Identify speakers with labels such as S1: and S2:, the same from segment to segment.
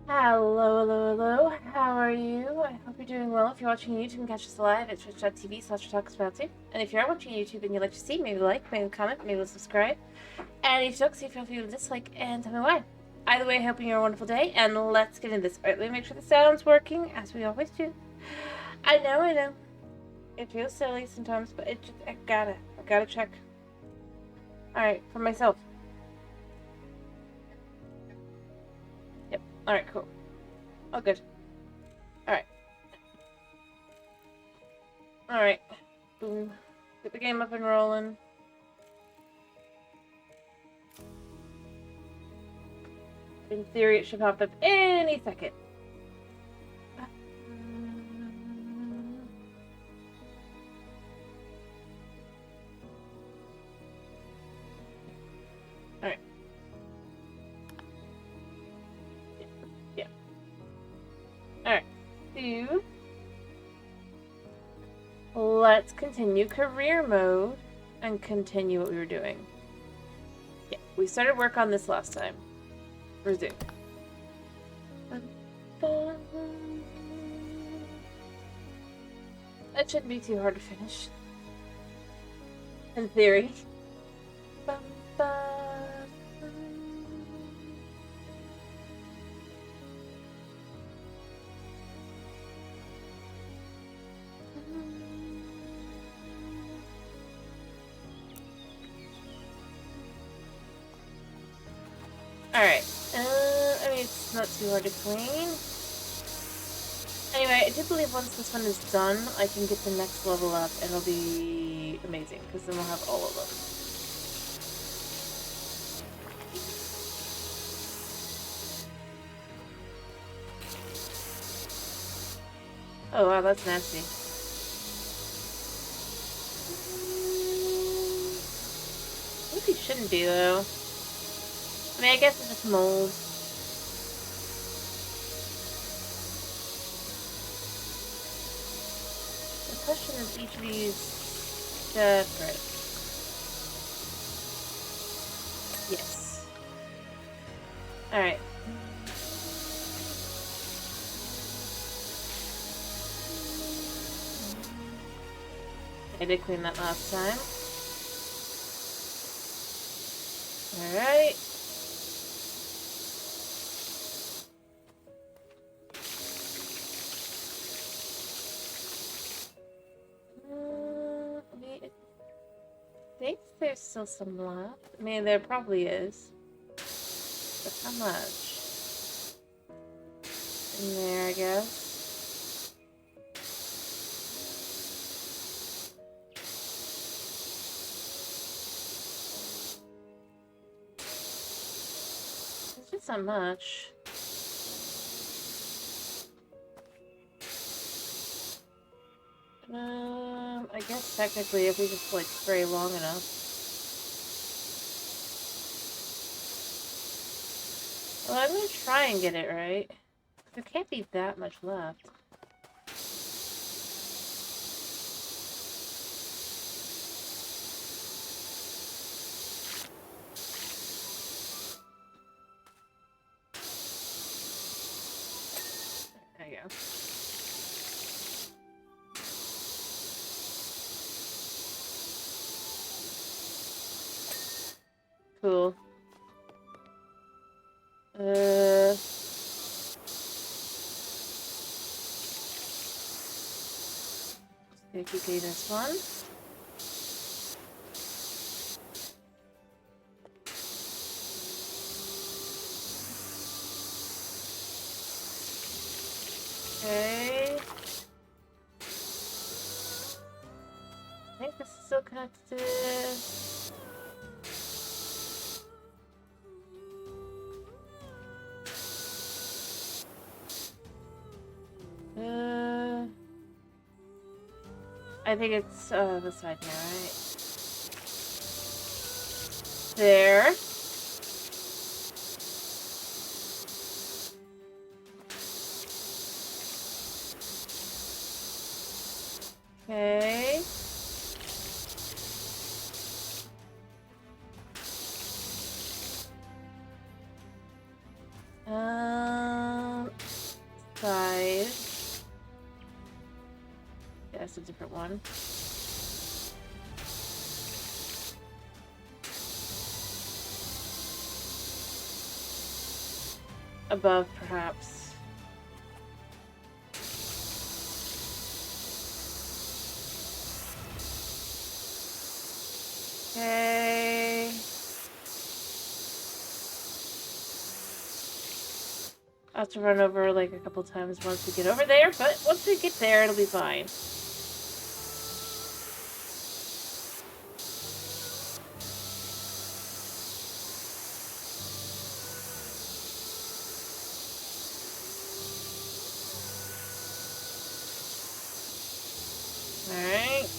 S1: Hello, hello, hello. How are you? I hope you're doing well. If you're watching YouTube, you can catch us live at twitch.tv/talksabouty. And if you are watching YouTube and you'd like to see, maybe like, maybe comment, maybe subscribe. And if you don't see, feel free to dislike and tell me why. Either way, hoping you're a wonderful day, and let's get into this. Alright, let me make sure the sound's working, as we always do. I know. It feels silly sometimes, but I gotta check. Alright, for myself. Yep, alright, cool. Oh, good. Alright. Boom. Get the game up and rolling. In theory, it should pop up any second. Alright. Yeah. Alright. Let's continue career mode and continue what we were doing. Yeah, we started work on this last time. Resume. That shouldn't be too hard to finish. In theory. Alright. I mean, it's not too hard to clean. Anyway, I do believe once this one is done, I can get the next level up, and it'll be amazing, because then we'll have all of them. Oh wow, that's nasty. Maybe it shouldn't be, though. I mean, I guess it's just mold. The question is each of these separate. Yes. Alright. I did clean that last time. Alright. I think there's still some left. I mean, there probably is. But how much? In there, I guess. It's just not much. I guess technically if we just like spray long enough. Well, I'm gonna try and get it right. There can't be that much left. There you go. Cool. Gonna keep getting this one. Okay. I think this is still connected to this. I think it's this side here, right? There. Okay. a different one. Above, perhaps. Okay. I'll have to run over like a couple times once we get over there, but once we get there, it'll be fine. Alright.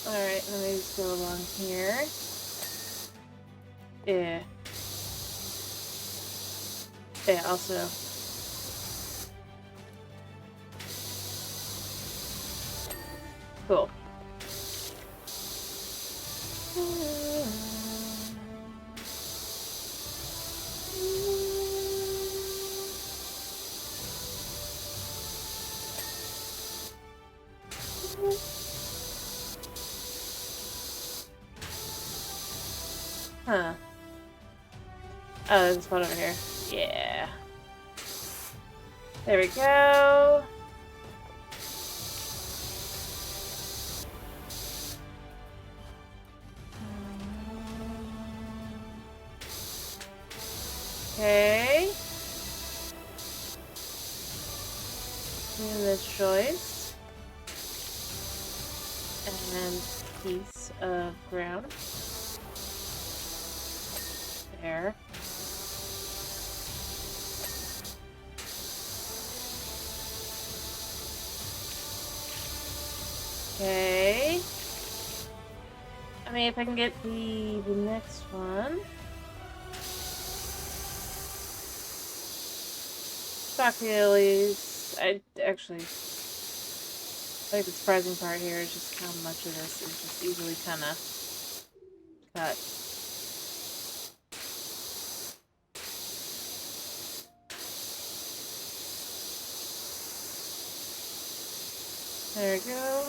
S1: Alright, let me just go along here. Yeah. Yeah, also. Cool. Huh. Oh, there's a spot over here. Yeah. There we go. Okay. Clean this joist. And piece of ground. There. Okay. I mean, if I can get the next one. Stock lilies. I think the surprising part here is just how much of this is just easily kind of cut. There we go.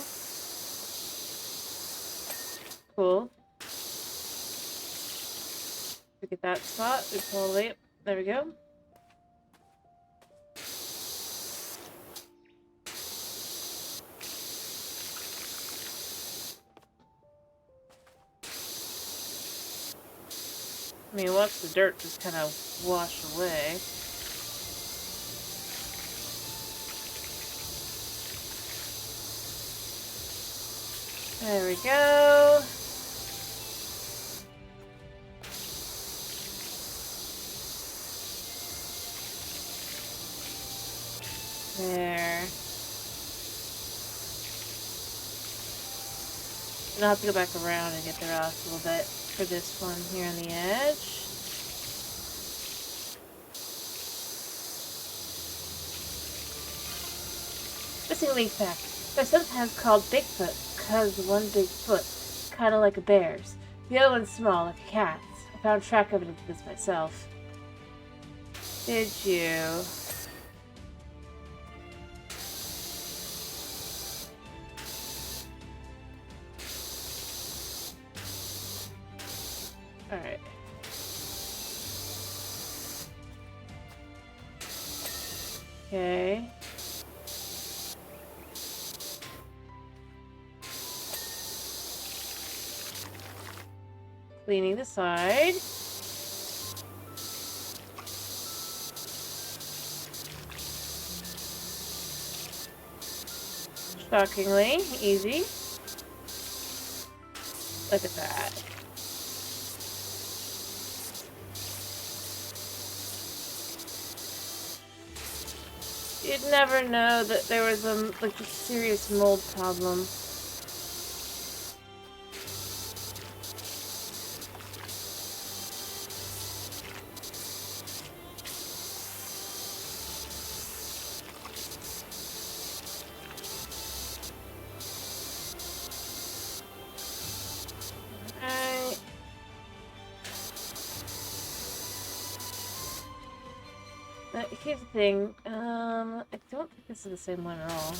S1: Cool. We get that spot. We pull away. There we go. I mean, once the dirt just kind of washed away. There we go. There. And I'll have to go back around and get the rocks a little bit for this one here on the edge. Missing leaf fact. They're sometimes called Bigfoot because one big foot, kind of like a bear's. The other one's small, like a cat's. I found track evidence of this myself. Did you? Alright. Okay. Cleaning the side. Shockingly easy. Look at that. You'd never know that there was a serious mold problem. Here's the thing. I don't think this is the same one at all.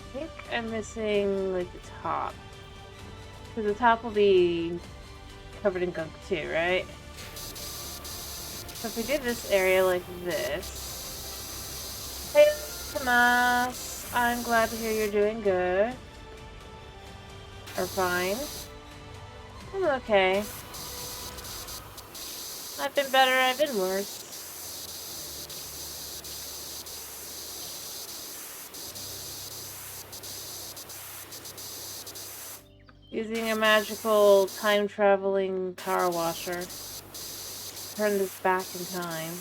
S1: I think I'm missing, like, the top. Because the top will be covered in gunk too, right? So if we do this area like this... Hey, Tomas! I'm glad to hear you're doing good. Or fine. I'm okay. I've been better, I've been worse. Using a magical time-traveling power washer. Turn this back in time.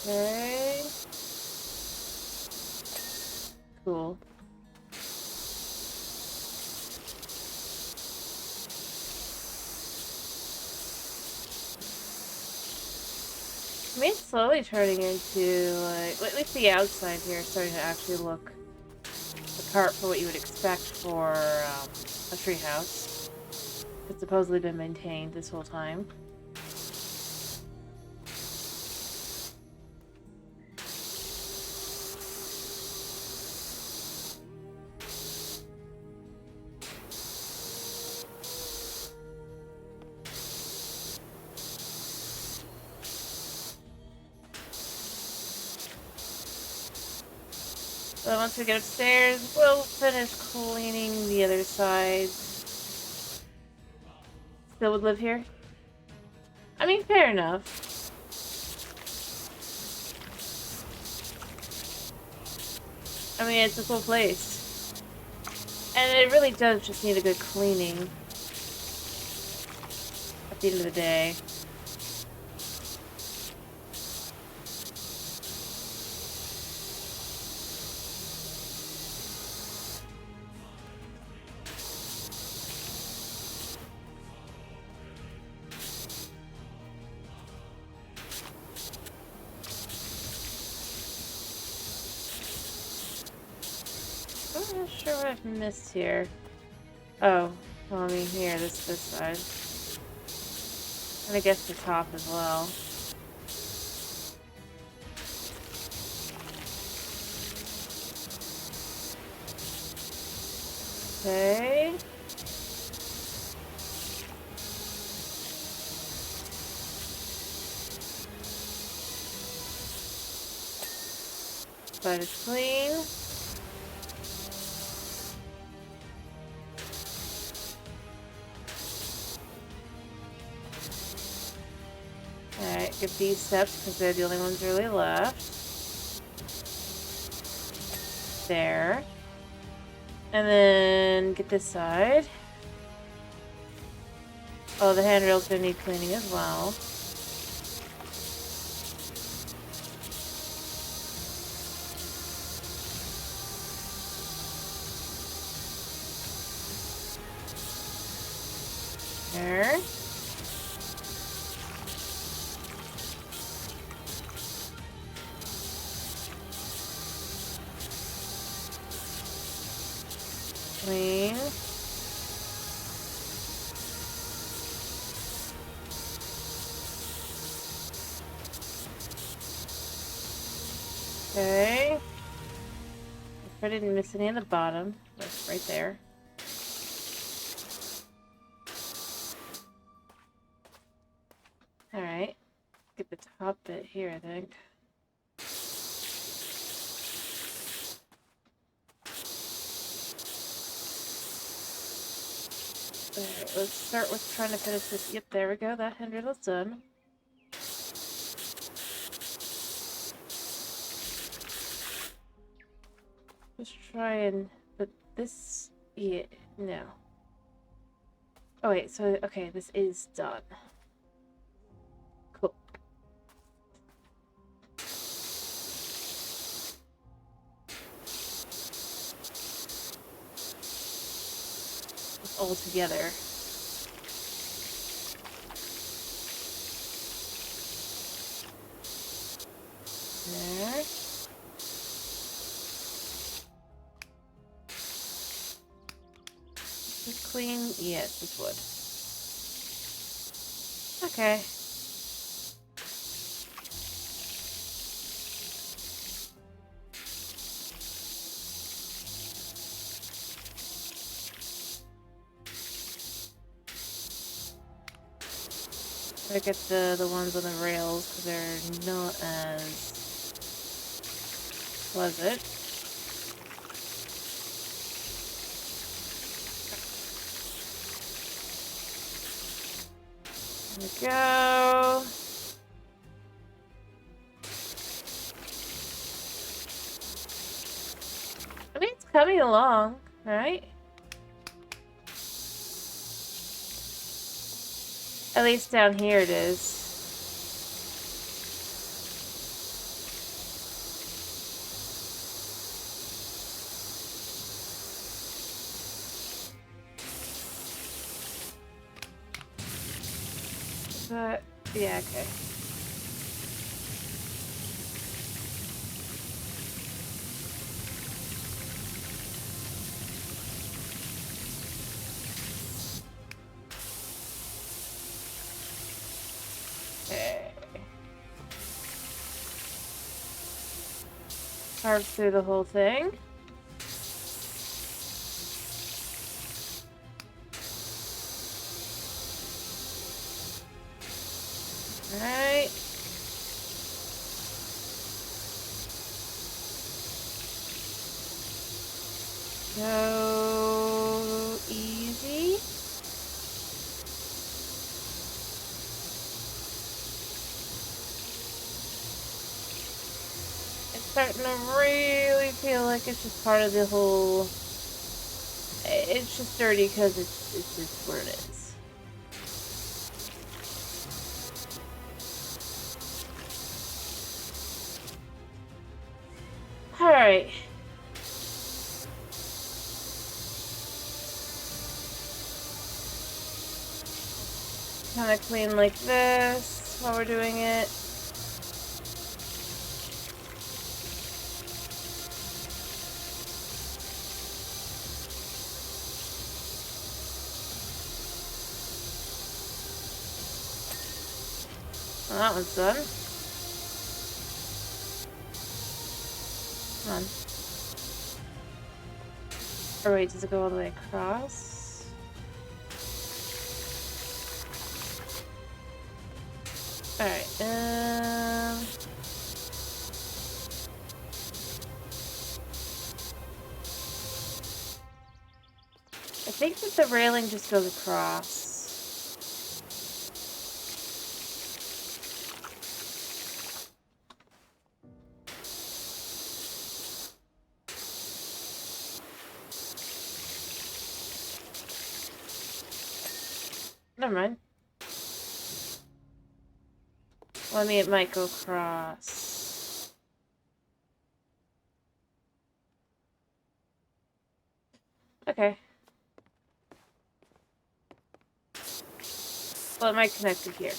S1: Okay. Cool. I mean, it's slowly turning into, like, at least the outside here is starting to actually look the part for what you would expect for a treehouse. It's supposedly been maintained this whole time. So once we get upstairs, we'll finish cleaning the other side. Still would live here? I mean, fair enough. I mean, it's a cool place. And it really does just need a good cleaning. At the end of the day. I'm not sure what I've missed here. Oh, well, I mean here, this side. And I guess the top as well. Okay. Side is clean. Alright, get these steps because they're the only ones really left. There. And then get this side. Oh, the handrail's gonna need cleaning as well. There. Clean. Okay. I didn't miss any on the bottom. That's right there. Alright. Get the top bit here, I think. Alright, let's start with trying to finish this. Yep, there we go. That handrail is done. Let's try and... But this... Yeah, no. Oh wait, so... Okay, this is done. Cool. all together. There. Just clean? Yes, this wood. Okay. I get the ones on the rails because they're not as pleasant. There we go. I mean, it's coming along, right? At least down here it is. But, yeah, okay. Okay. Carve through the whole thing. Alright. So easy. It's starting to really feel like it's just part of the whole... It's just dirty because it's just where it is. Alright. Kind of clean like this while we're doing it. Well, that one's done. Come on. Or wait, does it go all the way across? Alright, I think that the railing just goes across. Never mind. Well, I mean, it might go across. Okay. Well, it might connect it here.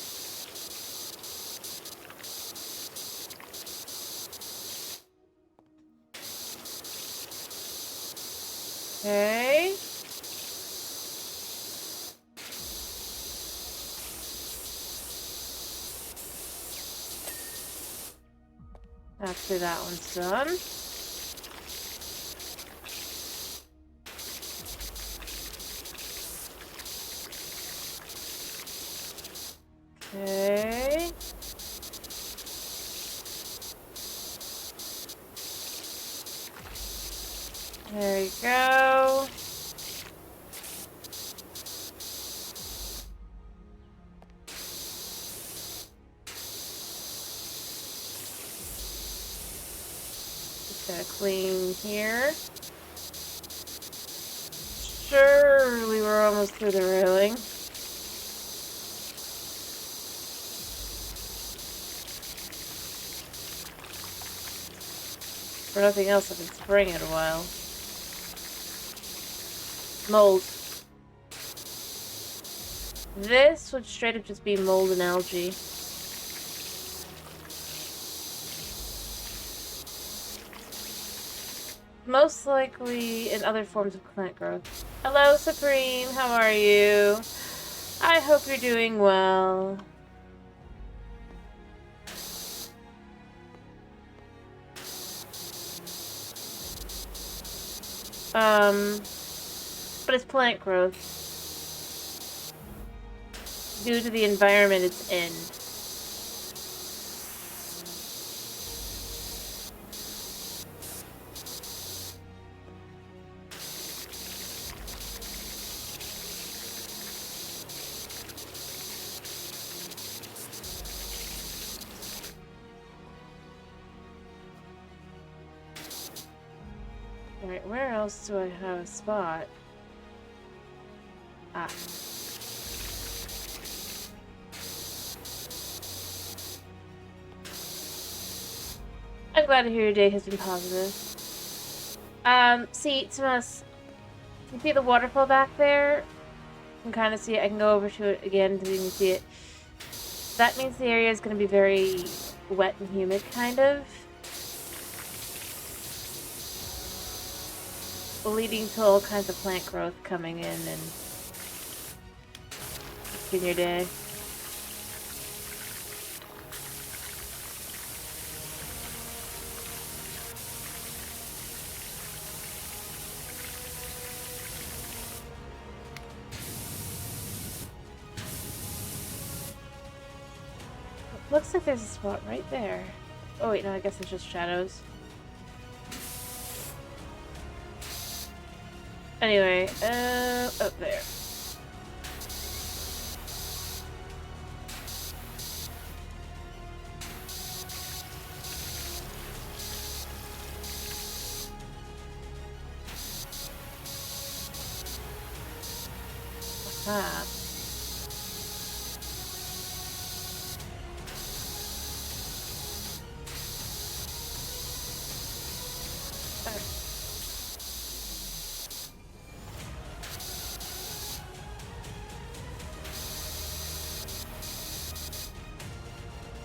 S1: Okay. After that one's done. Okay. There you go. Just gotta clean here. Surely we're almost through the railing. For nothing else, I've been spraying it a while. Mold. This would straight up just be mold and algae. Most likely in other forms of plant growth. Hello, Supreme. How are you? I hope you're doing well. But it's plant growth. Due to the environment it's in. Alright, where else do I have a spot? Ah. I'm glad to hear your day has been positive. See, Tomas, you see the waterfall back there? You can kind of see it. I can go over to it again so you can see it. That means the area is going to be very wet and humid, kind of. Leading to all kinds of plant growth coming in and in your day. Looks like there's a spot right there. Oh wait, no, I guess it's just shadows. Anyway, up there. What's that?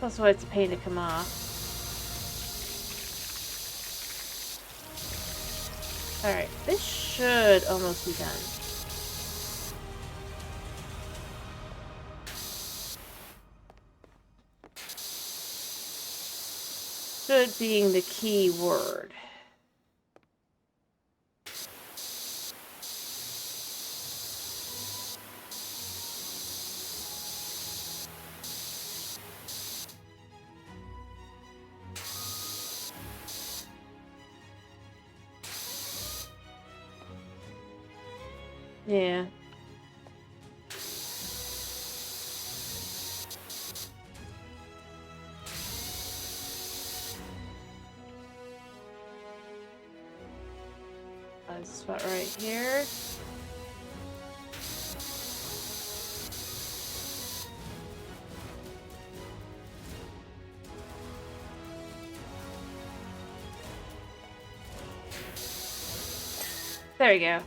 S1: That's why it's a pain to come off. Alright, this should almost be done. Should being the key word. Yeah. This spot right here. There we go.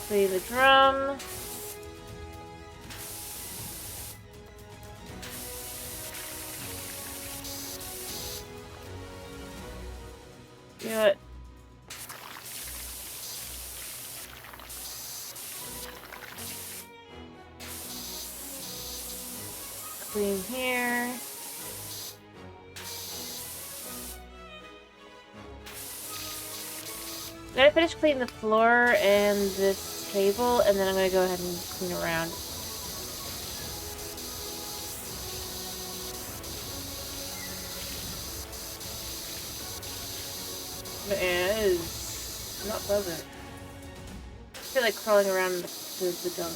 S1: Clean the drum. Do it. Clean here. I'm gonna finish cleaning the floor and this table, and then I'm gonna go ahead and clean around. It is not pleasant. I feel like crawling around the gunk.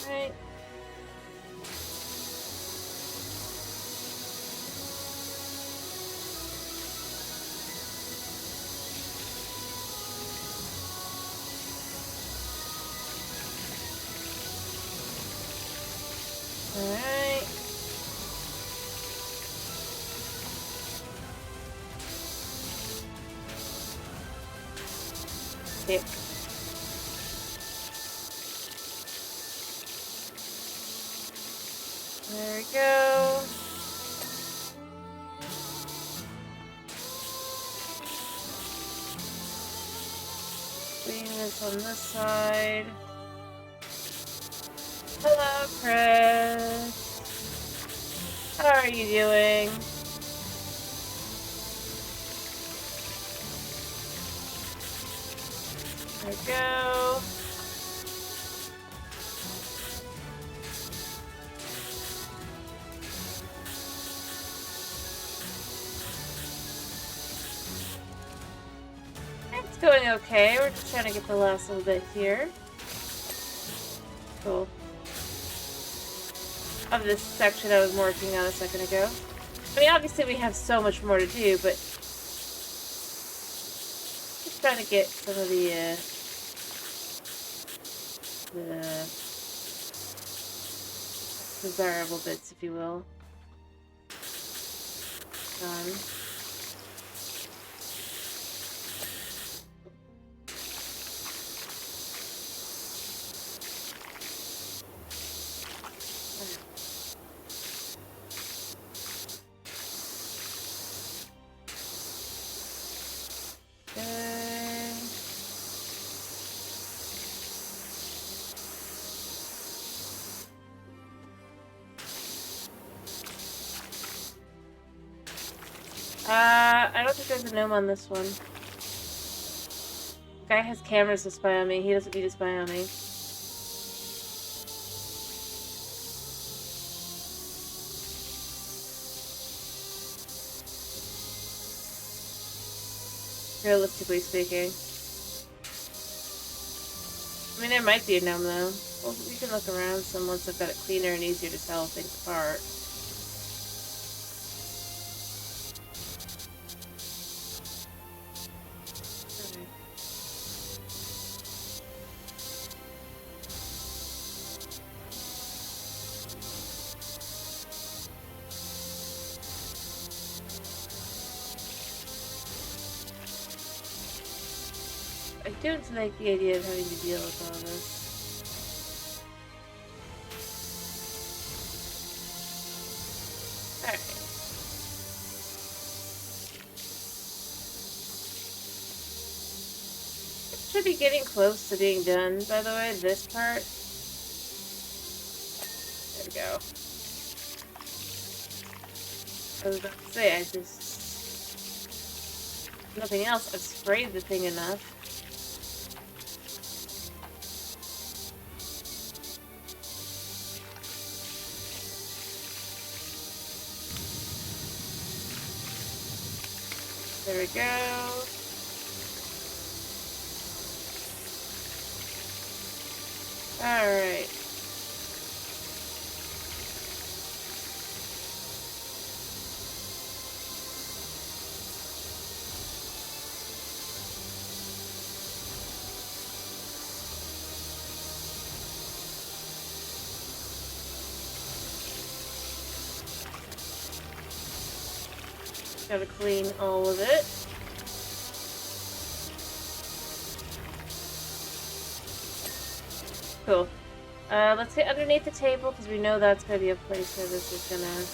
S1: Right. Alright. Yep. There we go. Clean this on this side. Hello, Chris. How are you doing? There we go. It's going okay. We're just trying to get the last little bit here. Cool. Of this section I was working on a second ago. I mean, obviously we have so much more to do, but just trying to get some of the desirable bits, if you will, done. I don't think there's a gnome on this one. The guy has cameras to spy on me. He doesn't need to spy on me. Realistically speaking. I mean, there might be a gnome, though. Well, we can look around some once I've got it cleaner and easier to tell things apart. I don't like the idea of having to deal with all this. Alright. It should be getting close to being done, by the way, this part. There we go. I was about to say, I just... Nothing else, I've sprayed the thing enough. There we go. Alright. Gotta clean all of it. Cool. Let's get underneath the table because we know that's gonna be a place where this is gonna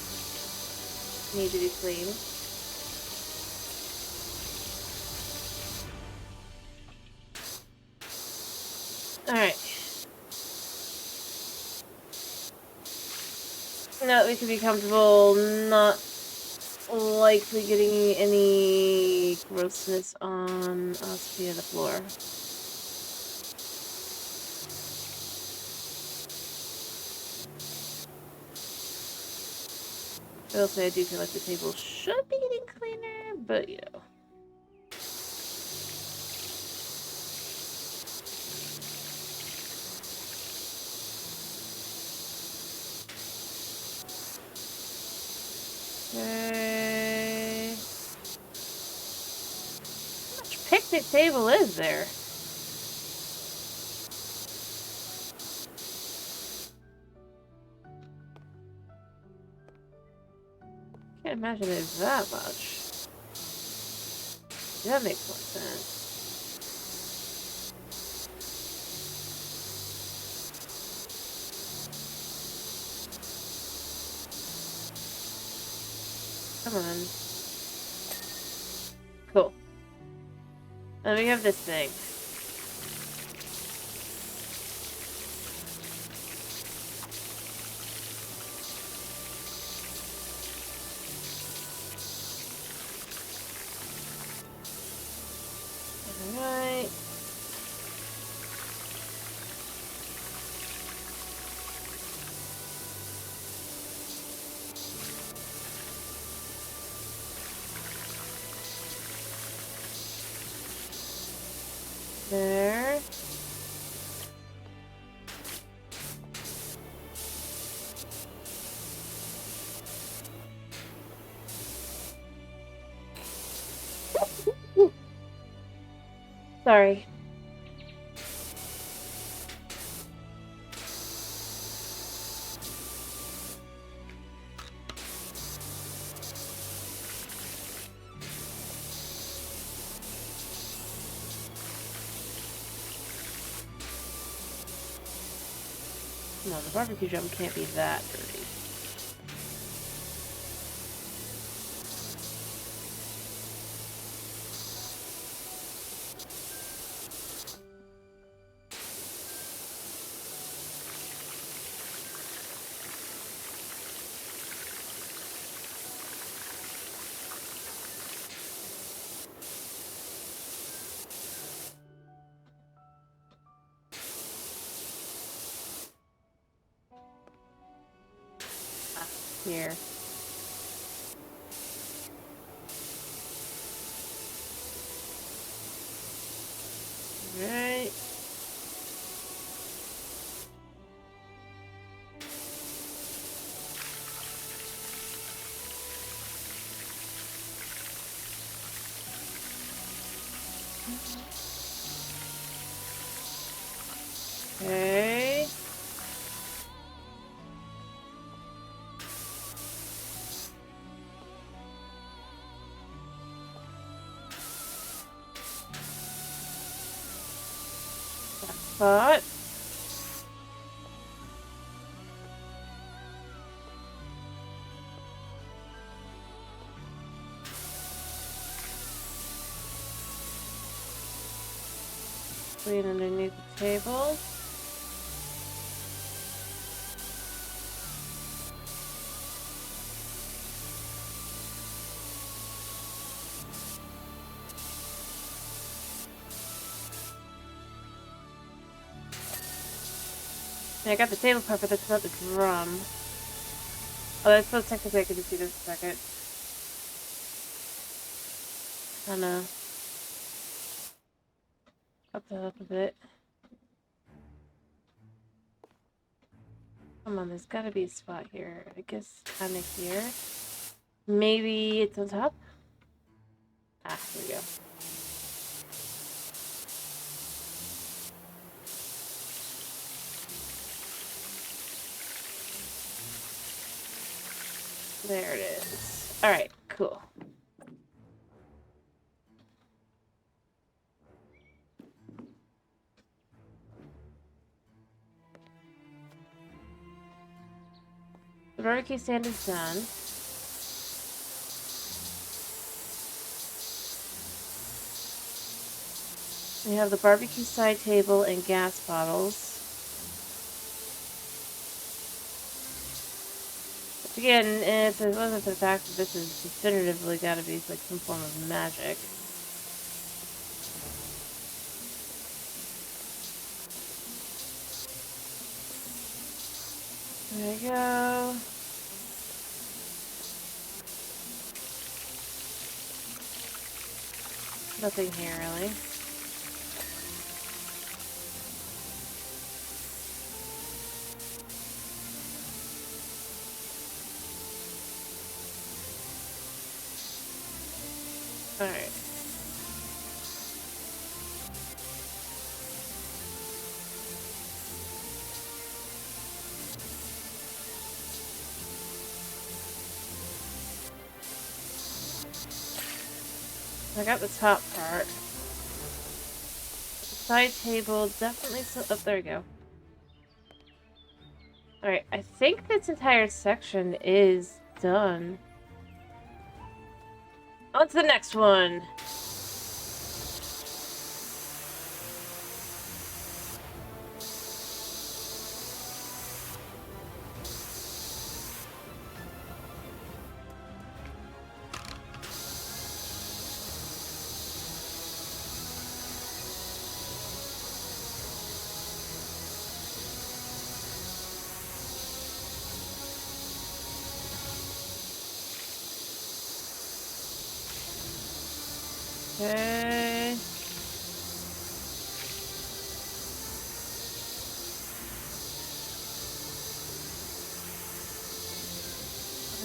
S1: need to be cleaned. Alright. Now that we can be comfortable not likely getting any grossness on us via the floor. I will say I do feel like the table should be getting cleaner, but you know. Okay. How much picnic table is there? Can't imagine it's that much. That makes more sense. Come on. Cool. And we have this thing. Alright. There. Sorry. Come on, the barbecue drum can't be that dirty. Here. Right. Okay. But clean underneath the table. I got the table part, but that's not the drum. Oh, I suppose technically I could just do this a second. I know. Up that up a bit. Come on, there's gotta be a spot here. I guess kinda here. Maybe it's on top? Ah, here we go. There it is. Alright, cool. The barbecue stand is done. We have the barbecue side table and gas bottles. Again, if it wasn't for the fact that this is definitively gotta be like some form of magic. There we go. Nothing here, really. Alright. I got the top part. The side table definitely still... Oh, there we go. Alright, I think this entire section is done. On to the next one. Okay.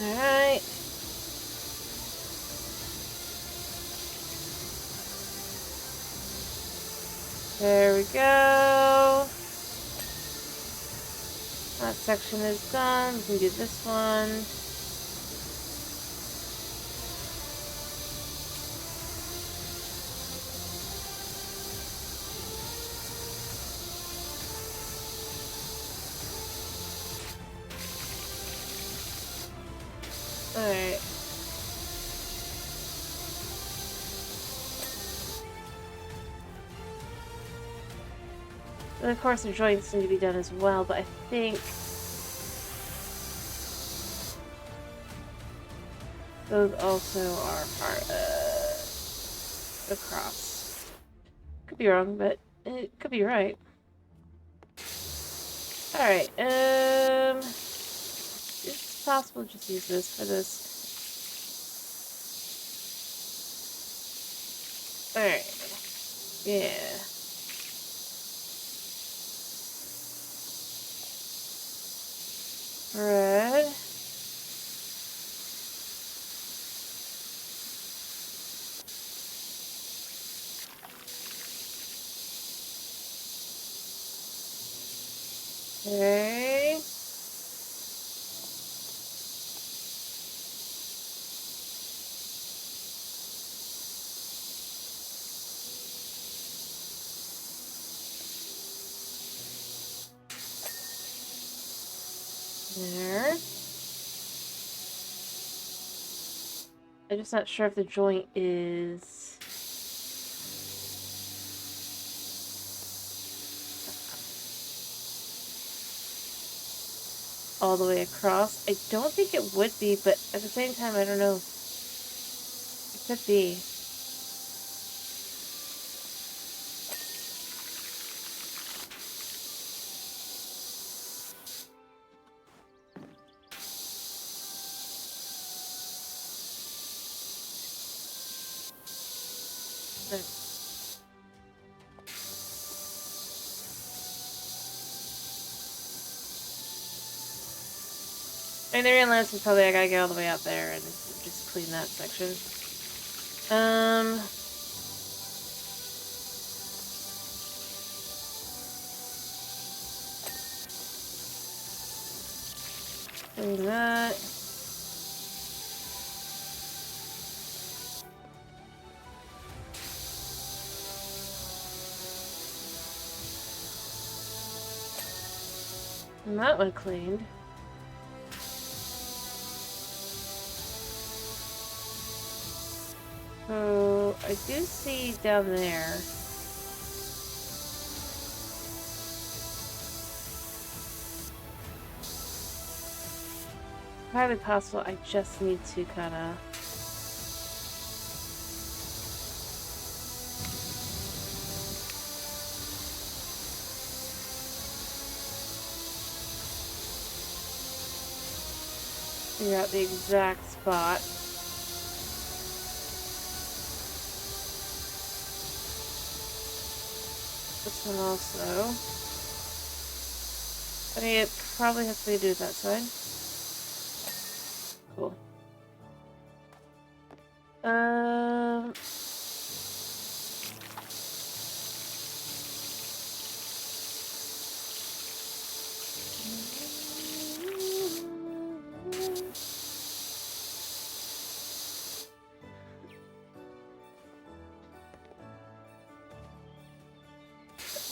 S1: Alright. There we go. That section is done. We can do this one. Alright. And of course the joints need to be done as well, but I think those also are part across. Could be wrong, but it could be right. Alright, it's possible to just use this for this. Alright. Yeah. Red. Okay. There. I'm just not sure if the joint is all the way across. I don't think it would be, but at the same time, I don't know. It could be. I never realized it's probably I gotta get all the way out there and just clean that section. Clean that. And that one cleaned. So I do see down there. Highly possible I just need to kind of figure out the exact spot. This one also. I mean, it probably has to do with that side. Cool.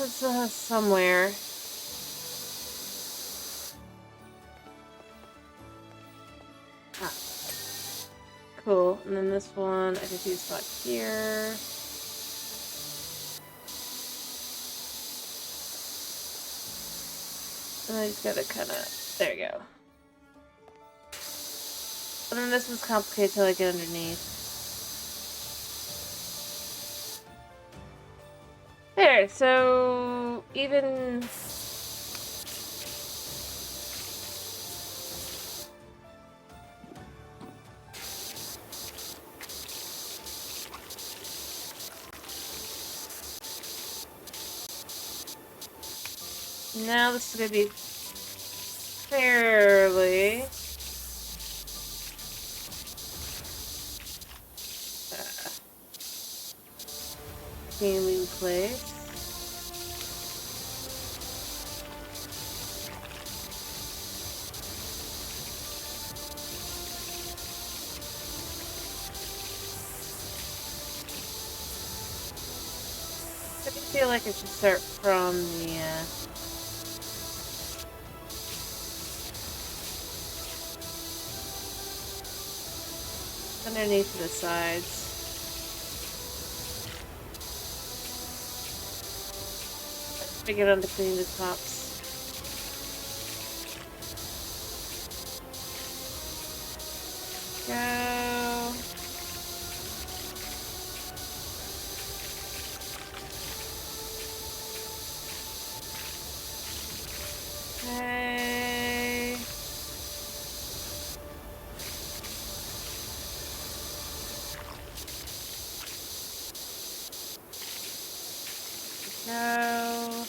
S1: was somewhere. Ah, cool. And then this one, I can see a spot here. And I just gotta kind of, there you go. And then this one's complicated till I get underneath. There, so even... Now this is gonna be fairly... cleanly in place. I feel like I should start from the underneath the sides. I get on to clean the tops. Go. Okay. Go.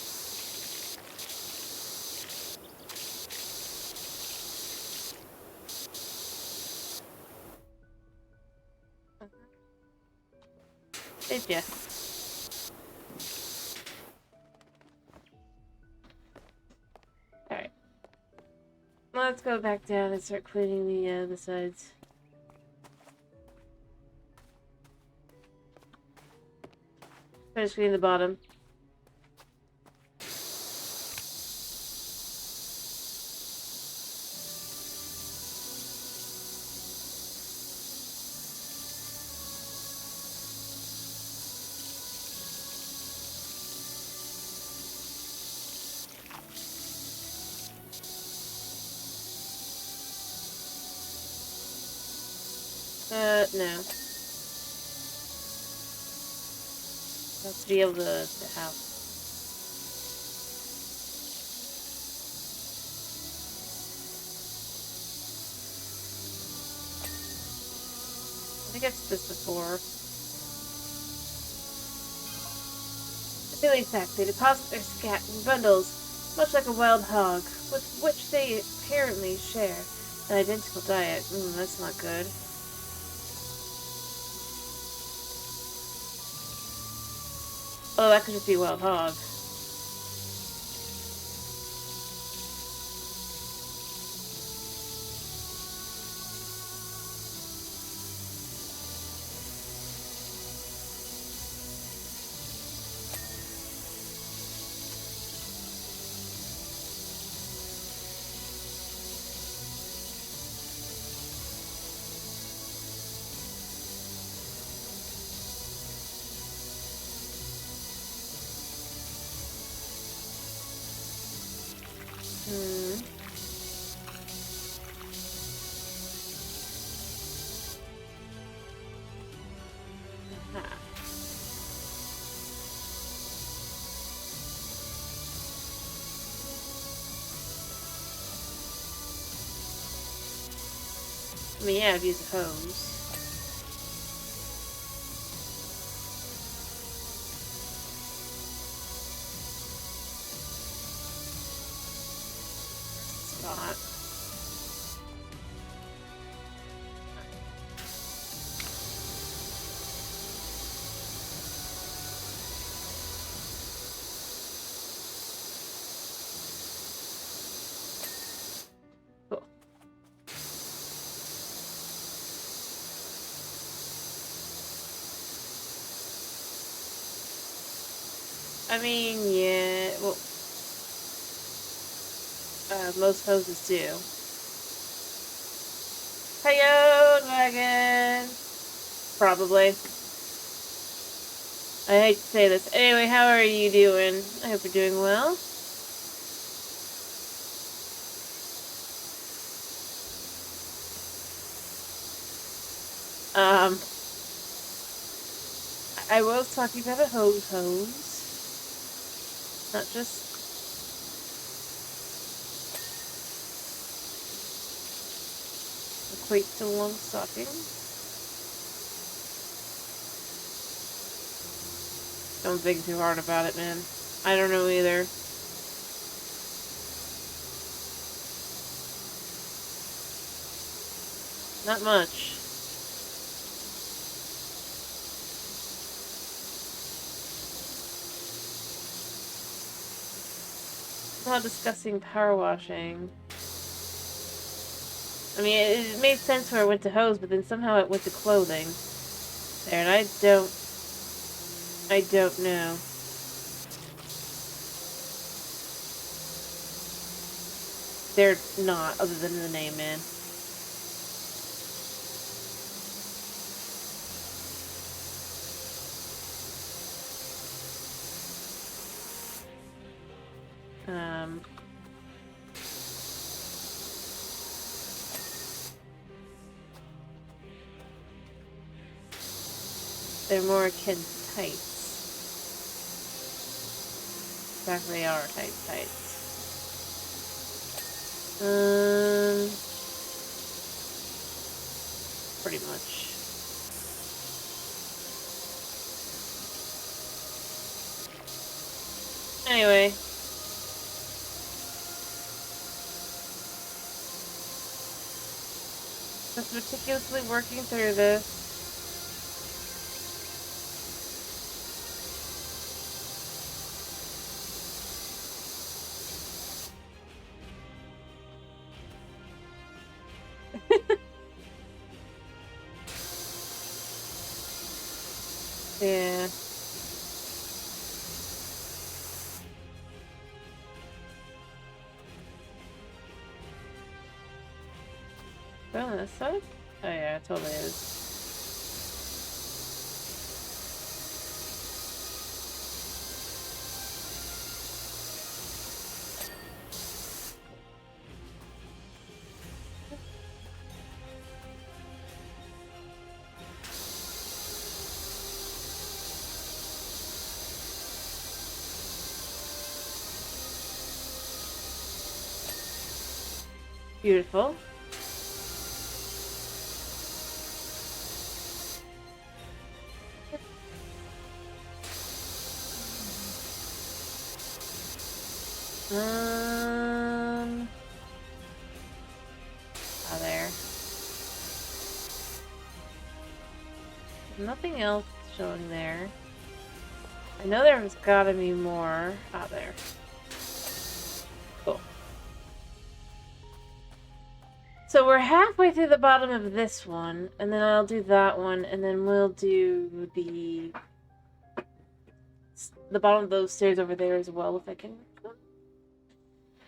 S1: Did ya? Alright. Let's go back down and start cleaning the sides. Finish cleaning the bottom. No. Has to be able to have. I think I've said this before. The Billy sack, they deposit their scat in bundles, much like a wild hog, with which they apparently share an identical diet. That's not good. Oh, that could just be a wild hog. I mean, yeah, I've used a hose. Spot. Cool. I mean, yeah. most hoses do. Hiyo, dragon! Probably. I hate to say this. Anyway, how are you doing? I hope you're doing well. I was talking about a hose. Not just... equate to long stocking. Don't think too hard about it, man. I don't know either. Not much. Not discussing power washing. I mean, it made sense where it went to hose, but then somehow it went to clothing. There, and I don't know. They're not, other than the name, man. They're more akin to tights. In fact, they are tights. Pretty much. Anyway. Just meticulously working through this. Yeah. Go on this side? Oh yeah, it totally is. Beautiful. There. Nothing else showing there. I know there's gotta be more. There. Cool. So we're halfway through the bottom of this one, and then I'll do that one, and then we'll do the bottom of those stairs over there as well, if I can.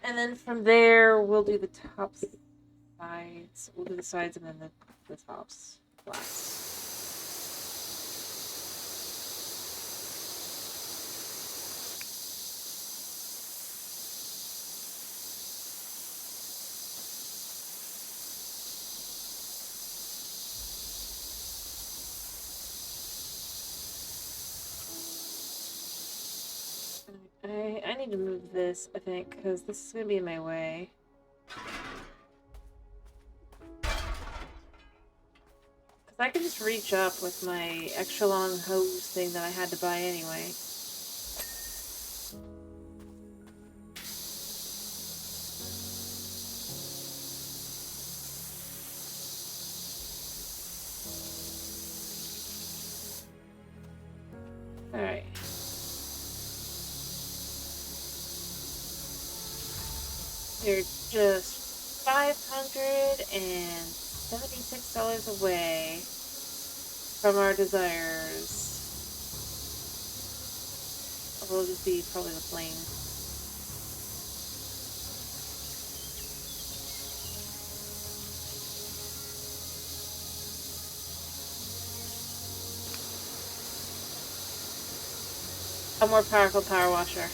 S1: And then from there, we'll do the top sides. We'll do the sides and then the tops last. I need to move this, I think, because this is going to be in my way. Because I can just reach up with my extra long hose thing that I had to buy anyway. Alright. You're just $576 away from our desires. It'll just be probably the plane. A more powerful power washer.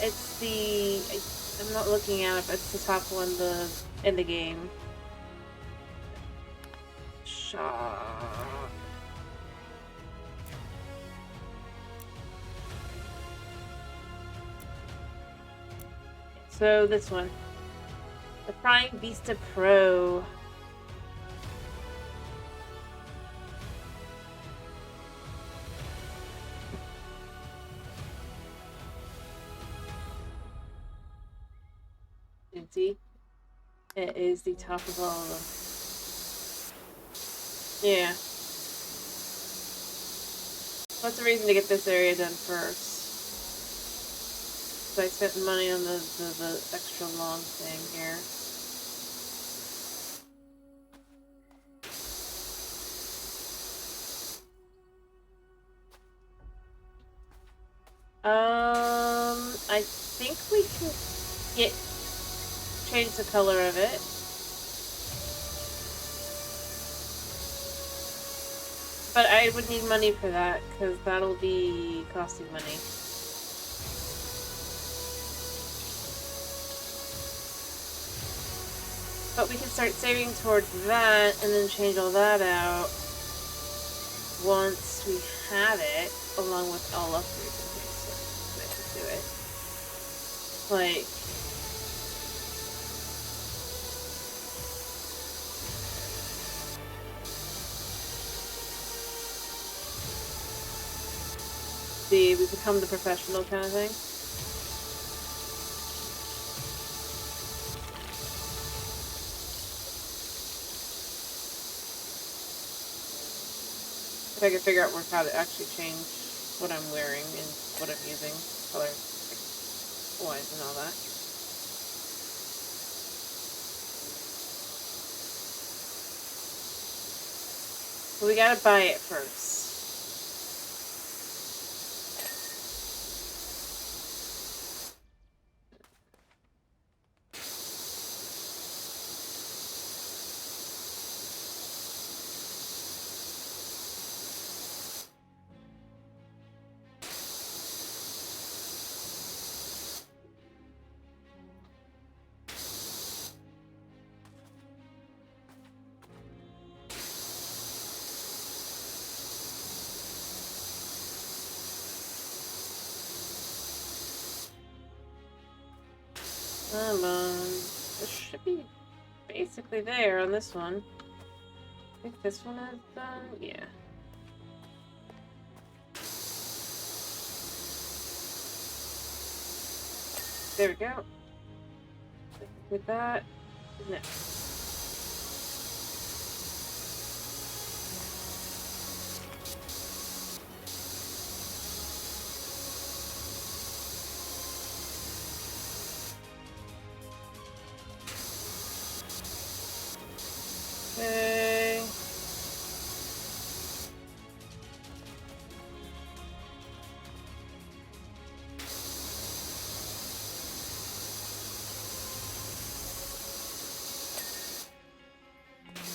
S1: It's the... I'm not looking at it, but it's the top one in the game. So this one. The Frying Vista Pro. You can see? It is the top of all of them. Yeah. What's the reason to get this area done first? So I spent money on the extra long thing here. I think we can change the color of it. But I would need money for that, because that'll be costing money. But we can start saving towards that, and then change all that out once we have it, along with all upgrades and things, so I can do it. Like... See, we become the professional kind of thing. If I can figure out how to actually change what I'm wearing and what I'm using, color wise and all that. But we gotta buy it first. Come on. This should be basically there on this one. I think this one is done. Yeah. There we go. With that, no. Okay.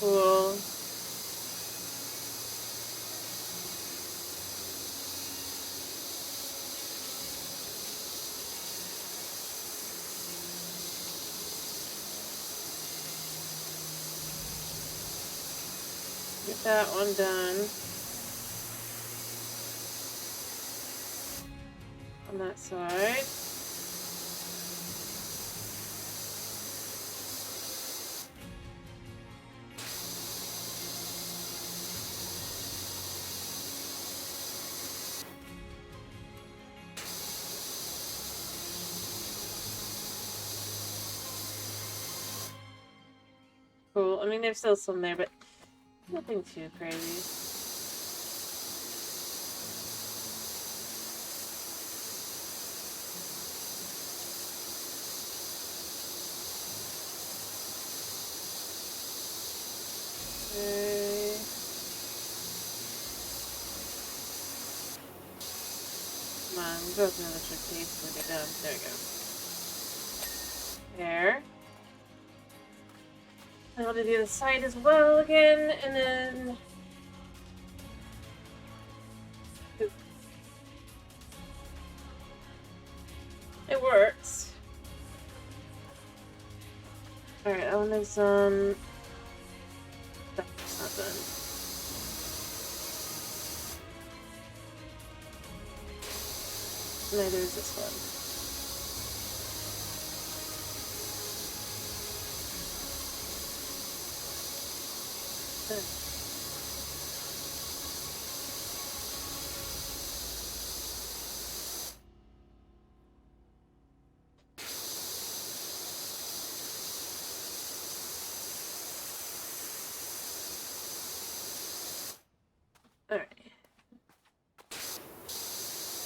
S1: Cool. Get that one done. On that side. Cool. I mean, there's still some there, but nothing too crazy. Okay. Come on, go through another piece when you're done. There we go. There. And I'll do the other side as well again, and then... Oop. It works. Alright, that one is, that's not done. Neither is this one. Alright.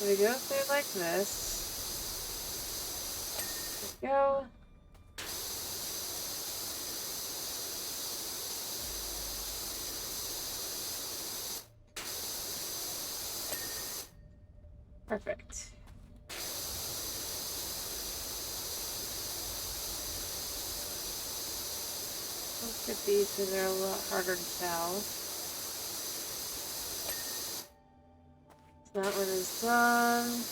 S1: So we go through like this. There we go. Perfect. Let's get these because they're a lot harder to tell. So that one is done.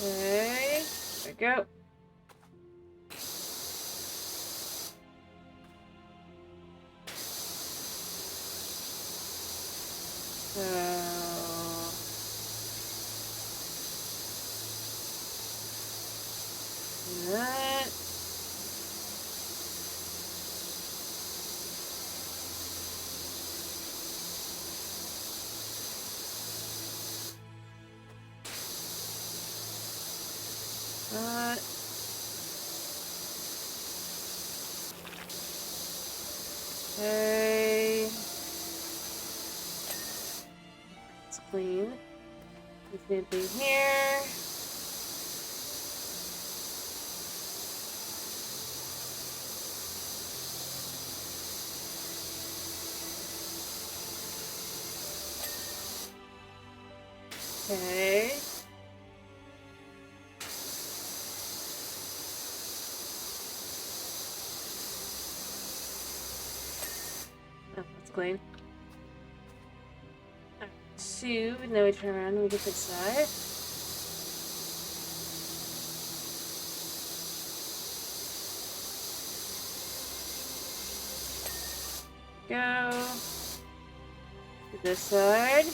S1: Okay, there we go. That. Okay. It's clean. The same thing here. Okay. Oh, that's clean. Alright, 2, and then we turn around and we get this side. Go. To this side.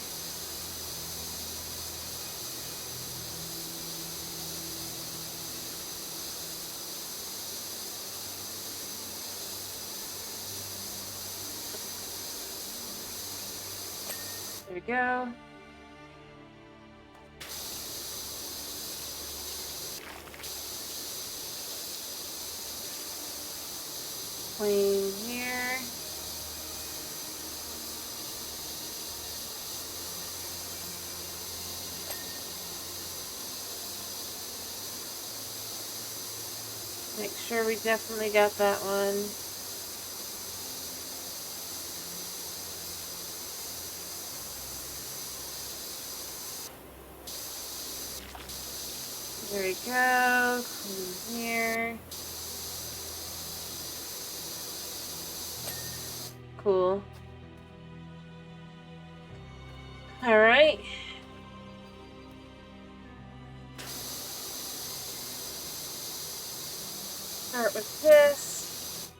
S1: There we go. Clean here. Make sure we definitely got that one. There we go. Clean here. Cool. All right. Start with this.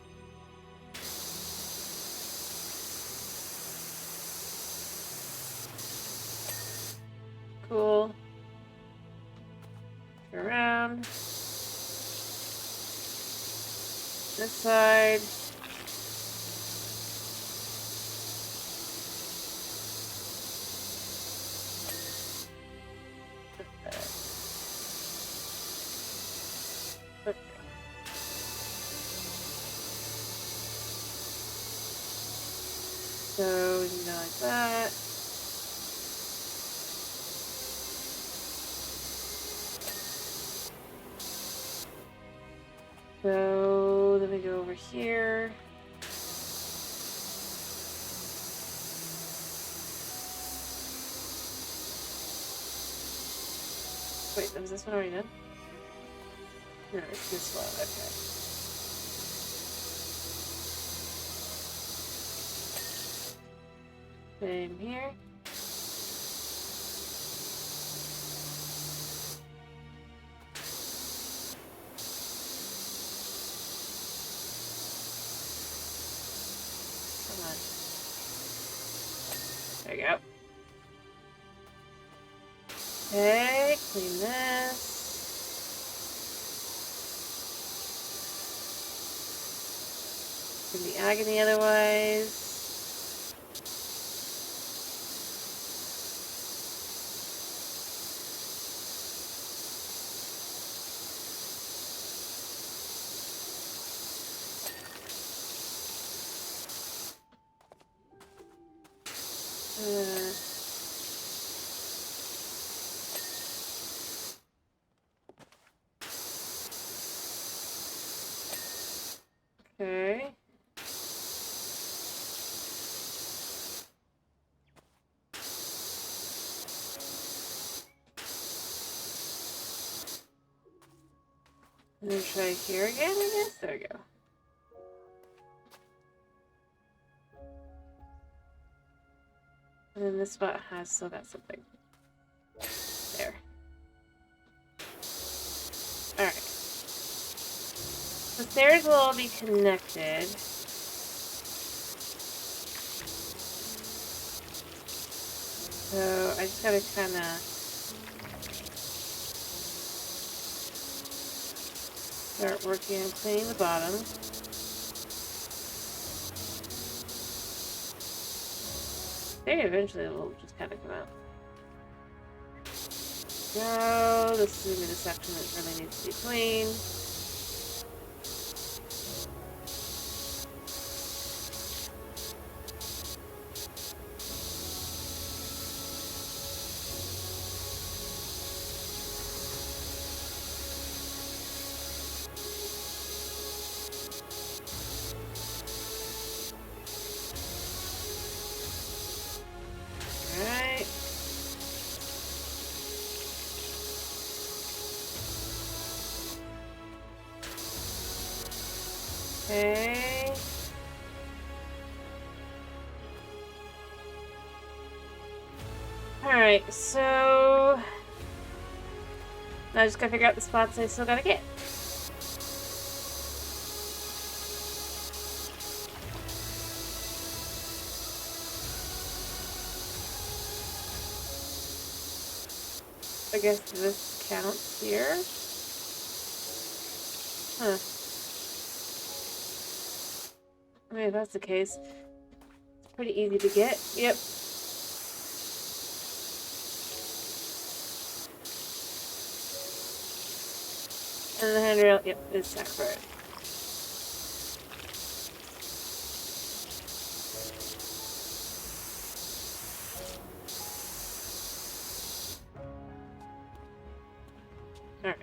S1: Cool. Turn around. This side. So we can go like that. So then we go over here. Wait, was this one already done? No, it's this one, okay. Same here. Come on. There you go. Okay, clean this. Can be agony otherwise. Okay. And then try here again, I guess? There we go. And then this spot has still got something. There. Alright. The stairs will all be connected. So I just gotta kinda start working on cleaning the bottom. Maybe eventually it will just kind of come out. So this is gonna be the section that really needs to be cleaned. Alright. Okay. Alright, so now I just gotta figure out the spots I still gotta get. I guess this counts here. Huh. I mean, if that's the case, it's pretty easy to get. Yep. And the handrail, yep, is separate. Alright.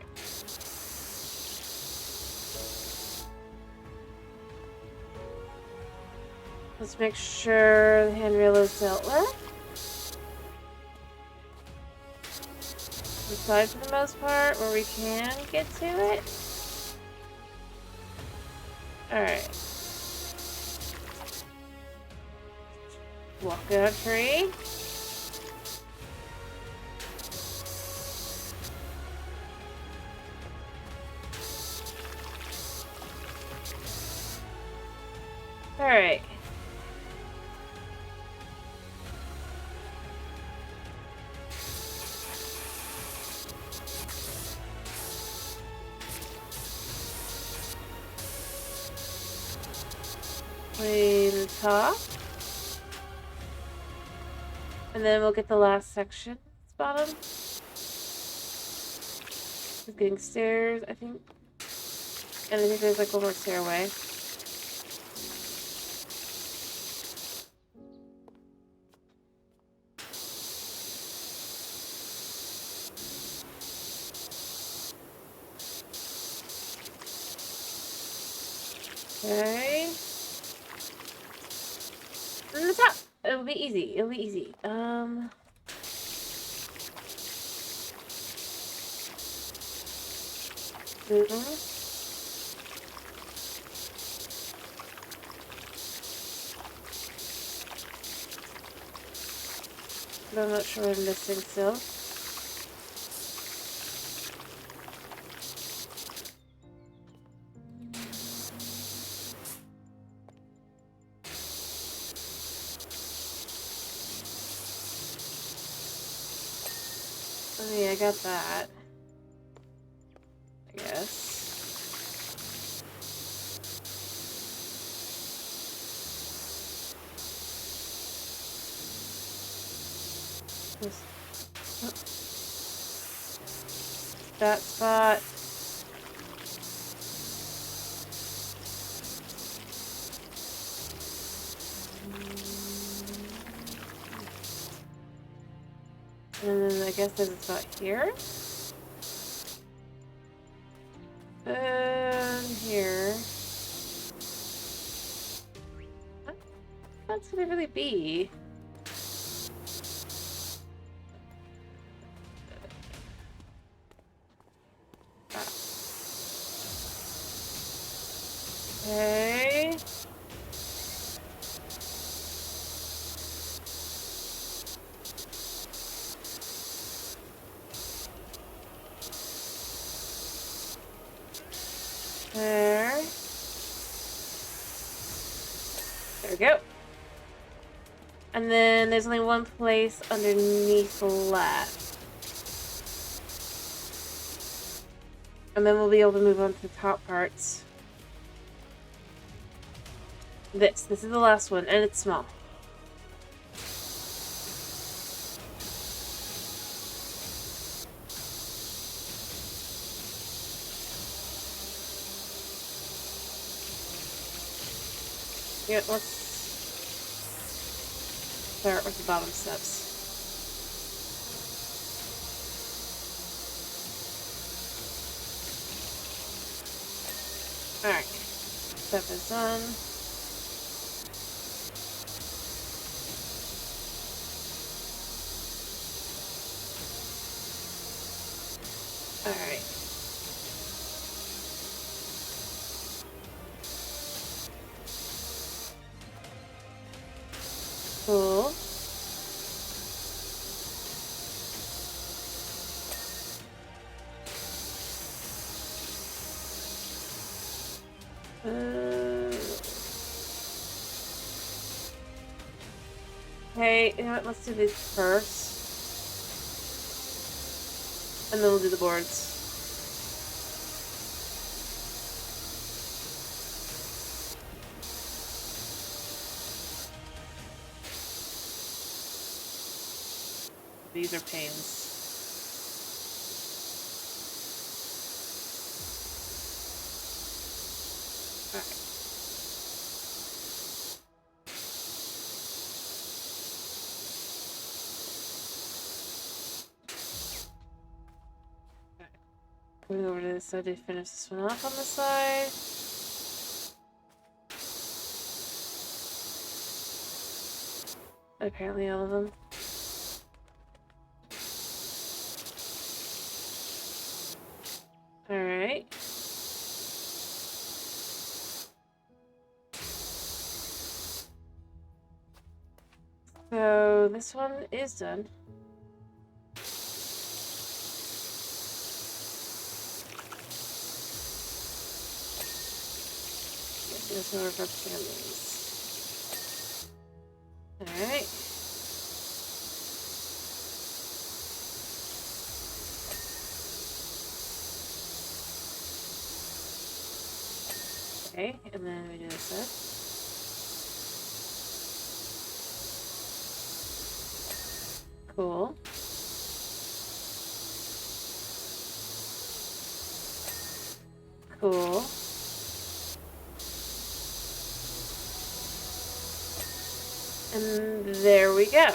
S1: Let's make sure the handrail is dealt with. Aside for the most part, where we can get to it. Alright. Walk out tree. Alright. Play the top. And then we'll get the last section. Bottom. Just getting stairs, I think. And I think there's like one more stairway. Okay. And the top. It'll be easy. It'll be easy. But I'm not sure what I'm missing still. Oh yeah, I got that. I guess. That spot. And then I guess there's a spot here. And here. What's gonna really be? Okay. There. There we go. And then there's only one place underneath left. And then we'll be able to move on to the top parts. This is the last one, and it's small. Yeah, let's start with the bottom steps. Alright, step is done. Alright. Cool. Okay, you know what? Let's do these first. And then we'll do the boards. These are pains. Alright. Moving over to this side to finish this one off on the side. Apparently all of them. Alright. So this one is done. There's no repurposing on these. Alright. Okay, and then we do this side. Cool. Cool. And there we go.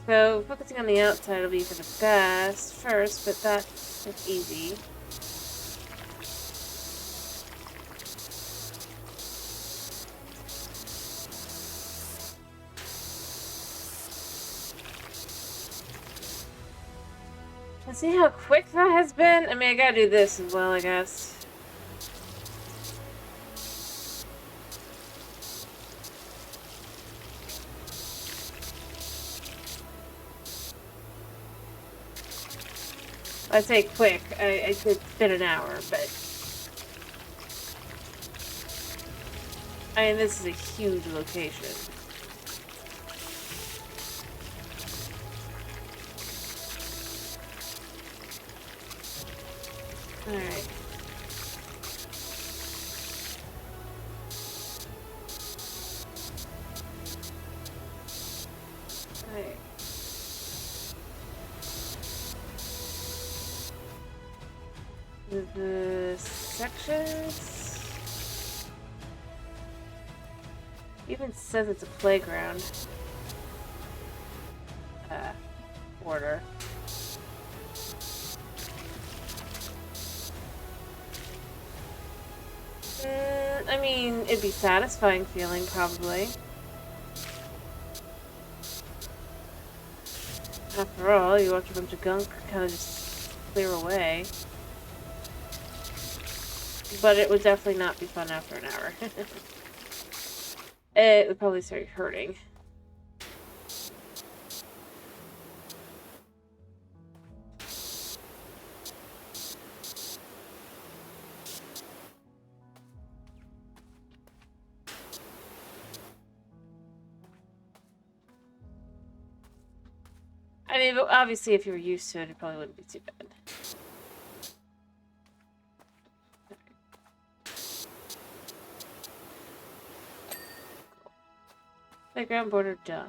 S1: So, focusing on the outside will be for the best first, but that's easy. See how quick that has been? I mean, I gotta do this as well, I guess. I say quick. It's been an hour, but I mean, this is a huge location. Alright. Alright. The sections even says it's a playground. Order. I mean, it'd be satisfying feeling, probably. After all, you watch a bunch of gunk kind of just clear away. But it would definitely not be fun after an hour. It would probably start hurting. I mean, obviously, if you were used to it, it probably wouldn't be too bad. Playground border done.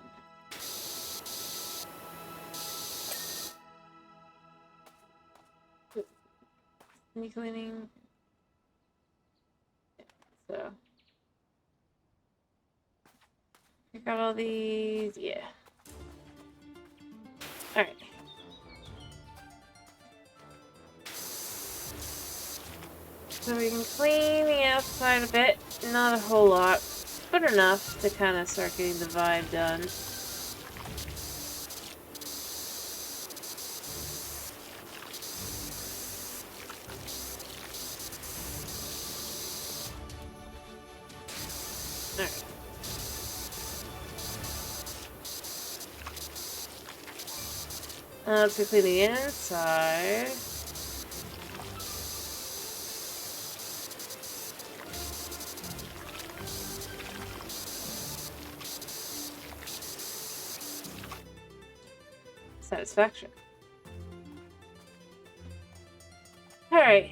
S1: Knee cleaning. So. Pick out all these. Yeah. Alright. So we can clean the outside a bit. Not a whole lot, but enough to kind of start getting the vibe done. Alright. Let's go clean the inside. Satisfaction. Alright.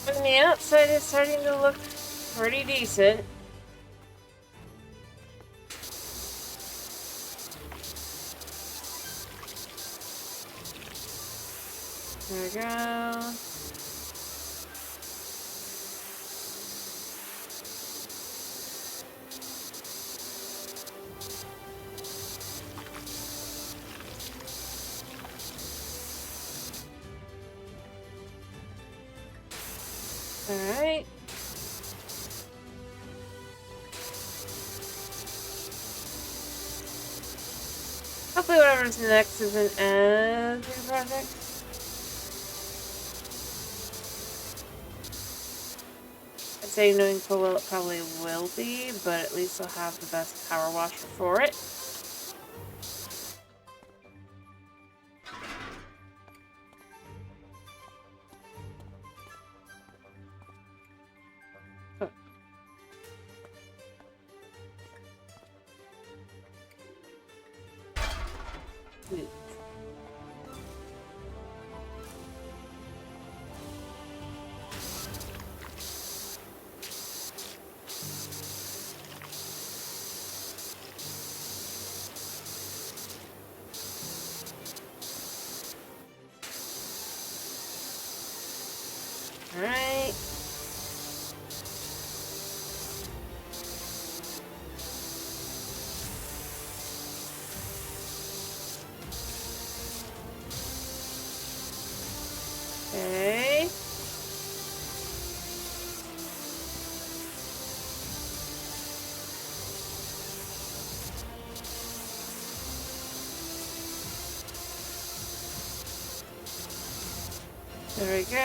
S1: And the outside is starting to look pretty decent. There we go. Alright. Hopefully whatever's next isn't as big a project. I'd say knowing full well it probably will be, but at least I'll have the best power washer for it. Alright. There we go.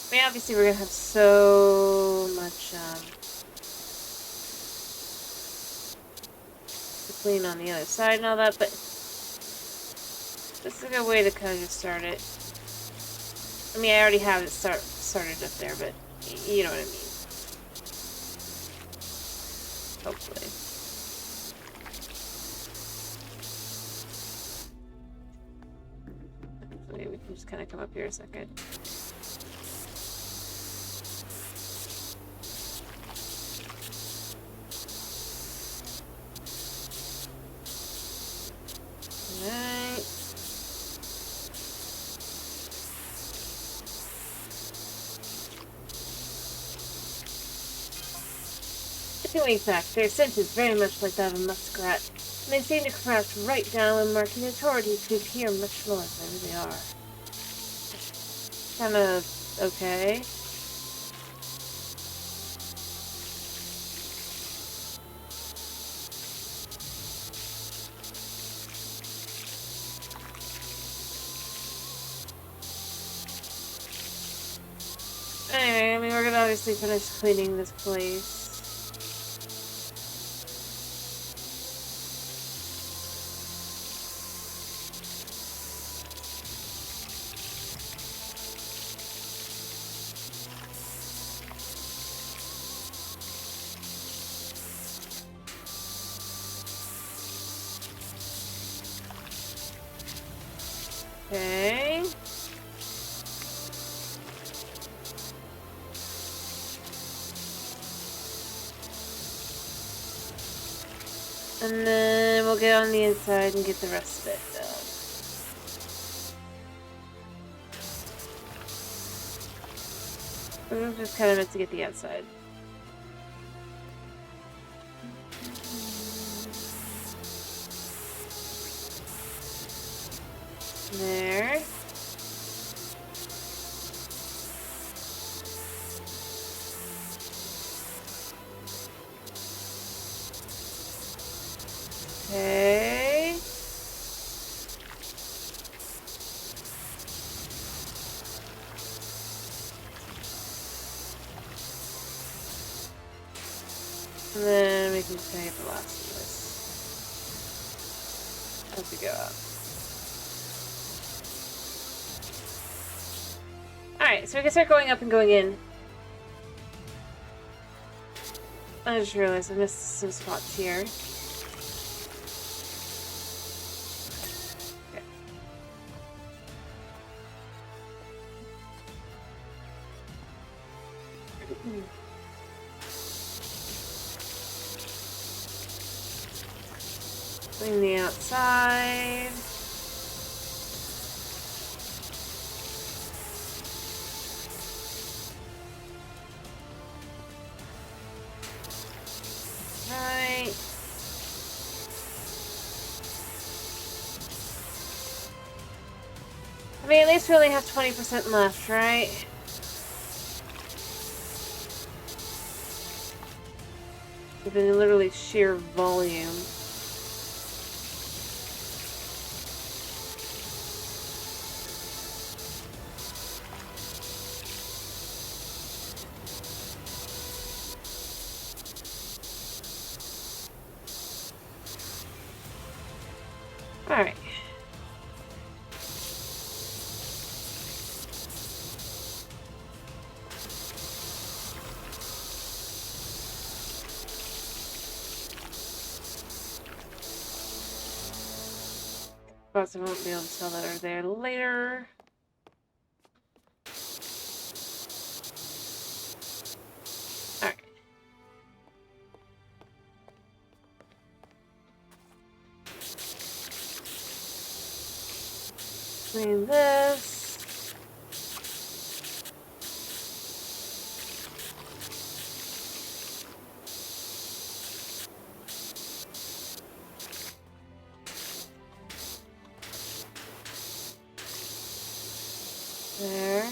S1: I mean, obviously we're gonna have so much to clean on the other side and all that, but this is a good way to kind of just start it. I mean, I already have it started up there, but you know what I mean. Hopefully. Hopefully we can just kind of come up here a second. Alright. In fact, their scent is very much like that of a muskrat, and they seem to crouch right down when marking authorities who appear much smaller than they are. Kind of okay. Anyway, I mean, we're gonna obviously finish cleaning this place. Okay. And then we'll get on the inside and get the rest of it done. I'm just kind of meant to get the outside. There. Okay. And then we can just get the last of this as we go up. Alright, so we can start going up and going in. I just realized I missed some spots here. Okay. Clean the outside. Right. I mean, at least we only have 20% left, right? It's been literally sheer volume. Alright. But I won't be able to tell that are there later. Alright. Clean this. There.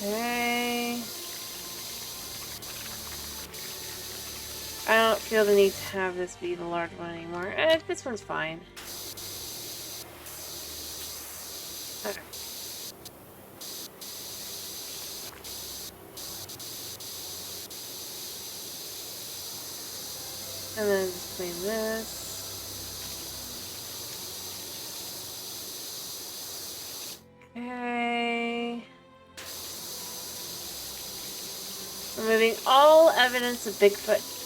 S1: Okay. I don't feel the need to have this be the large one anymore. This one's fine. Okay. And then just clean this. Okay. Removing all evidence of Bigfoot.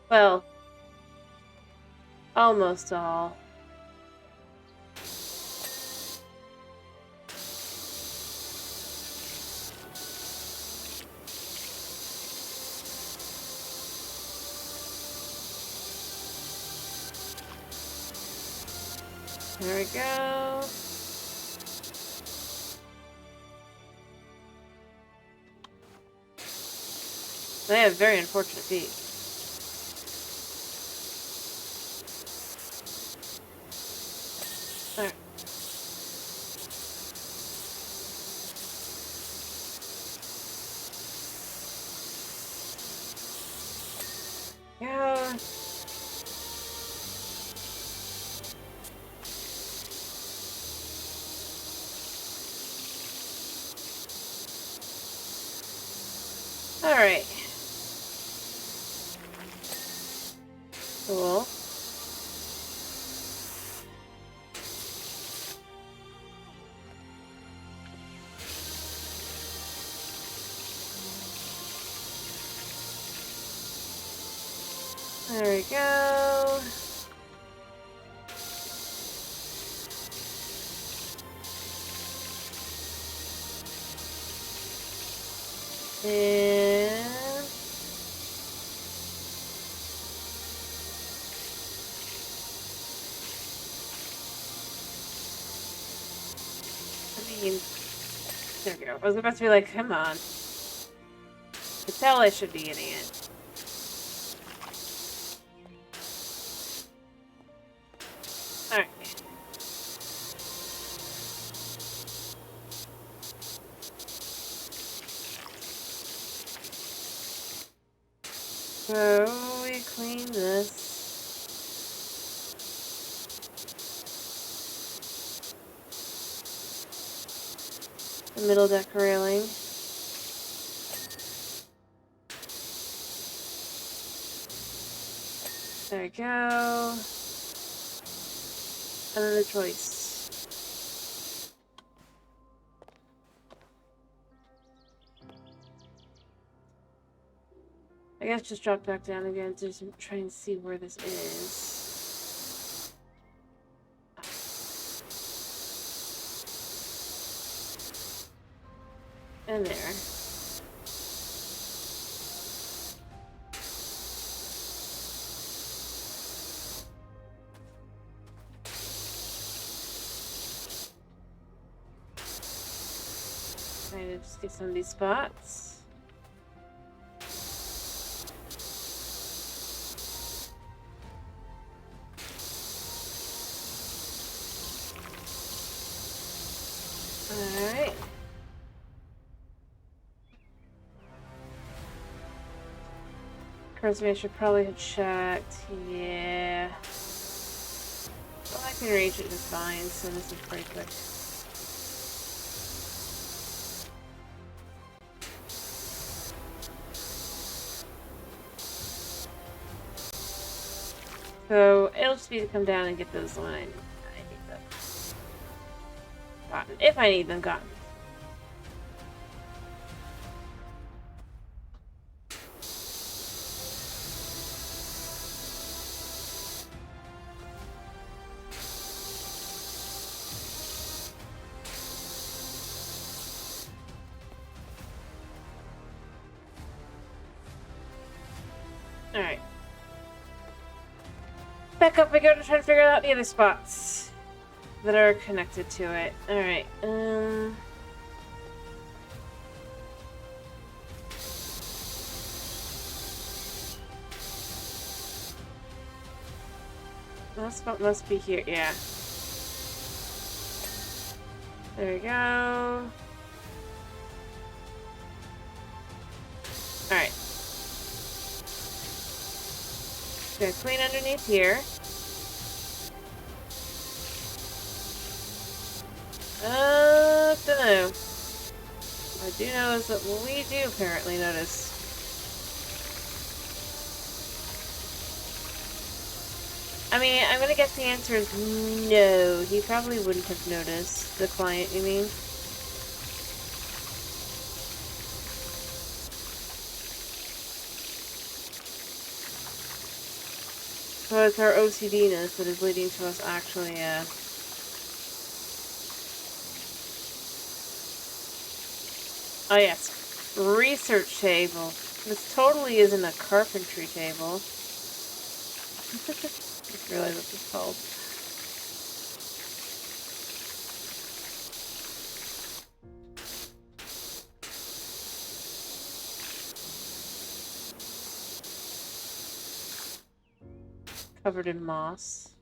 S1: Well, almost all. There we go. They have very unfortunate feet. Alright. Yeah. Alright. Cool. There we go. And I mean, there we go. I was about to be like, come on. I tell I should be getting it. Alright. So we clean this. The middle deck railing. There we go. Another choice. I guess just drop back down again to just try and see where this is. And there. Trying to just get some of these spots. Alright. Occurs to me I should probably have checked. Yeah. Well, I can reach it just fine, so this is pretty quick. So it'll just be to come down and get those when I need them gotten. If I need them gotten. Alright. Back up we go to try to figure out the other spots that are connected to it. Alright, That spot must be here. Yeah. There we go. Alright. Gonna clean underneath here. Dunno. I do notice that we do apparently notice. I mean, I'm gonna guess the answer is no. He probably wouldn't have noticed. The client, you mean? So it's our OCD-ness that is leading to us actually, Oh yes, research table. This totally isn't a carpentry table. Just realized what it's called. Covered in moss.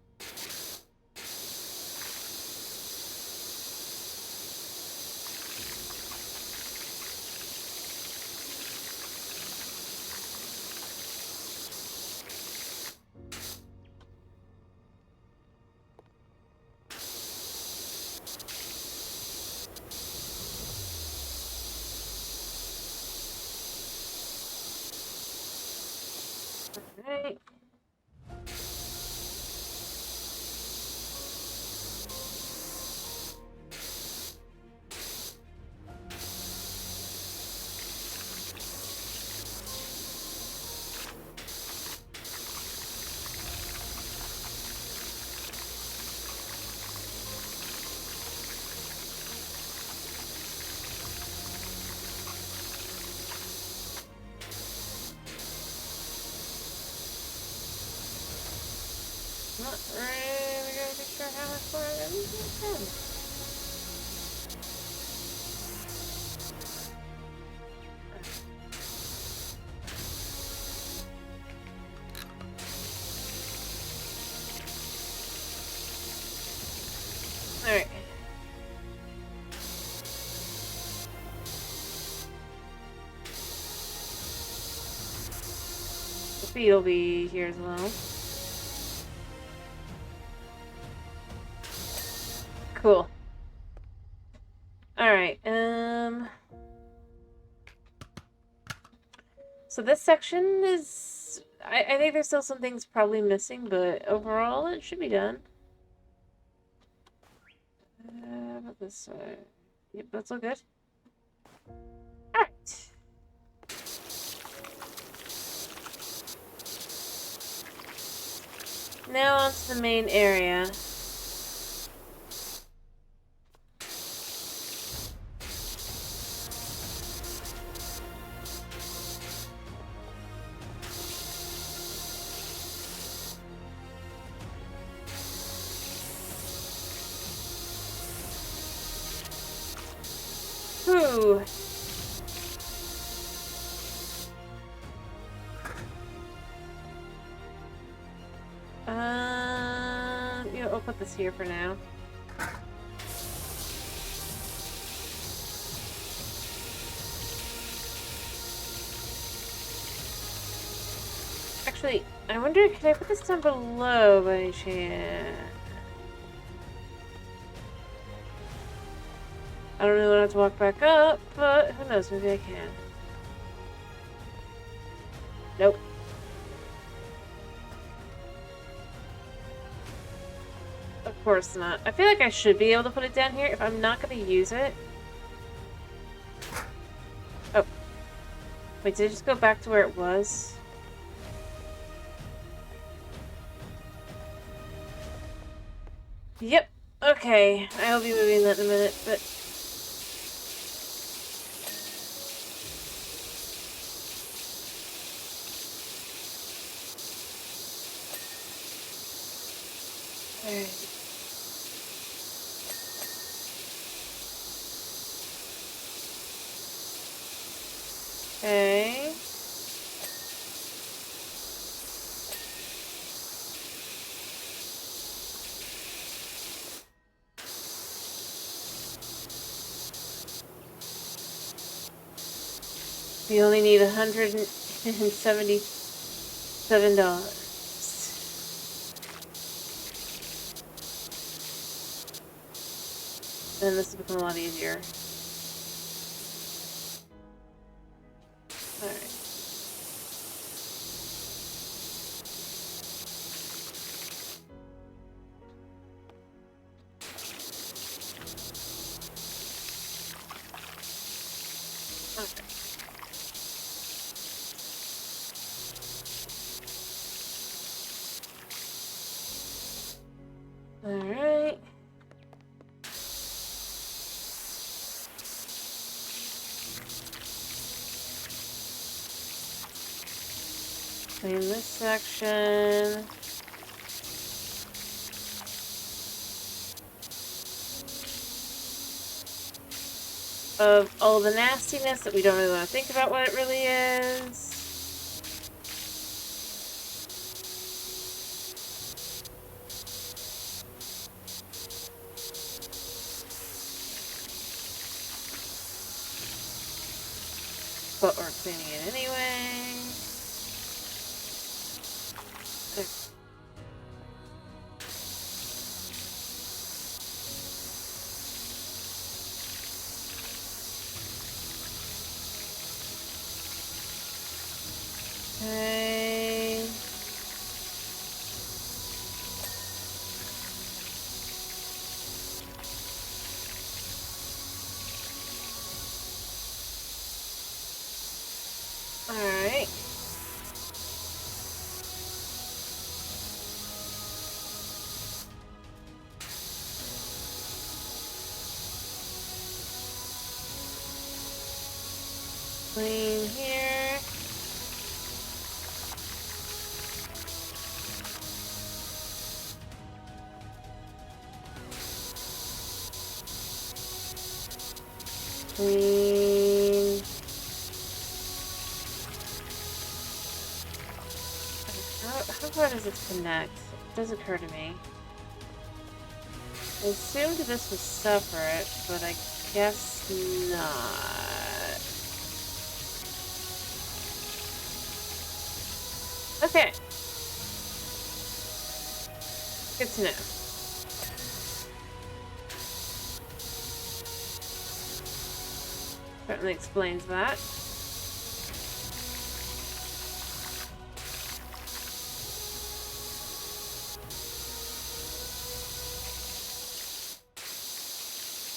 S1: Alright. Not really sure how much more I'm going to spend. Alright. The feed will be here as well. Cool. Alright, so this section is... I think there's still some things probably missing, but overall it should be done. How about this side? Yep, that's all good. Alright. Now on to the main area. Ooh. Yeah, I'll put this here for now. Actually, I wonder, can I put this down below by any chance? I don't really want to have to walk back up, but who knows, maybe I can. Nope. Of course not. I feel like I should be able to put it down here if I'm not going to use it. Oh. Wait, did it just go back to where it was? Yep. Okay. I'll be moving that in a minute, but... Alright. Okay. We only need $177. Then this will become a lot easier. Alright. Alright. Clean this section. Of all the nastiness that we don't really want to think about what it really is. But we're cleaning it anyway. Okay. Alright. Clean here. Clean. How far does it connect? It does occur to me. I assumed this was separate, but I guess not. Okay. Good to know. Certainly explains that.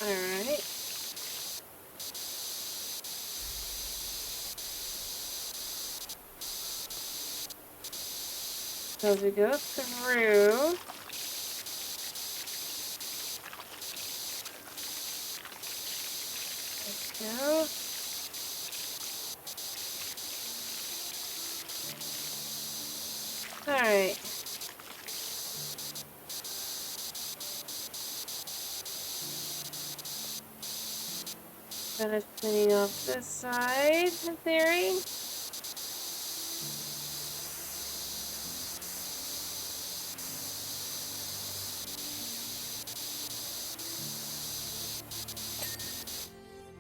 S1: Alright. So as we go through, let's go. Alright. Finish cleaning off this side, in theory.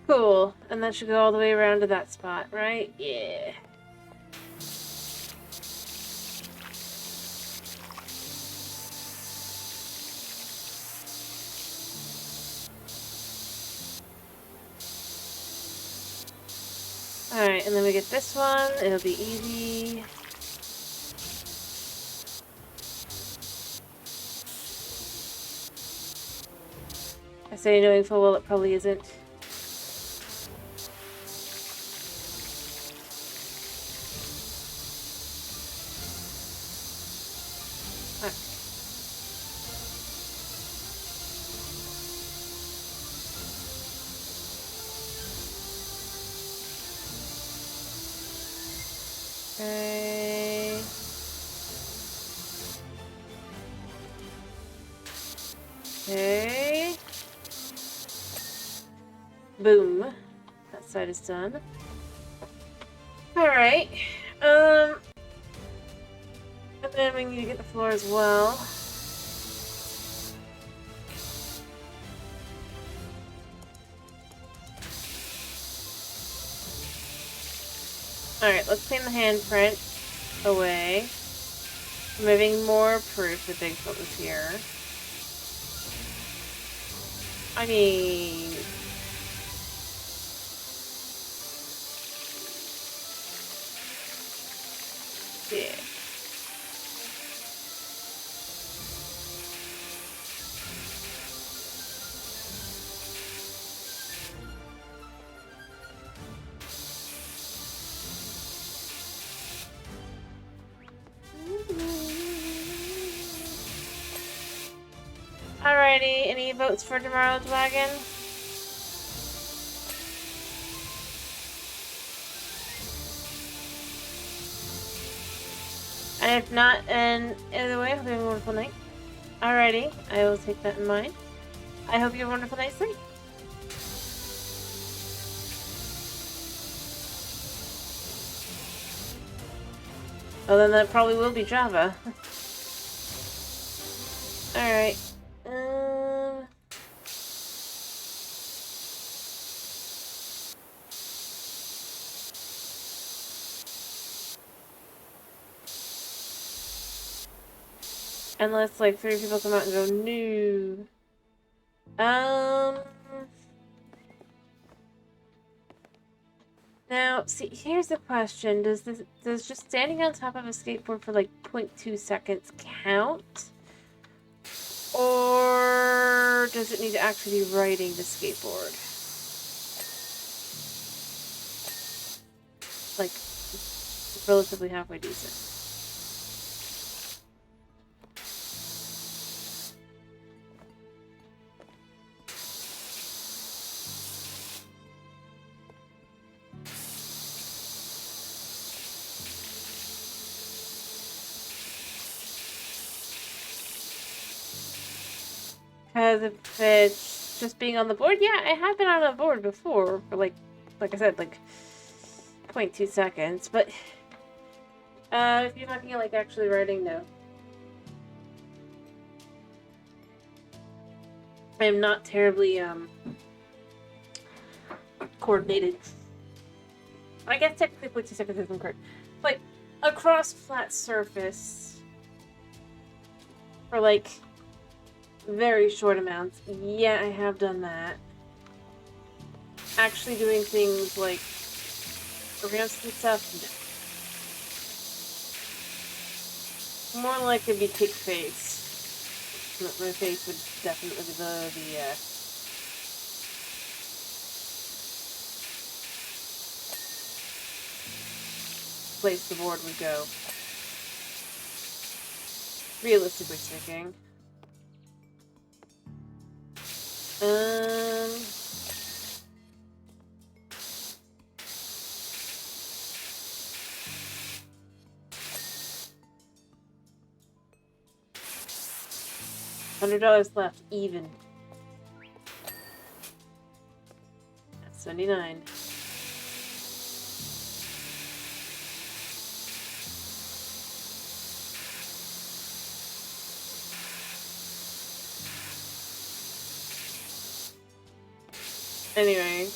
S1: Cool. And that should go all the way around to that spot, right? Yeah. Alright, and then we get this one. It'll be easy. I say knowing full well it probably isn't. Okay. Okay. Boom. That side is done. Alright. And then we need to get the floor as well. Alright, let's clean the handprint away. Removing more proof that Bigfoot was here. I mean... yeah. Alrighty, any votes for tomorrow's wagon? And if not, and either way, I hope you have a wonderful night. Alrighty, I will take that in mind. I hope you have a wonderful night's sleep. Well, then that probably will be Java. Alright. Unless, like, 3 people come out and go, no. Now, see, here's the question. Does just standing on top of a skateboard for, like, 0.2 seconds count? Or does it need to actually be riding the skateboard? Like, relatively halfway decent. Because if it's just being on the board, yeah, I have been on a board before for like I said, like 0.2 seconds. But if you're talking like actually riding, no. I am not terribly coordinated. I guess technically 0.2 seconds isn't correct. Like across flat surface for like very short amounts. Yeah, I have done that. Actually doing things like ramps and stuff, no. More likely to be kick face. My face would definitely be the place the board would go. Realistically speaking. $100 left, even. That's 79. Anyway.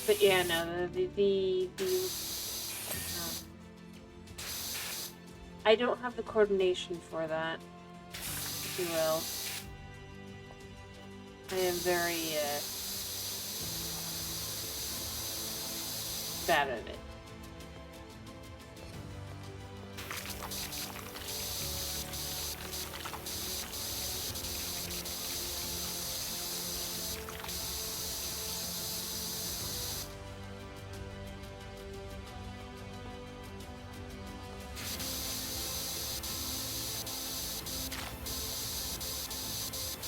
S1: But yeah, no, I don't have the coordination for that, if you will. I am very, bad at it.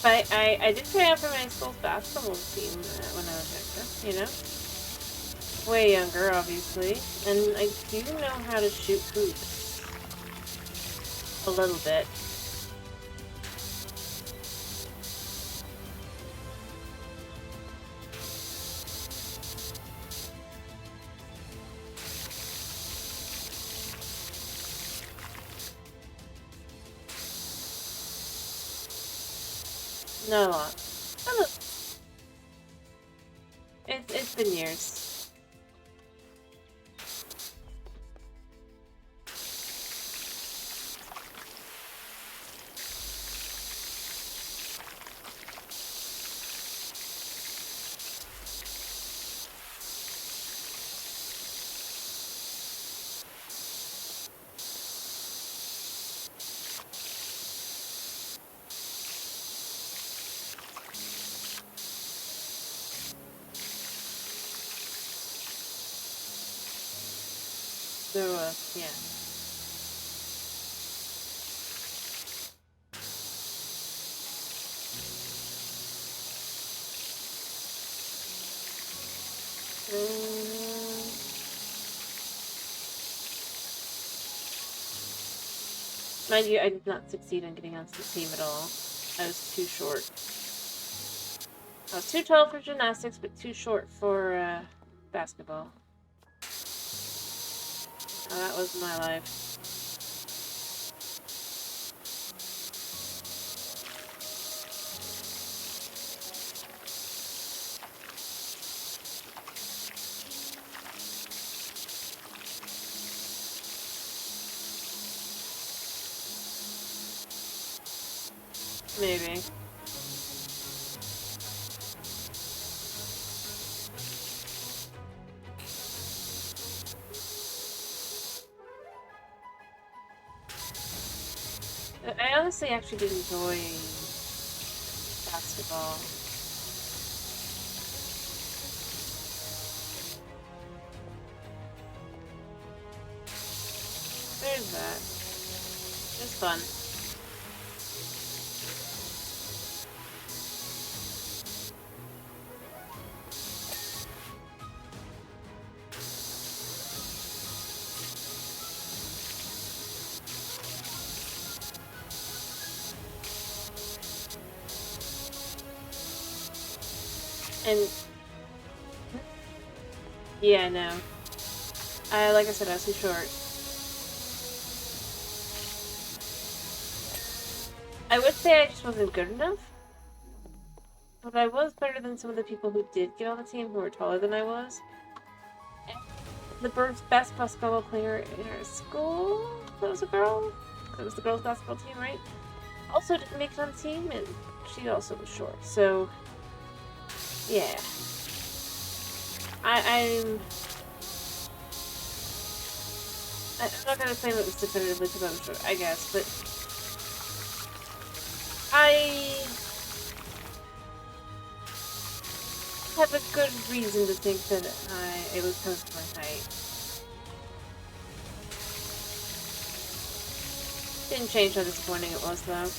S1: But I did try out for my school's basketball team when I was younger, you know? Way younger, obviously. And I do know how to shoot hoops. A little bit. Not a lot. Oh, it's been years. So, yeah. Mind you, I did not succeed in getting onto the team at all. I was too short. I was too tall for gymnastics, but too short for basketball. Oh, that was my life. Maybe. I honestly actually did enjoy basketball. There's that. It's fun. And yeah, no. Like I said, I was too short. I would say I just wasn't good enough. But I was better than some of the people who did get on the team who were taller than I was. And the best basketball player in our school, that was a girl. It was the girls' basketball team, right? Also didn't make it on the team, and she also was short. So, yeah. I'm not gonna claim it was definitively because I was short, I guess, but I have a good reason to think that it was because of my height. Didn't change how disappointing it was, though.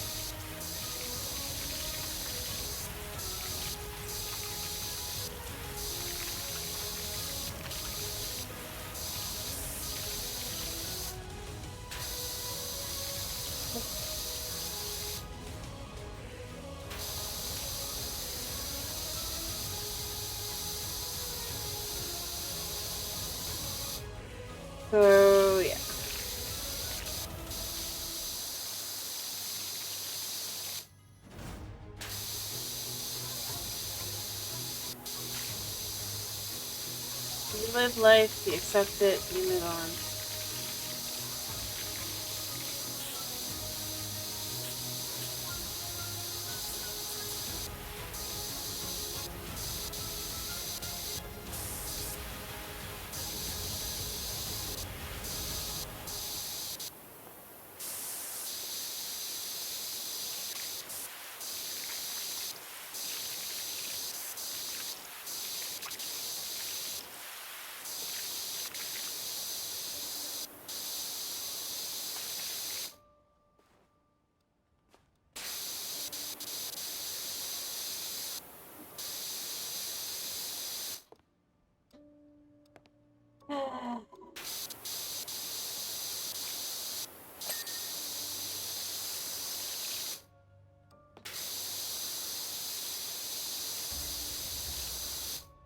S1: So, yeah. You live life, you accept it, you move on.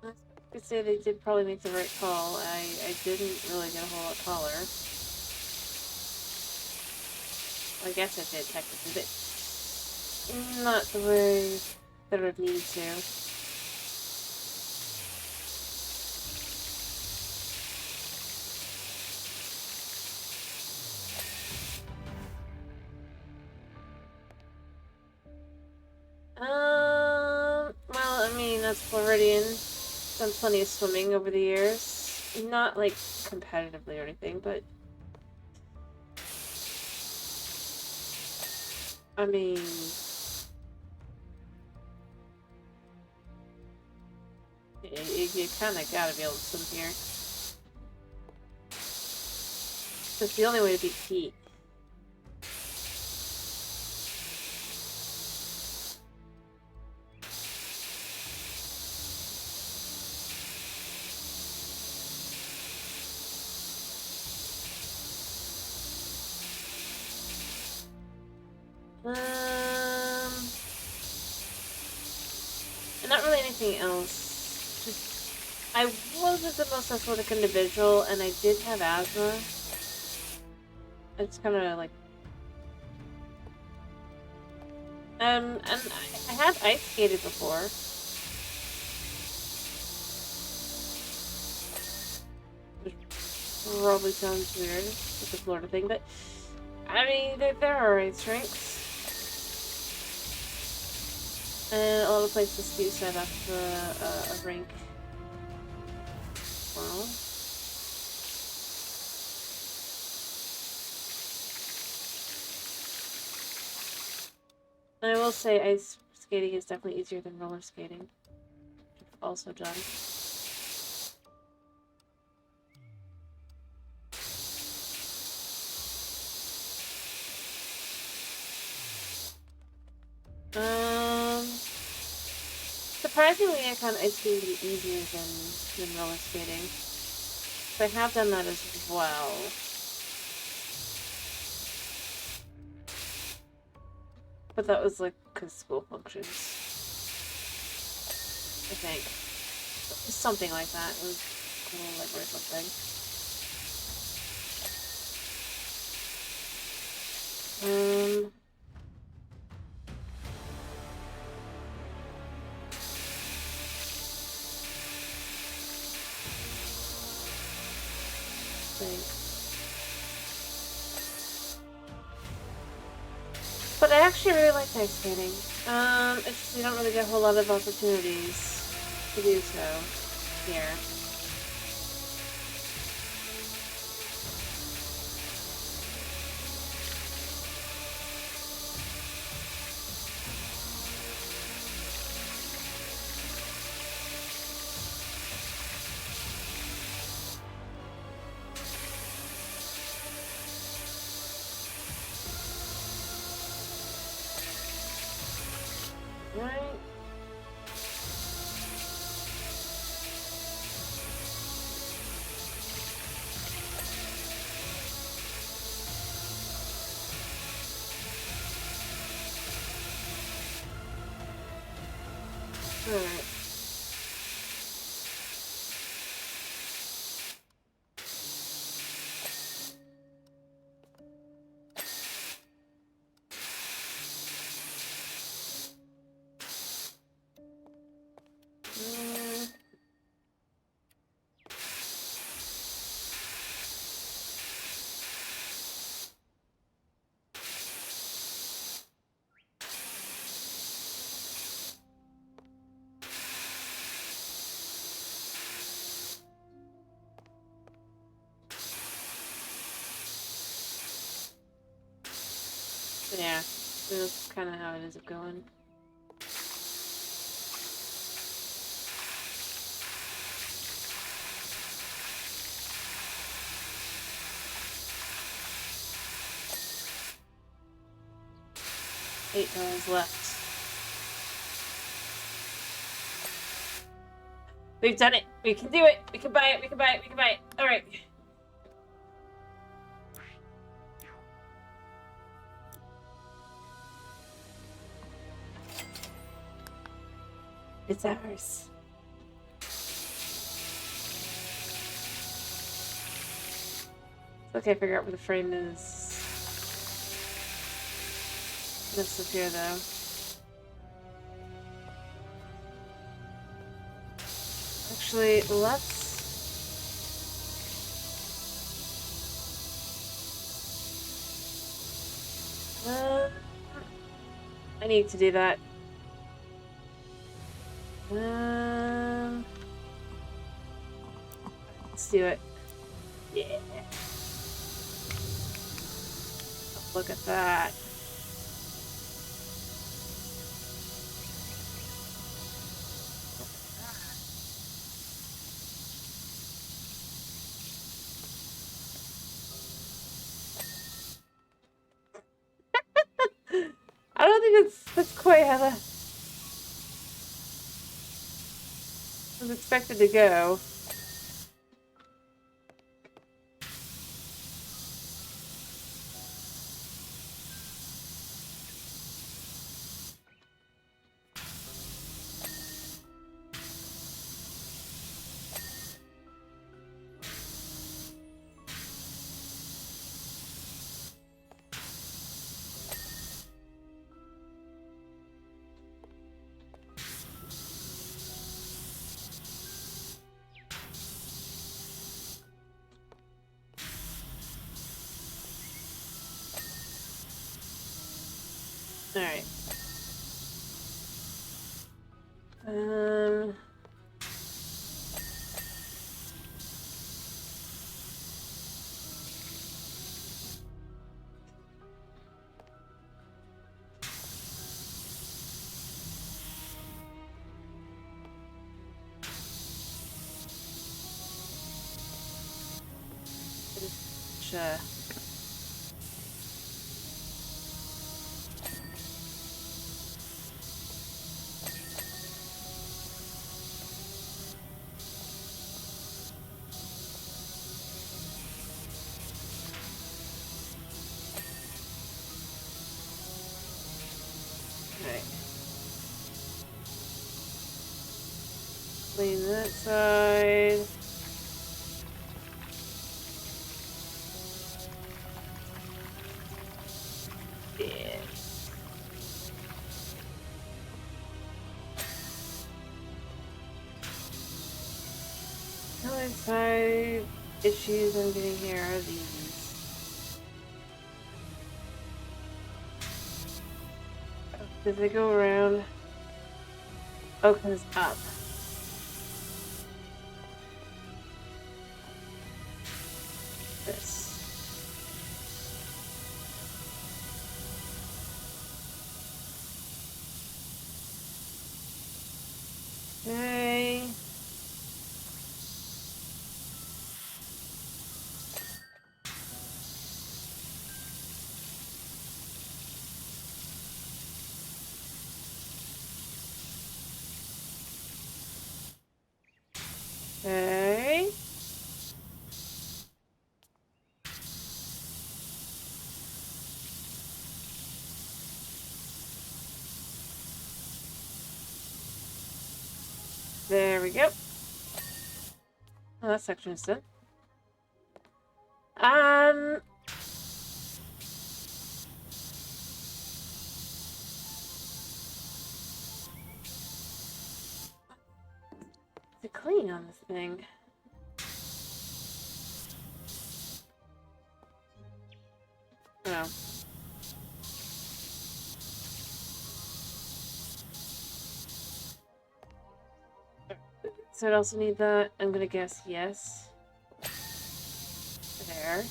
S1: I could say they did probably make the right call. I didn't really get a whole lot taller. Well, I guess I did technically, but not the way that it would need to. Well, I mean, that's Floridian. Done plenty of swimming over the years. Not, like, competitively or anything, but... I mean... You kinda gotta be able to swim here. It's the only way to beat heat. And not really anything else. Just, I wasn't the most athletic individual, and I did have asthma. It's kind of like, and I had ice skated before. Which probably sounds weird with the Florida thing, but I mean, there are ice rinks. And a lot of places do set up a rink. Well. And I will say ice skating is definitely easier than roller skating. I've also done. Surprisingly, I found ice skating to be easier than roller skating. So I have done that as well. But that was like because school functions. I think. Something like that. It was cool, like, or something. But I actually really like ice skating. It's just you don't really get a whole lot of opportunities to do so here. Right? Alright. Yeah, that's kind of how it ends up going. $8 left. We've done it. We can do it. We can buy it. We can buy it. We can buy it. All right. It's ours. Okay, figure out where the frame is. This is here, though. Actually, let's... I need to do that. Let's do it. Yeah. Look at that. I don't think that's quite how that was expected to go. Alright. Sure. Alright. Clean that side. Yeah. The only side issues I'm getting here are these. Did they go around? Oh, 'cause it's up. This. Okay. Okay. There we go. Oh, that section's done. To clean on this thing. Oh. So I'd also need that. I'm gonna guess yes. There.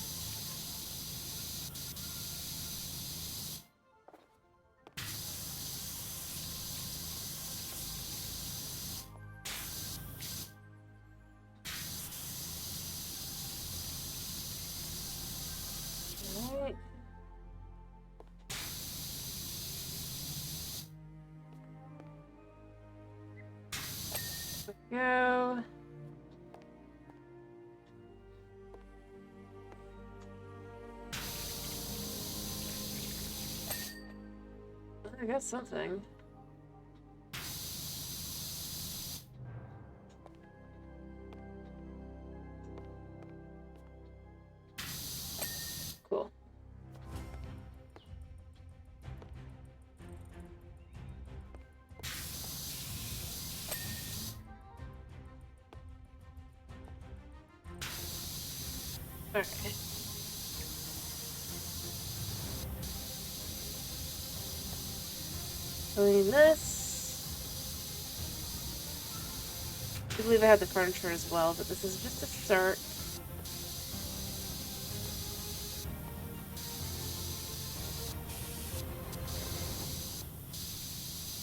S1: Alright. Go. I got something. Cool. Alright. Clean this. I believe I have the furniture as well, but this is just a start.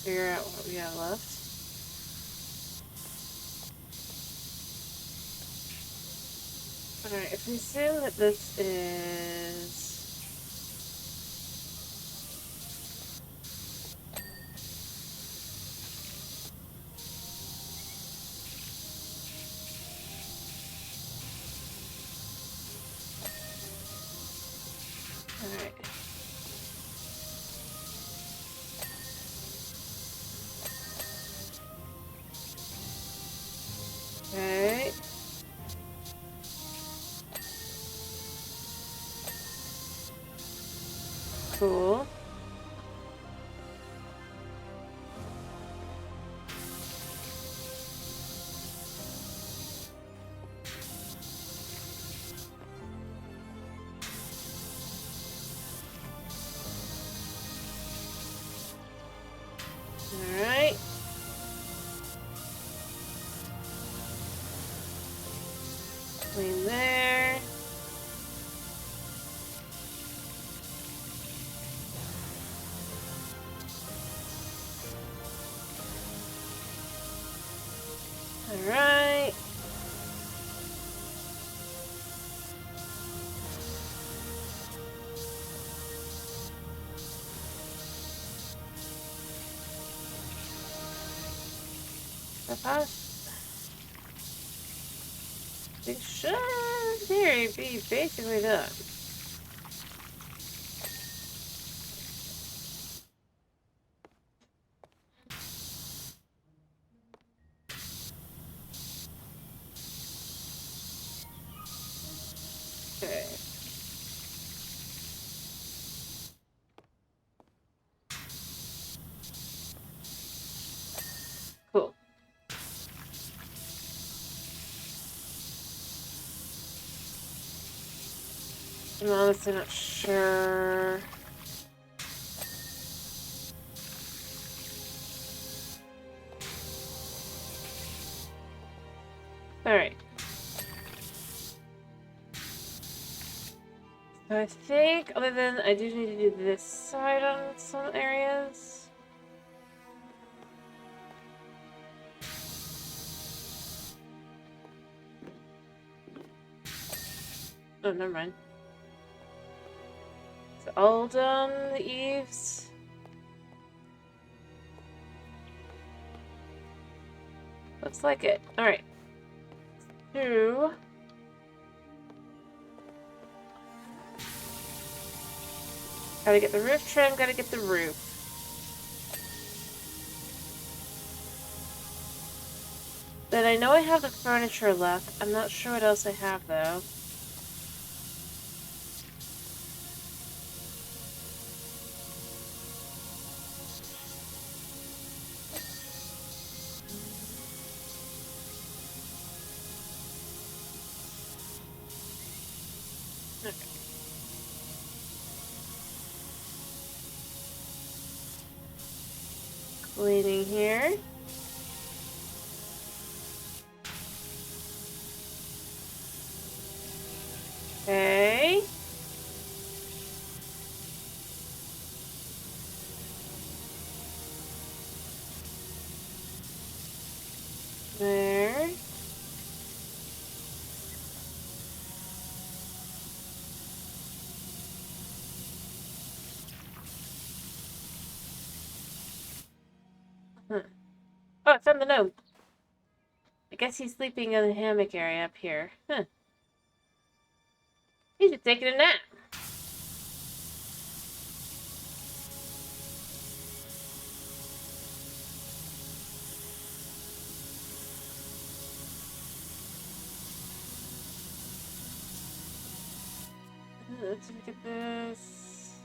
S1: Figure out what we have left. Alright, if we assume that this is... Alright. Okay. Cool. Alright. Clean there. Alright. It should, in theory, be basically done. Okay. Cool. I'm honestly not sure. Alright. So I think, other than I do need to do this side on some areas. Oh, never mind. It's all done, the eaves. Looks like it. Alright. Two. Gotta get the roof trim, gotta get the roof. Then I know I have the furniture left. I'm not sure what else I have, though. Okay. Cleaning here. Okay. There. Huh. Oh, I found the note. I guess he's sleeping in the hammock area up here. Huh. He's just taking a nap. Let's look at this.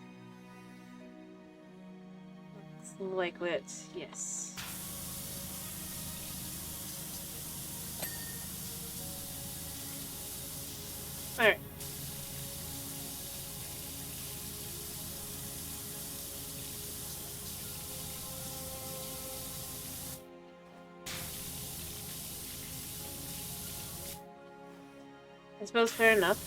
S1: Looks like it. Yes. Alright. I suppose fair enough.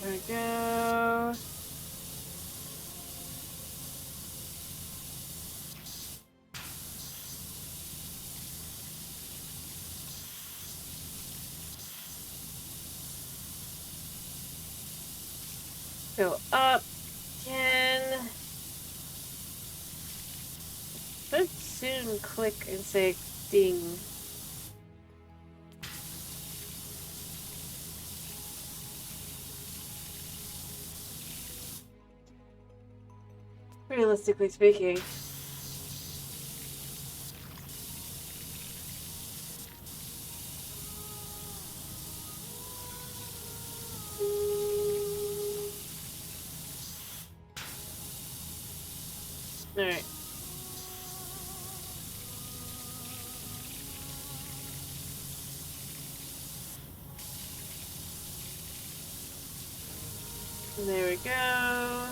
S1: There we go. Go up 10. Should soon click and say ding. Realistically speaking. Alright. There we go.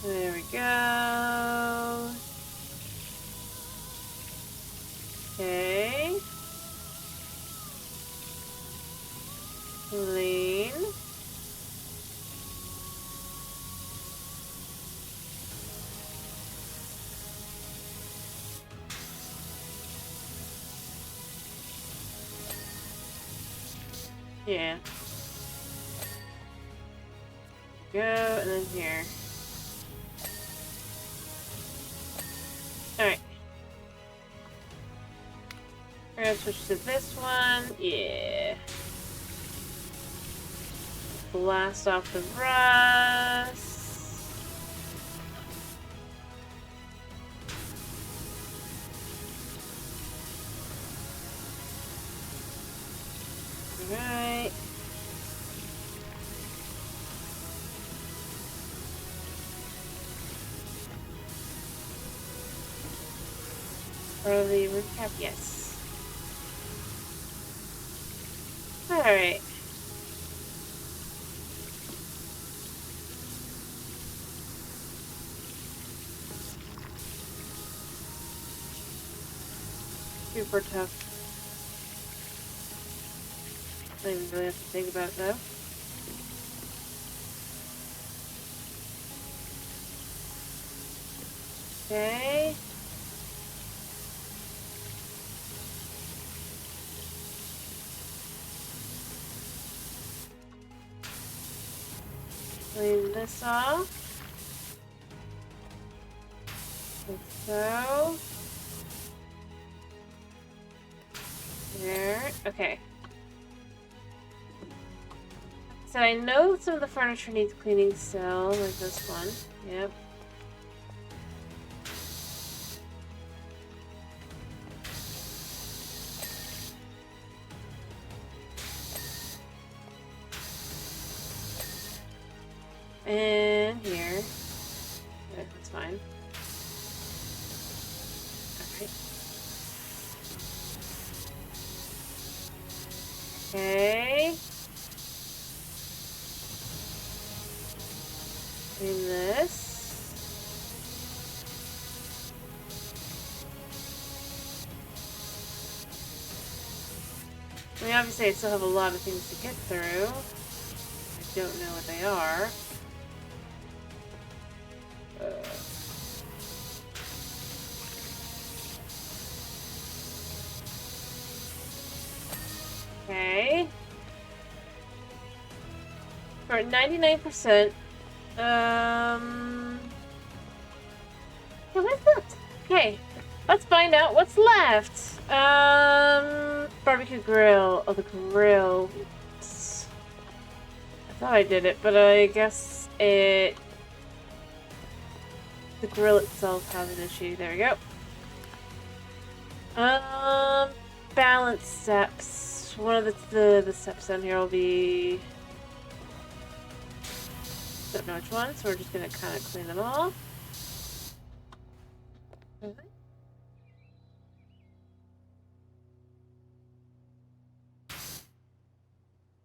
S1: There we go. Okay. Clean. Yeah. Go, and then here. Alright. We're gonna switch to this one. Yeah. Blast off the rust. Alright. Early recap, yes. Alright. Super tough. I don't even really have to think about it though. Okay. Clean this off. Like so. There. Okay. So I know some of the furniture needs cleaning still, like this one. Yep. And here. Good, that's fine. Alright. Okay. Clean this. I mean, obviously I still have a lot of things to get through. I don't know what they are. Okay. For 99%. Yeah, what's that? Okay. Let's find out what's left. Barbecue grill. Oh, the grill. Thought I did it, but I guess the grill itself has an issue. There we go. Balance steps. One of the steps down here will be... Don't know which one, so we're just gonna kind of clean them all.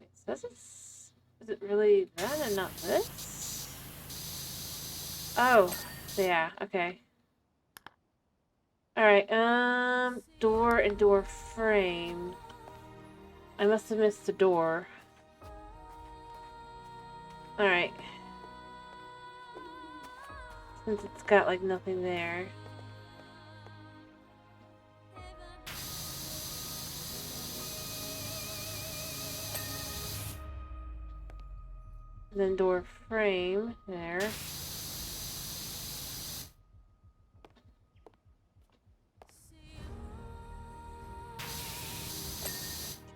S1: It says it's... Is it really that and not this? Oh, yeah, okay. Alright, door and door frame. I must have missed the door. Alright. Since it's got, like, nothing there. And then door frame, there.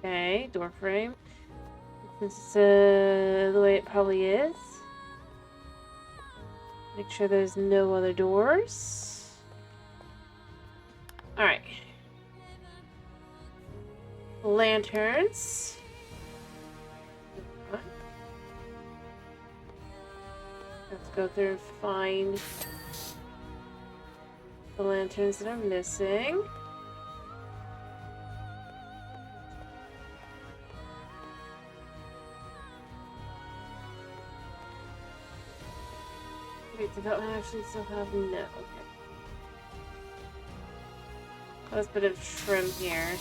S1: Okay, door frame. Since it's the way it probably is. Make sure there's no other doors. Alright. Lanterns. Let's go through and find the lanterns that are missing. Wait, did that one actually still have... No, okay. Let's put a trim here.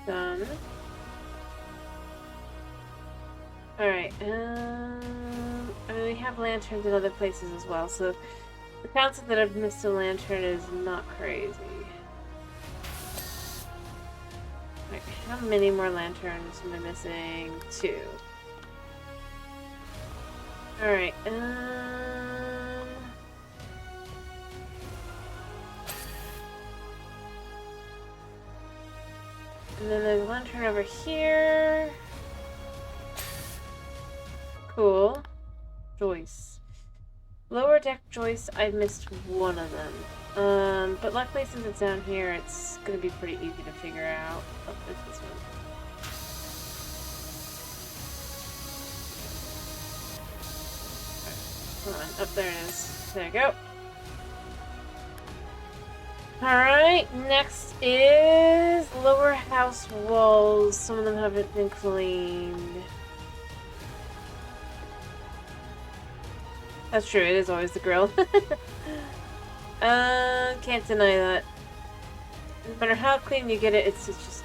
S1: Done. Alright, I mean, we have lanterns in other places as well, so the concept that I've missed a lantern is not crazy. Alright, how many more lanterns am I missing? 2. Alright, and then there's a lantern over here. Cool. Joist. Lower deck joist, I missed one of them. But luckily since it's down here, it's gonna be pretty easy to figure out. Oh, there's this one. Right, come on, up there it is. There you go. Alright, next is lower house walls. Some of them haven't been cleaned. That's true, it is always the grill. Can't deny that. No matter how clean you get it, it's just...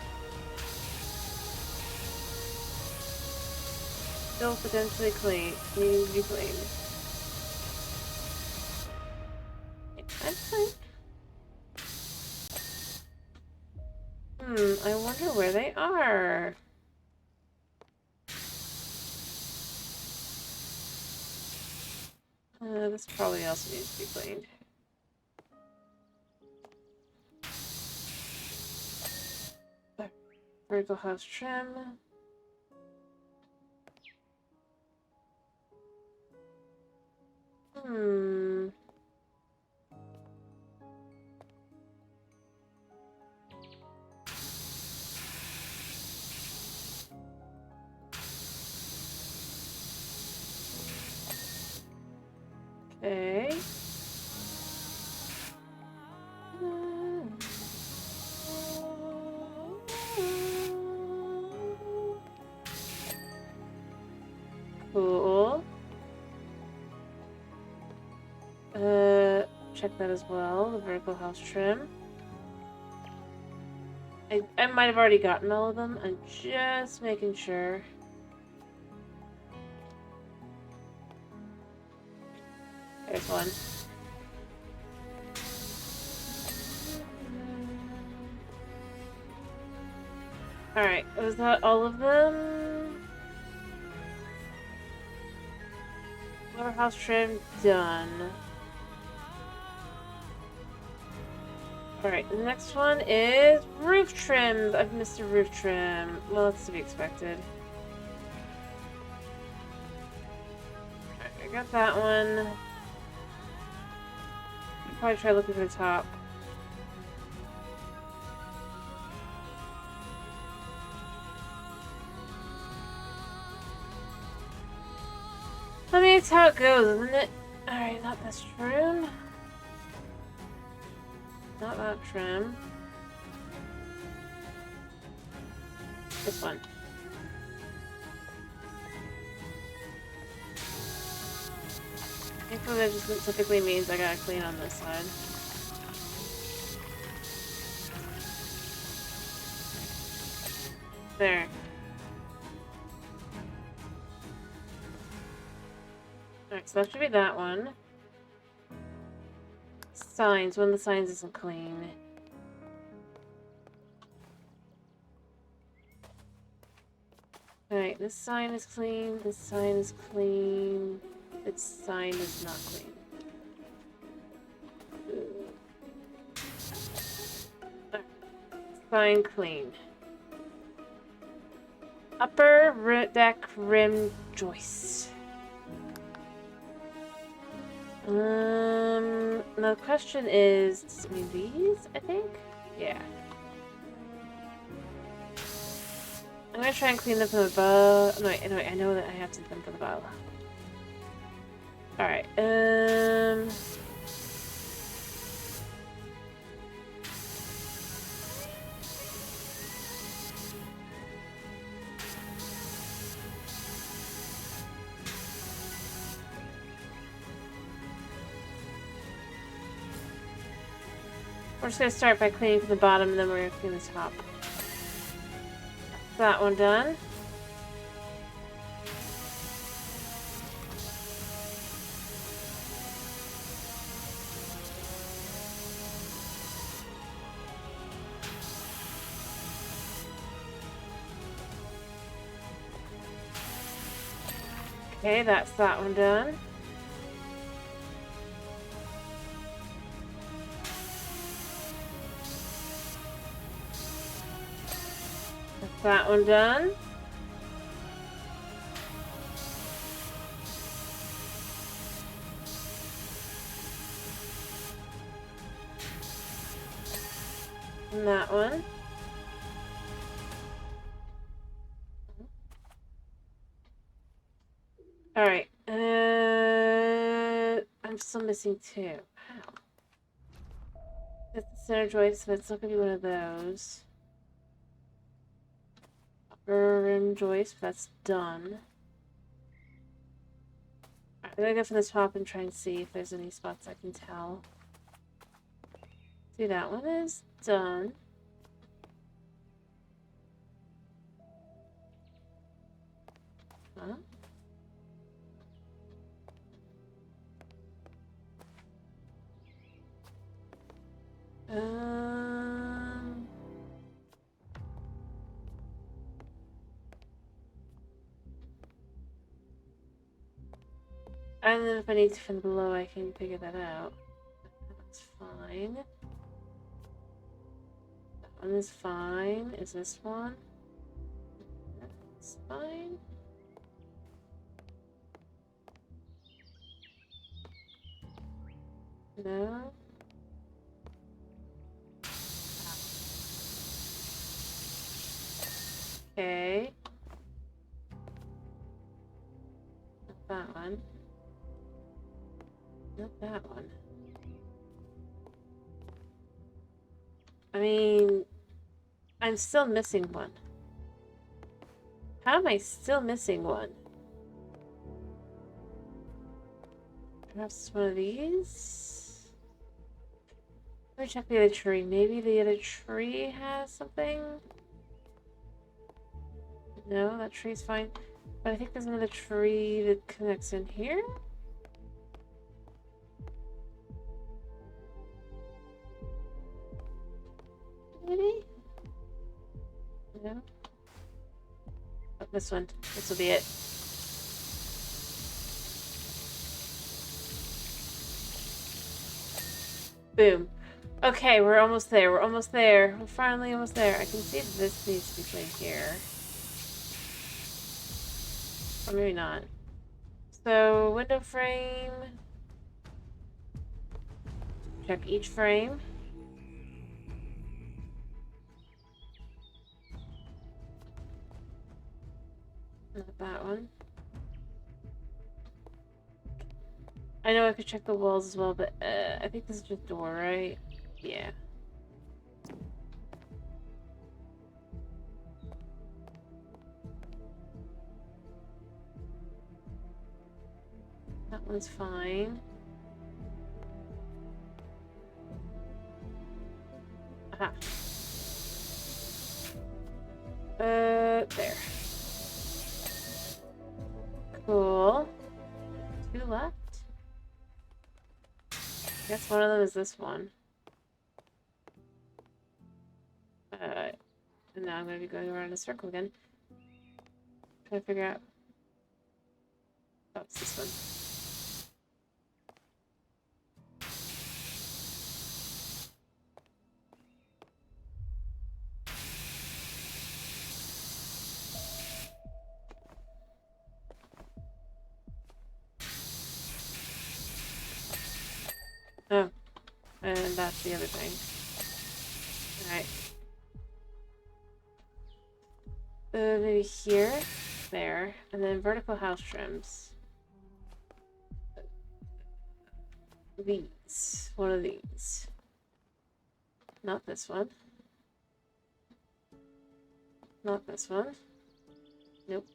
S1: still potentially clean. Needing to be cleaned. That's fine. I wonder where they are. This probably also needs to be cleaned. Vertical house trim. Okay. Cool. Check that as well, the vertical house trim. I might have already gotten all of them. I'm just making sure. There's one. Alright, was that all of them? Lower house trim, done. Alright, the next one is roof trim. I've missed a roof trim. Well, that's to be expected. Alright, I got that one. I'll probably try looking for the top. I mean, it's how it goes, isn't it? Alright, not this trim. Not that trim. This one. Thankfully, that just typically means I gotta clean on this side. There. Alright, so that should be that one. Signs. One of the signs isn't clean. Alright, this sign is clean. This sign is clean. This sign is not clean. Right. Sign clean. Upper deck rim joist. The question is, I mean, these, I think? Yeah. I'm gonna try and clean them from above. No, wait, I know that I have to clean them from above. Alright, we're just gonna start by cleaning from the bottom, and then we're gonna clean the top. That one done. Okay, that's that one done. That's that one done. And that one. Alright, I'm still missing two. Wow. That's the center joist, so that's not gonna be one of those. Upper rim joist, but that's done. Alright, I'm gonna go from the top and try and see if there's any spots I can tell. See, that one is done. Huh? And then if I need to from below, I can figure that out. That's fine. That one is fine. Is this one? That's fine. No. Okay. Not that one. Not that one. I mean, I'm still missing one. How am I still missing one? Perhaps it's one of these? Let me check the other tree. Maybe the other tree has something? No, that tree's fine. But I think there's another tree that connects in here? Maybe? No? this one. This will be it. Boom. Okay, we're almost there. We're almost there. We're finally almost there. I can see that this needs to be played here. Or maybe not. So, window frame. Check each frame. Not that one. I know I could check the walls as well, but I think this is just door, right? Yeah. That one's fine. Aha. There. Cool. 2 left. I guess one of them is this one. And now I'm going to be going around in a circle again. Trying to figure out... Oh, it's this one. Oh, and that's the other thing. Alright. Maybe here, there, and then vertical house trims. These. One of these. Not this one. Not this one. Nope.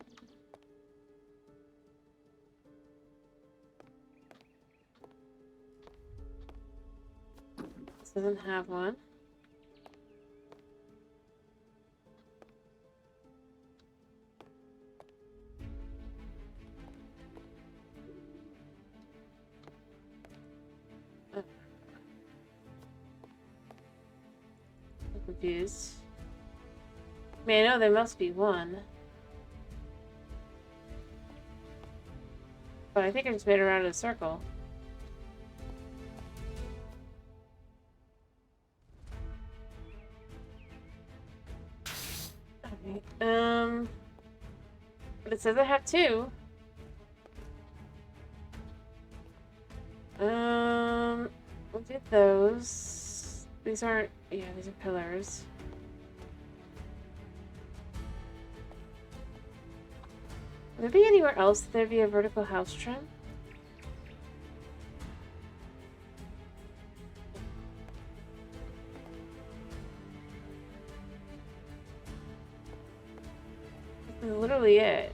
S1: This doesn't have one. Oh. I'm confused. I mean, I know there must be one. But I think I just made it around in a circle. Okay. But it says I have 2. We did those. These aren't, yeah, these are pillars. Would there be anywhere else that there'd be a vertical house trim? This is literally it.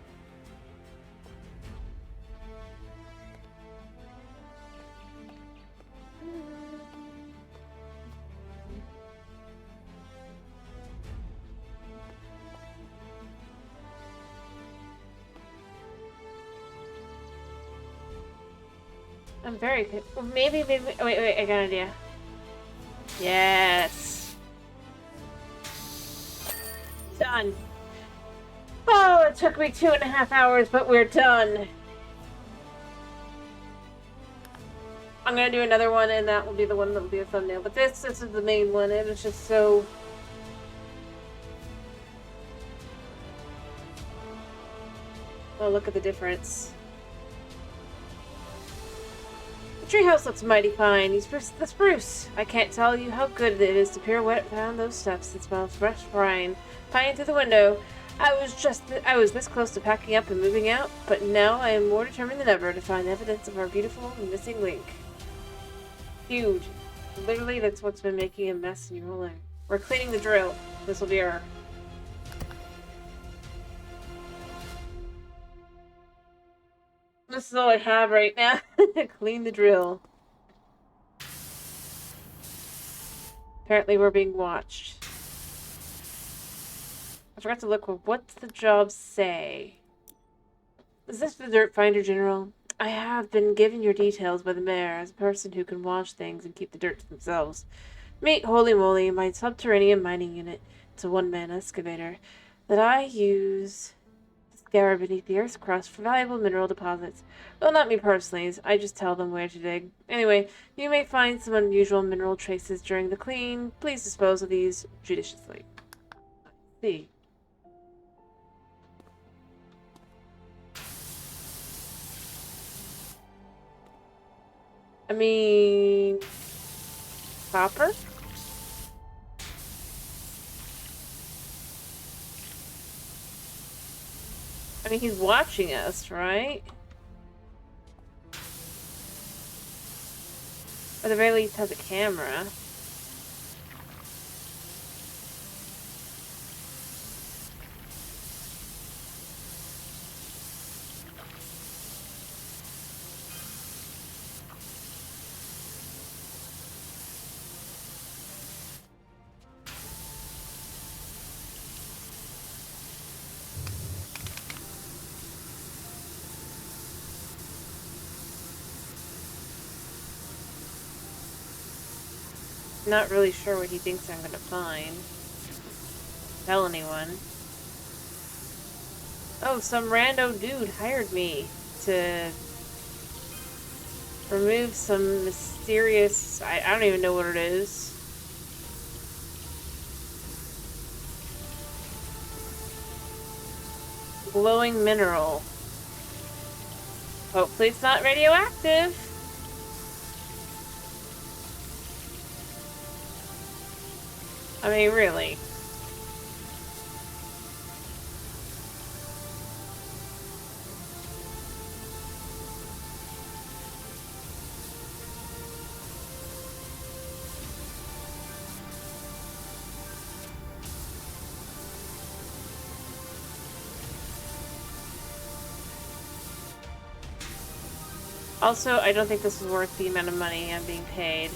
S1: I'm very good. Well, maybe. Oh, wait, I got an idea. Yes. Done. Oh, it took me 2.5 hours, but we're done. I'm gonna do another one, and that will be the one that will be a thumbnail. But this is the main one. It was just so... Oh, look at the difference. The treehouse looks mighty fine. The spruce. I can't tell you how good it is to pirouette down those steps. It smells fresh brine. Pine through the window. I was this close to packing up and moving out, but now I am more determined than ever to find evidence of our beautiful missing link. Huge. Literally, that's what's been making a mess in your whole life. We're cleaning the drill. This will be our... This is all I have right now. Clean the drill. Apparently we're being watched. I forgot to look. What's the job say? Is this the Dirt Finder General? I have been given your details by the mayor as a person who can watch things and keep the dirt to themselves. Meet Holy Moly, my subterranean mining unit. It's a one-man excavator that I use to scour beneath the earth's crust for valuable mineral deposits. Well, not me personally. I just tell them where to dig. Anyway, you may find some unusual mineral traces during the clean. Please dispose of these judiciously. Let's see. I mean... copper? I mean, he's watching us, right? Or at the very least has a camera. Not really sure what he thinks I'm gonna find. Tell anyone. Oh, some rando dude hired me to remove some mysterious... I don't even know what it is. Glowing mineral. Hopefully it's not radioactive. I mean, really. Also, I don't think this is worth the amount of money I'm being paid.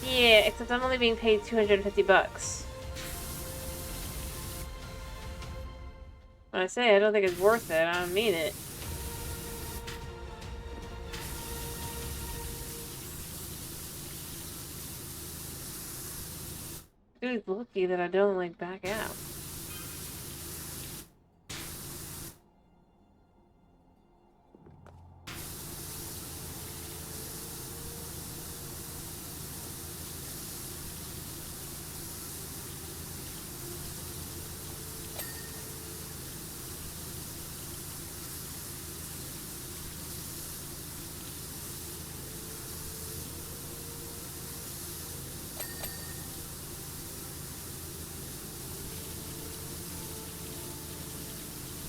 S1: Yeah, except I'm only being paid 250 bucks. When I say I don't think it's worth it, I don't mean it. Dude's lucky that I don't, like, back out.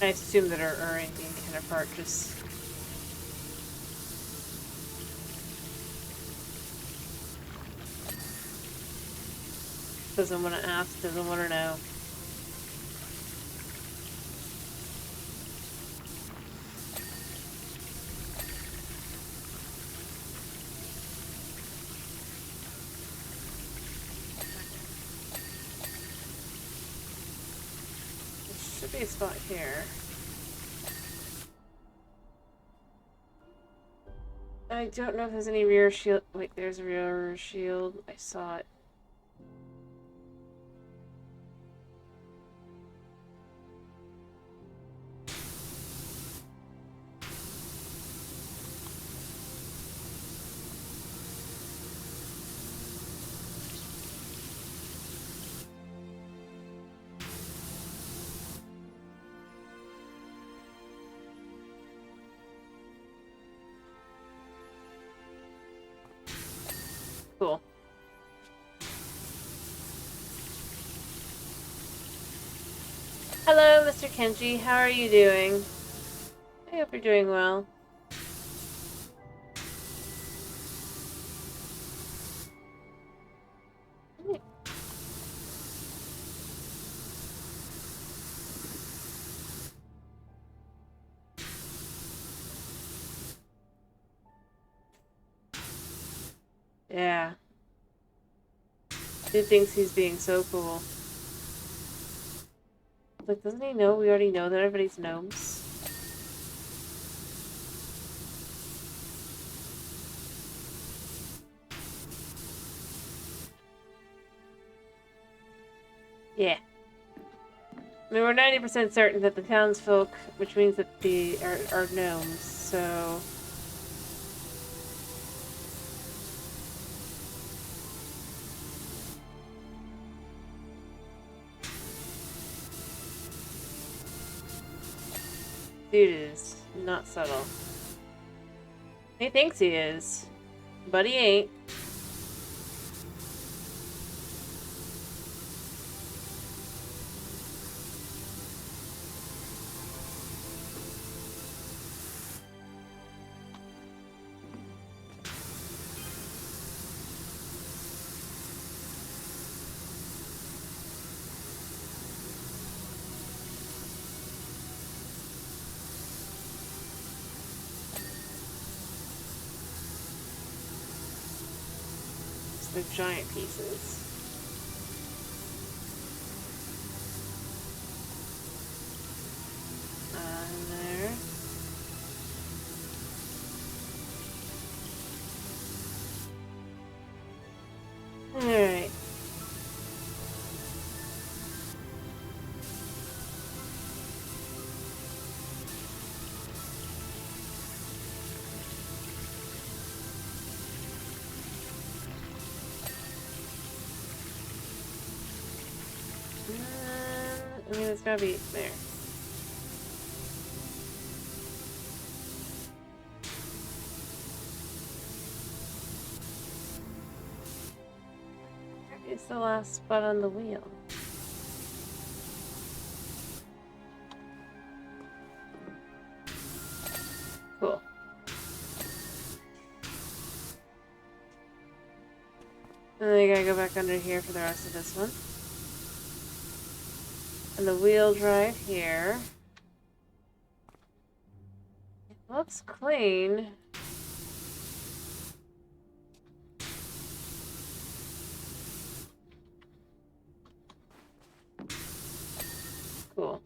S1: I assume that our Indian counterpart just... doesn't want to ask, doesn't want to know. There should be a spot here. I don't know if there's any rear shield. Wait, there's a rear shield. I saw it. Cool. Hello, Mr. Kenji. How are you doing? I hope you're doing well. Yeah. Dude thinks he's being so cool. Like, doesn't he know we already know that everybody's gnomes? Yeah. I mean, we're 90% certain that the townsfolk, which means that the are gnomes, so... Dude is not subtle. He thinks he is, but he ain't. The giant pieces. There. Alright. I mean, it's gotta be there. It's the last spot on the wheel. Cool. And then you gotta go back under here for the rest of this one. And the wheel drive here. It looks clean. Cool.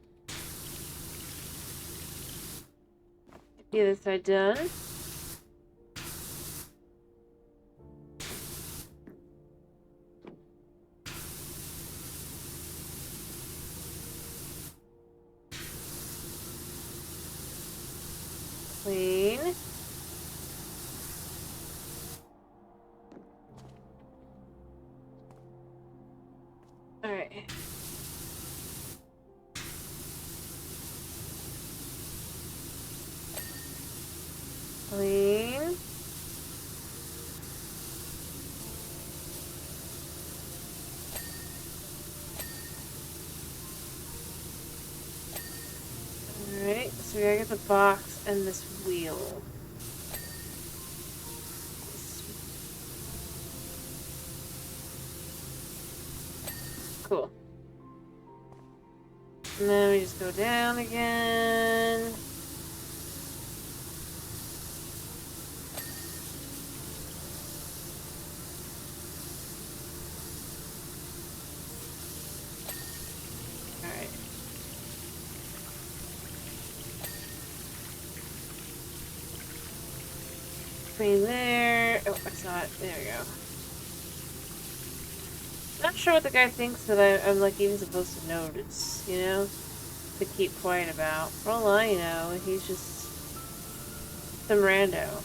S1: Get the other side done. Clean. Alright. Clean. Alright, so we gotta get the box and this wheel. Cool. And then we just go down again. Alright. Clean there. Oh, I saw it. There we go. Not sure what the guy thinks that I'm like even supposed to notice, you know? To keep quiet about. For all I know, he's just some rando.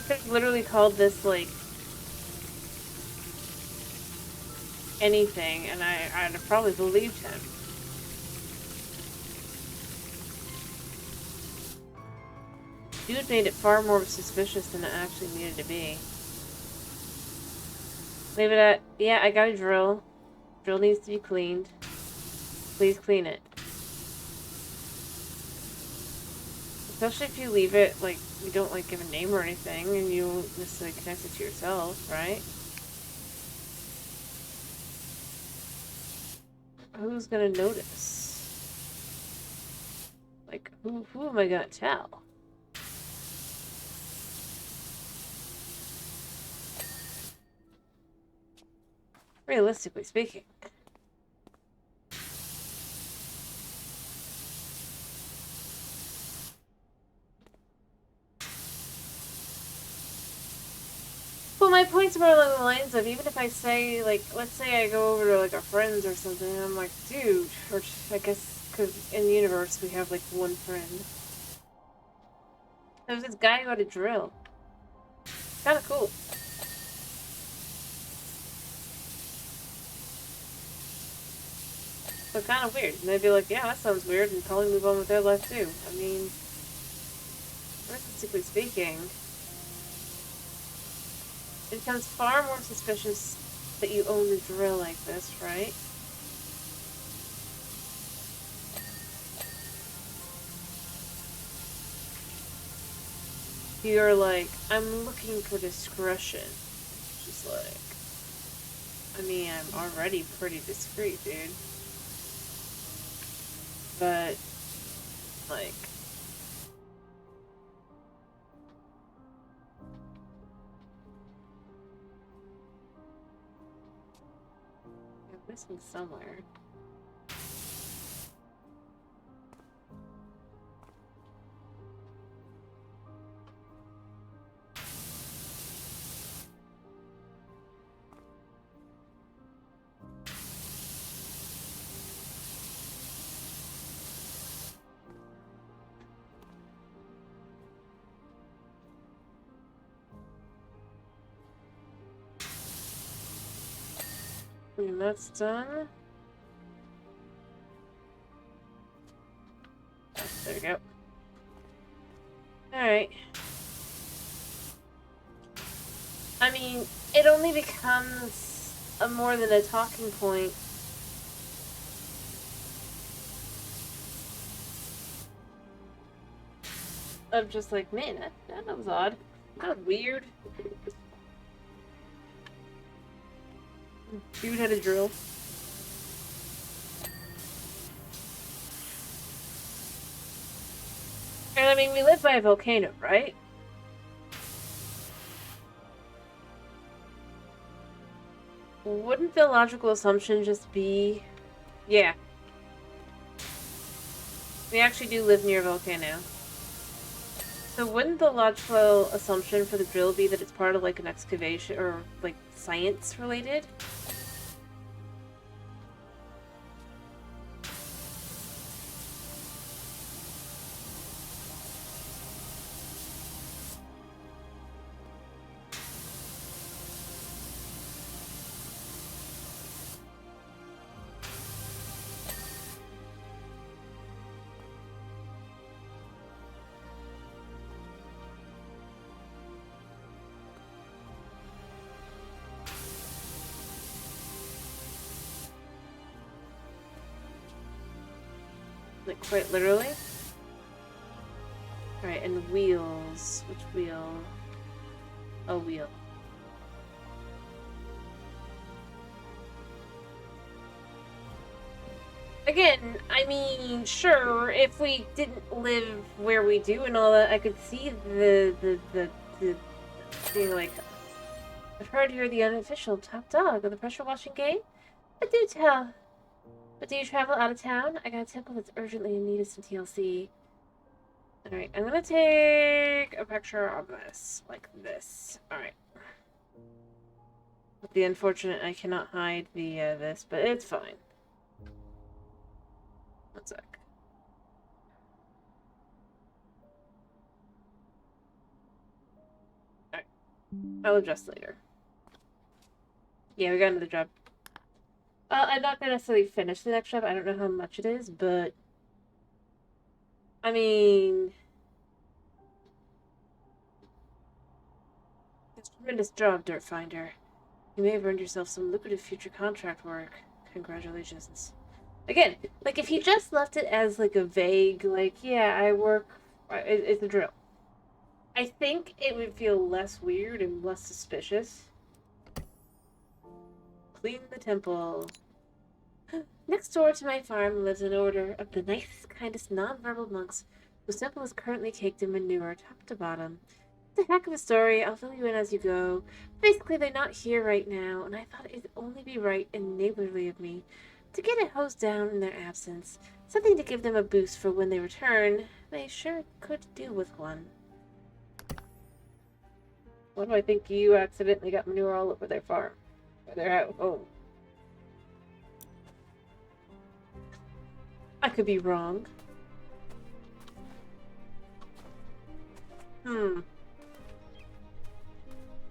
S1: Could have literally called this like anything, and I'd have probably believed him. Dude made it far more suspicious than it actually needed to be. Leave it at, yeah, I got a drill. Drill needs to be cleaned. Please clean it. Especially if you leave it, like, you don't, like, give a name or anything, and you won't necessarily connect it to yourself, right? Who's gonna notice? Like, who am I gonna tell? Realistically speaking. But my point it's more along the lines of, even if I say, like, let's say I go over to, like, our friends or something, and I'm like, dude, or I guess, because in the universe we have, like, one friend. There's this guy who had a drill. Kinda cool. So kind of weird. And they'd be like, yeah, that sounds weird, and probably move on with their life too. I mean, realistically speaking, it becomes far more suspicious that you own a drill like this, right? You're like, I'm looking for discretion. Just like, I mean, I'm already pretty discreet, dude. But, like, I'm missing somewhere. And that's done. There we go. Alright. I mean, it only becomes more than a talking point of just like, man, that was odd. That was weird. Dude had a drill. And I mean, we live by a volcano, right? Wouldn't the logical assumption just be... Yeah. We actually do live near a volcano. So wouldn't the logical assumption for the drill be that it's part of, like, an excavation, or, like, science related? Like, quite literally? Alright, and wheels. Which wheel? A wheel. Again, I mean, sure, if we didn't live where we do and all that, I could see the being like, I've heard you're the unofficial top dog of the pressure washing game. But do you travel out of town? I got a temple that's urgently in need of some TLC. Alright, I'm gonna take a picture of this, like this. Alright. With the unfortunate, I cannot hide the, this, but it's fine. One sec. Alright. I'll adjust later. Yeah, we got another job. I'm not gonna necessarily finish the next job. I don't know how much it is, but... I mean... It's a tremendous job, Dirt Finder. You may have earned yourself some lucrative future contract work. Congratulations. Again, like, if you just left it as, like, a vague, like, yeah, I work... It's a drill. I think it would feel less weird and less suspicious. Clean the temple. Next door to my farm lives an order of the nicest, kindest, non-verbal monks whose temple is currently caked in manure, top to bottom. It's a heck of a story. I'll fill you in as you go. Basically, they're not here right now, and I thought it'd only be right and neighborly of me to get it hosed down in their absence. Something to give them a boost for when they return. They sure could do with one. Why do I think you accidentally got manure all over their farm? Or their home? I could be wrong. Do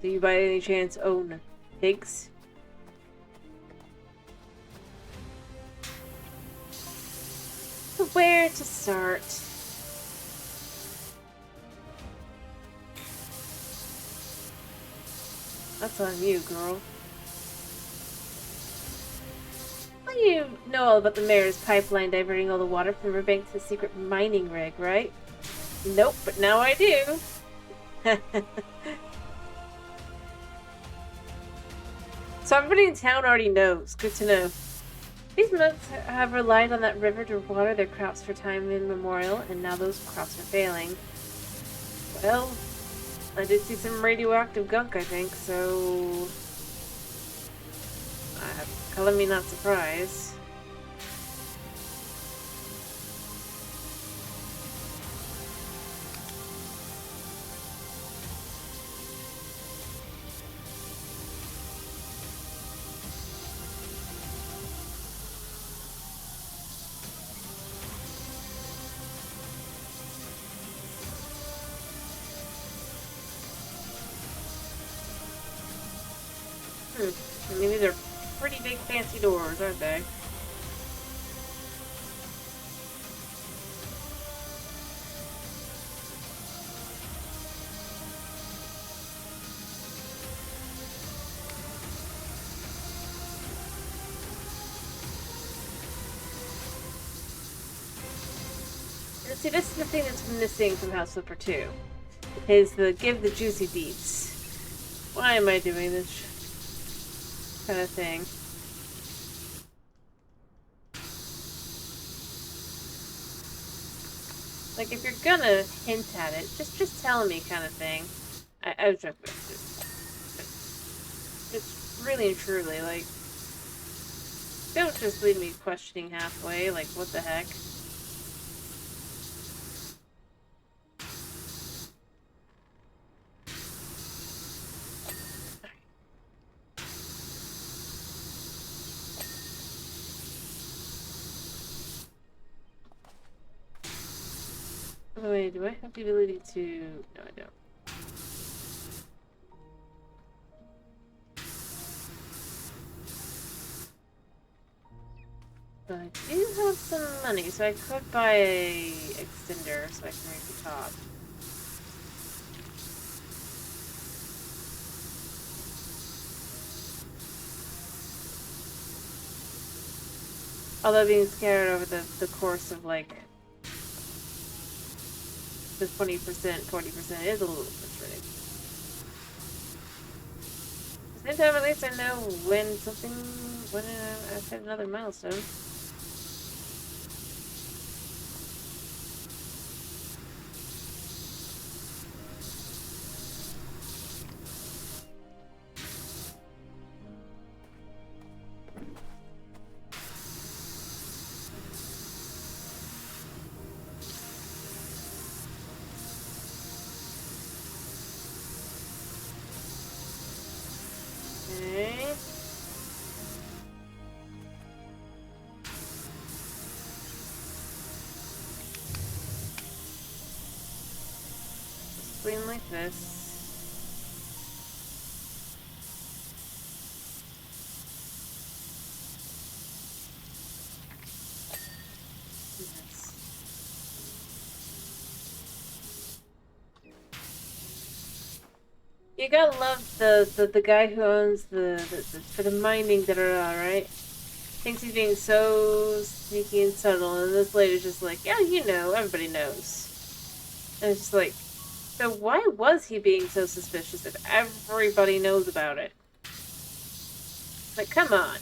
S1: you by any chance own pigs? So where to start? That's on you, girl. Well, you know all about the mayor's pipeline diverting all the water from the riverbank to the secret mining rig, right? Nope, but now I do. So everybody in town already knows. Good to know. These monks have relied on that river to water their crops for time immemorial, and now those crops are failing. Well, I did see some radioactive gunk, I think, so... color me not surprised. I mean, these are pretty big fancy doors, aren't they? And see, this is the thing that's missing from House Flipper 2. Is the give the juicy deets. Why am I doing this kind of thing? Like, if you're gonna hint at it, just tell me kind of thing. I was joking. It's really and truly, like, don't just leave me questioning halfway, like, what the heck? Oh, wait, do I have the ability to... No, I don't. But I do have some money, so I could buy a extender so I can reach the top. Although being scared over the course of, like, the 20%, 40% is a little frustrating. At the same time, at least I know when I've hit another milestone. Okay. Clean like this. You gotta love the guy who owns for the mining right? Thinks he's being so sneaky and subtle, and this lady's just like, yeah, you know, everybody knows. And it's just like, so why was he being so suspicious if everybody knows about it? Like, come on.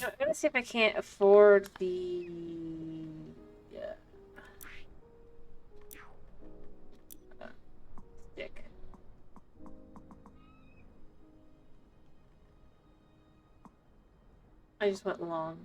S1: I'm gonna see if I can't afford the stick. I just went long.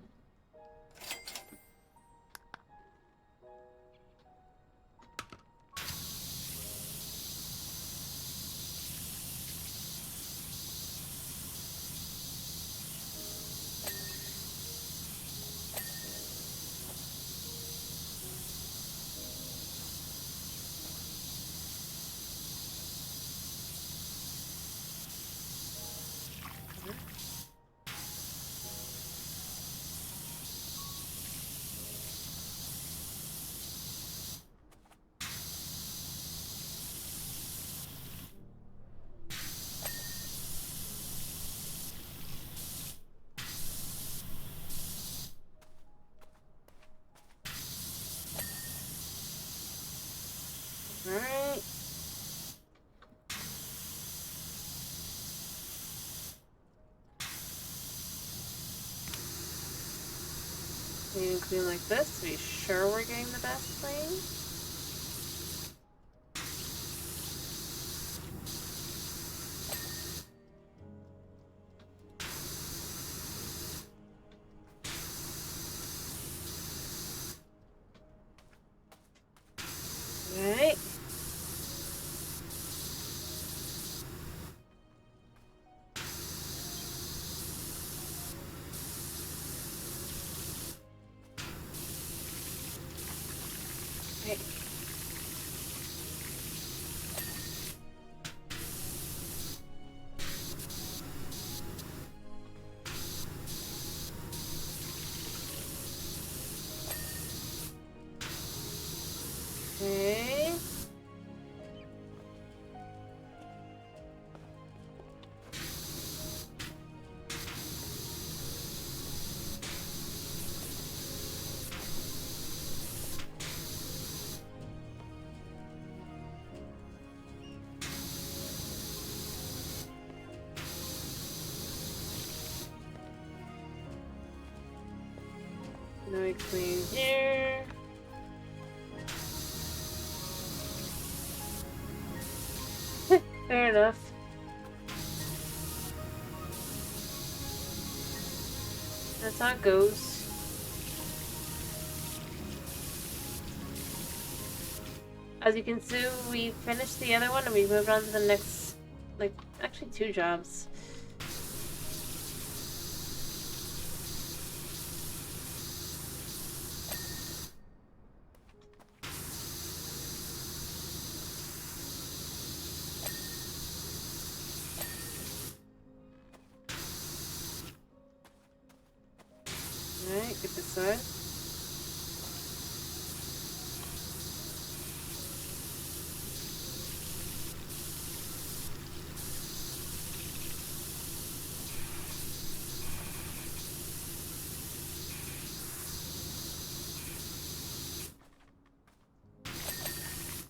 S1: Alright. Clean like this to be sure we're getting the best thing. Alright. Okay. Okay. Now we clean here. Fair enough. That's how it goes. As you can see, we finished the other one and we moved on to the next, like, actually 2 jobs. Alright, get this side.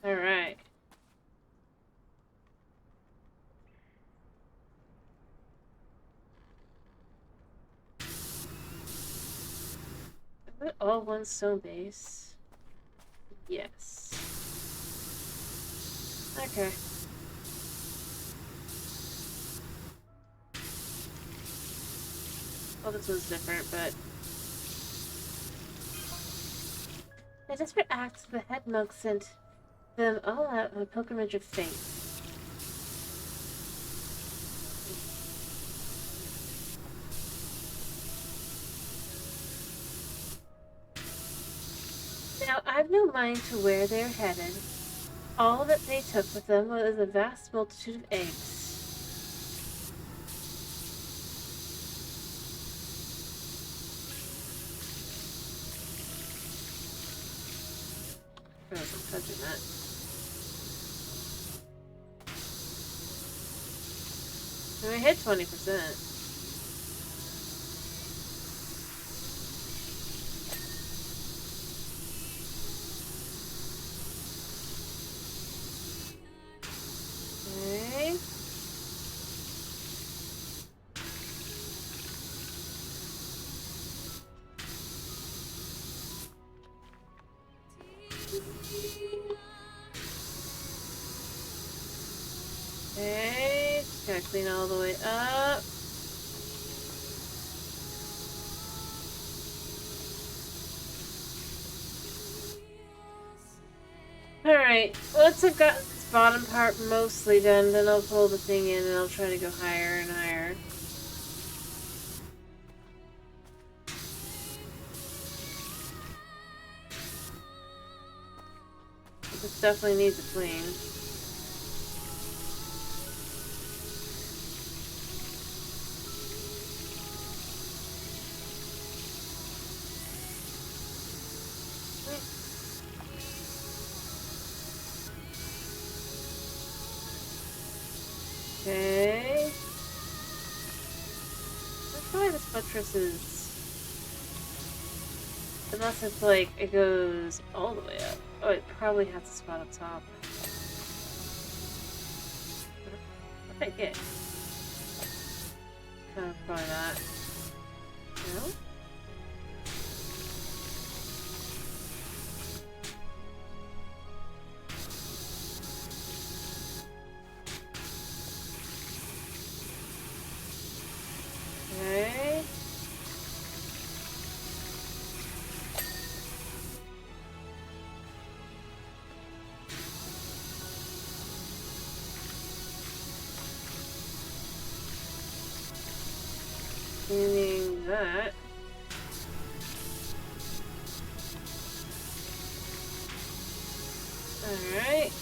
S1: Alright. Is it all one stone base? Yes. Okay. Well, this one's different, but... A desperate act of the head monk sent them all out on a pilgrimage of faith. Now, I've no mind to where they're headed. All that they took with them was a vast multitude of eggs. I wasn't touching that. And we hit 20%. Okay. Okay, just gotta clean all the way up. Alright, once I've got this bottom part mostly done, then I'll pull the thing in and I'll try to go higher and higher. This definitely needs a clean. Okay. That's why this buttress is... Unless it's like, it goes all the way up. Oh, it probably has a spot up top. What did I get? Oh, probably not. No? Okay. Cleaning that. Alright.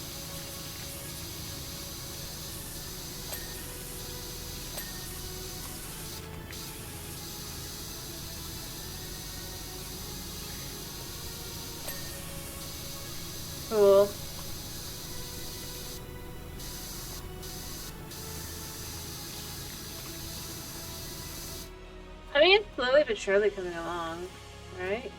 S1: Cool. I mean, it's slowly but surely coming along, right?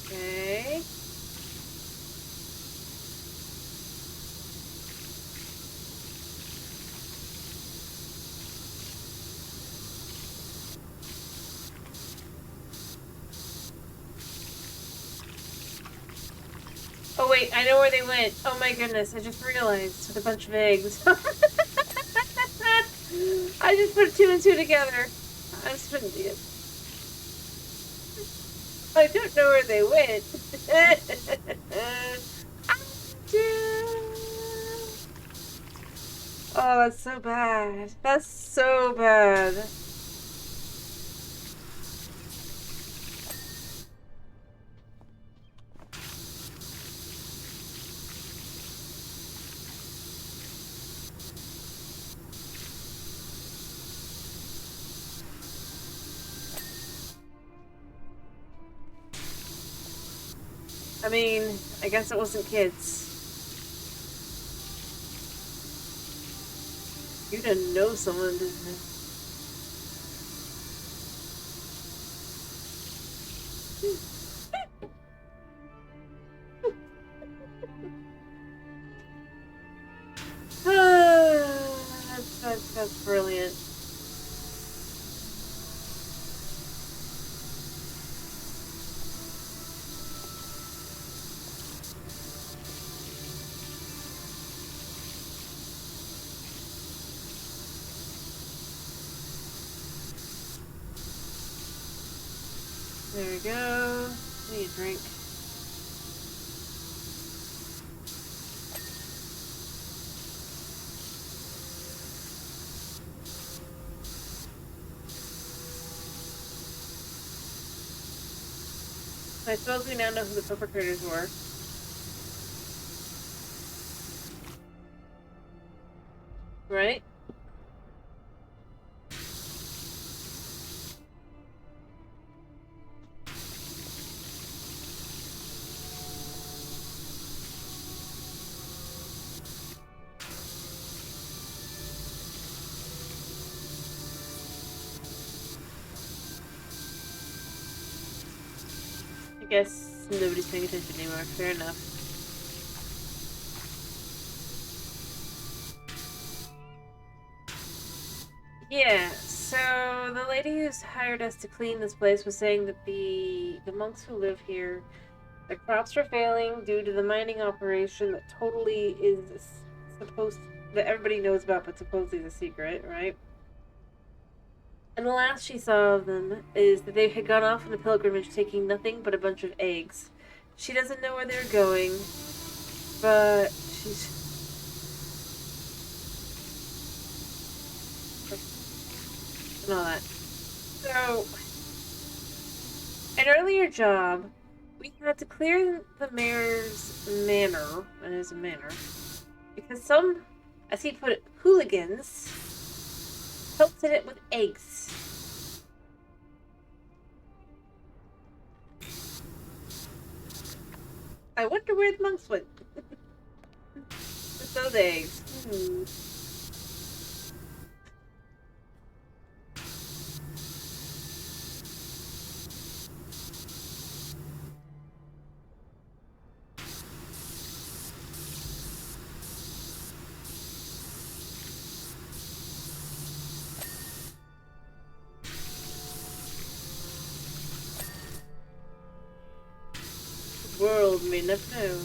S1: Okay. Oh wait, I know where they went. Oh my goodness, I just realized with a bunch of eggs. I just put two and two together. I'm such an idiot. I don't know where they went. Oh, that's so bad. That's so bad. I mean, I guess it wasn't kids. You didn't know someone, didn't you? That's brilliant. There we go. Need a drink. I suppose we now know who the perpetrators were. Right? Guess nobody's paying attention anymore. Fair enough. Yeah, so the lady who's hired us to clean this place was saying that the monks who live here, the crops are failing due to the mining operation that totally is supposed that everybody knows about, but supposedly is a secret, right? And the last she saw of them is that they had gone off on a pilgrimage taking nothing but a bunch of eggs. She doesn't know where they're going, but she's and all that. So, an earlier job, we had to clear the mayor's manor, and it is a manor, because some, as he put it, hooligans pelted it with eggs. I wonder where the monks went with those eggs. The world may never know,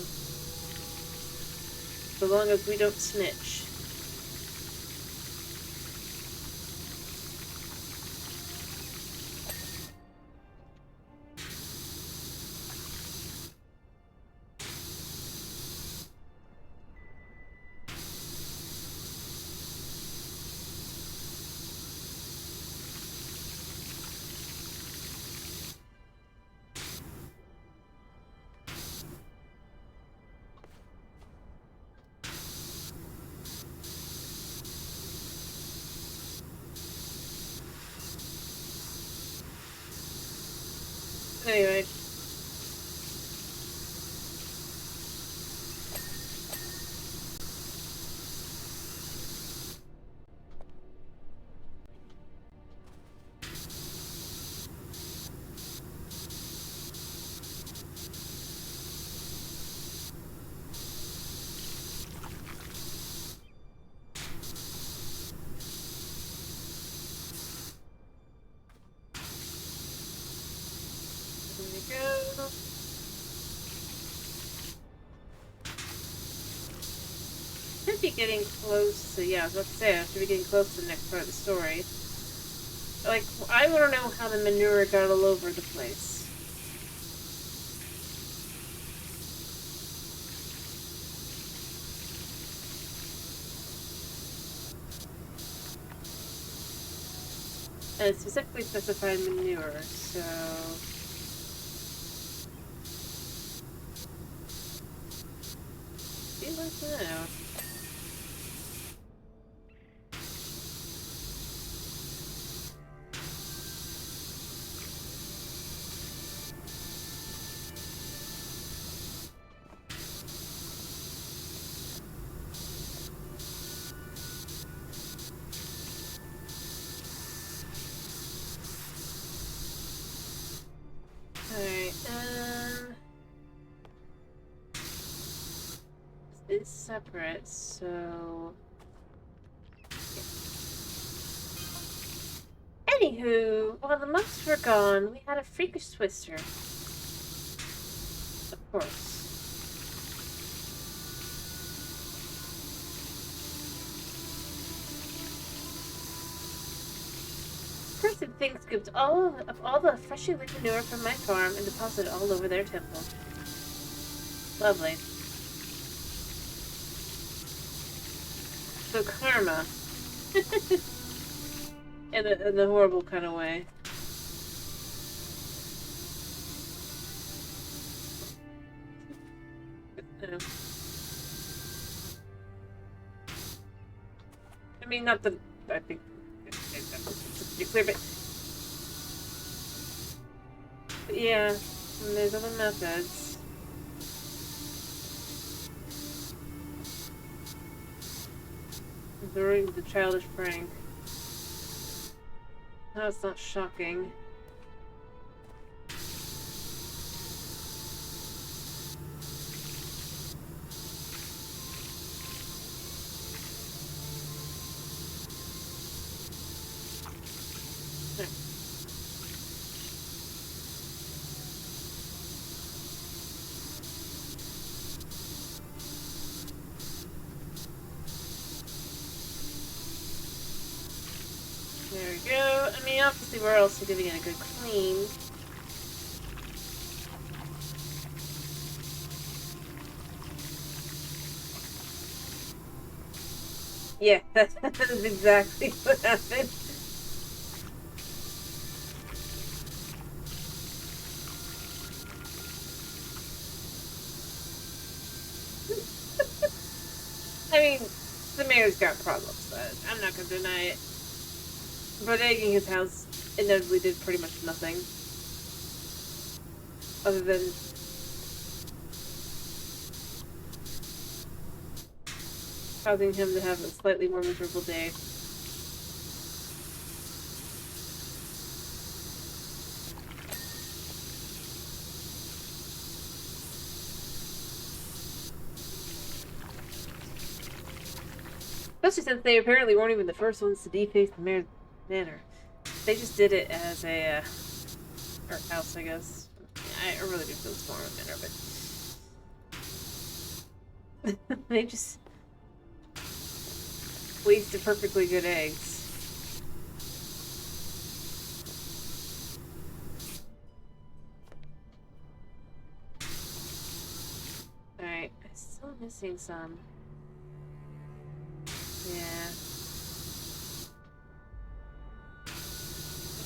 S1: so long as we don't snitch. Anyway. Go. Should be getting close to, yeah, I was about to say, I should be getting close to the next part of the story. Like, I want to know how the manure got all over the place. And it specifically specified manure, so... Be like to know. Alright, this is separate, so... Anywho, while the monks were gone, we had a freakish twister. Of course. Cursed thing scooped all the freshly lit manure from my farm and deposited all over their temple. Lovely. So karma. in the horrible kind of way. I mean, not that I think it's clear, but yeah, and there's other methods. During the childish prank. No, it's not shocking. we go. I mean, obviously we're also giving it a good clean. Yeah, that is exactly what happened. I mean, the mayor's got problems, but I'm not gonna deny it. But egging his house inevitably did pretty much nothing. Other than causing him to have a slightly more miserable day. Especially since they apparently weren't even the first ones to deface the mayor's manor. They just did it as a, or house, I guess. I really do feel it's more of a manor, but... they just... wasted perfectly good eggs. Alright, I'm still missing some. Yeah.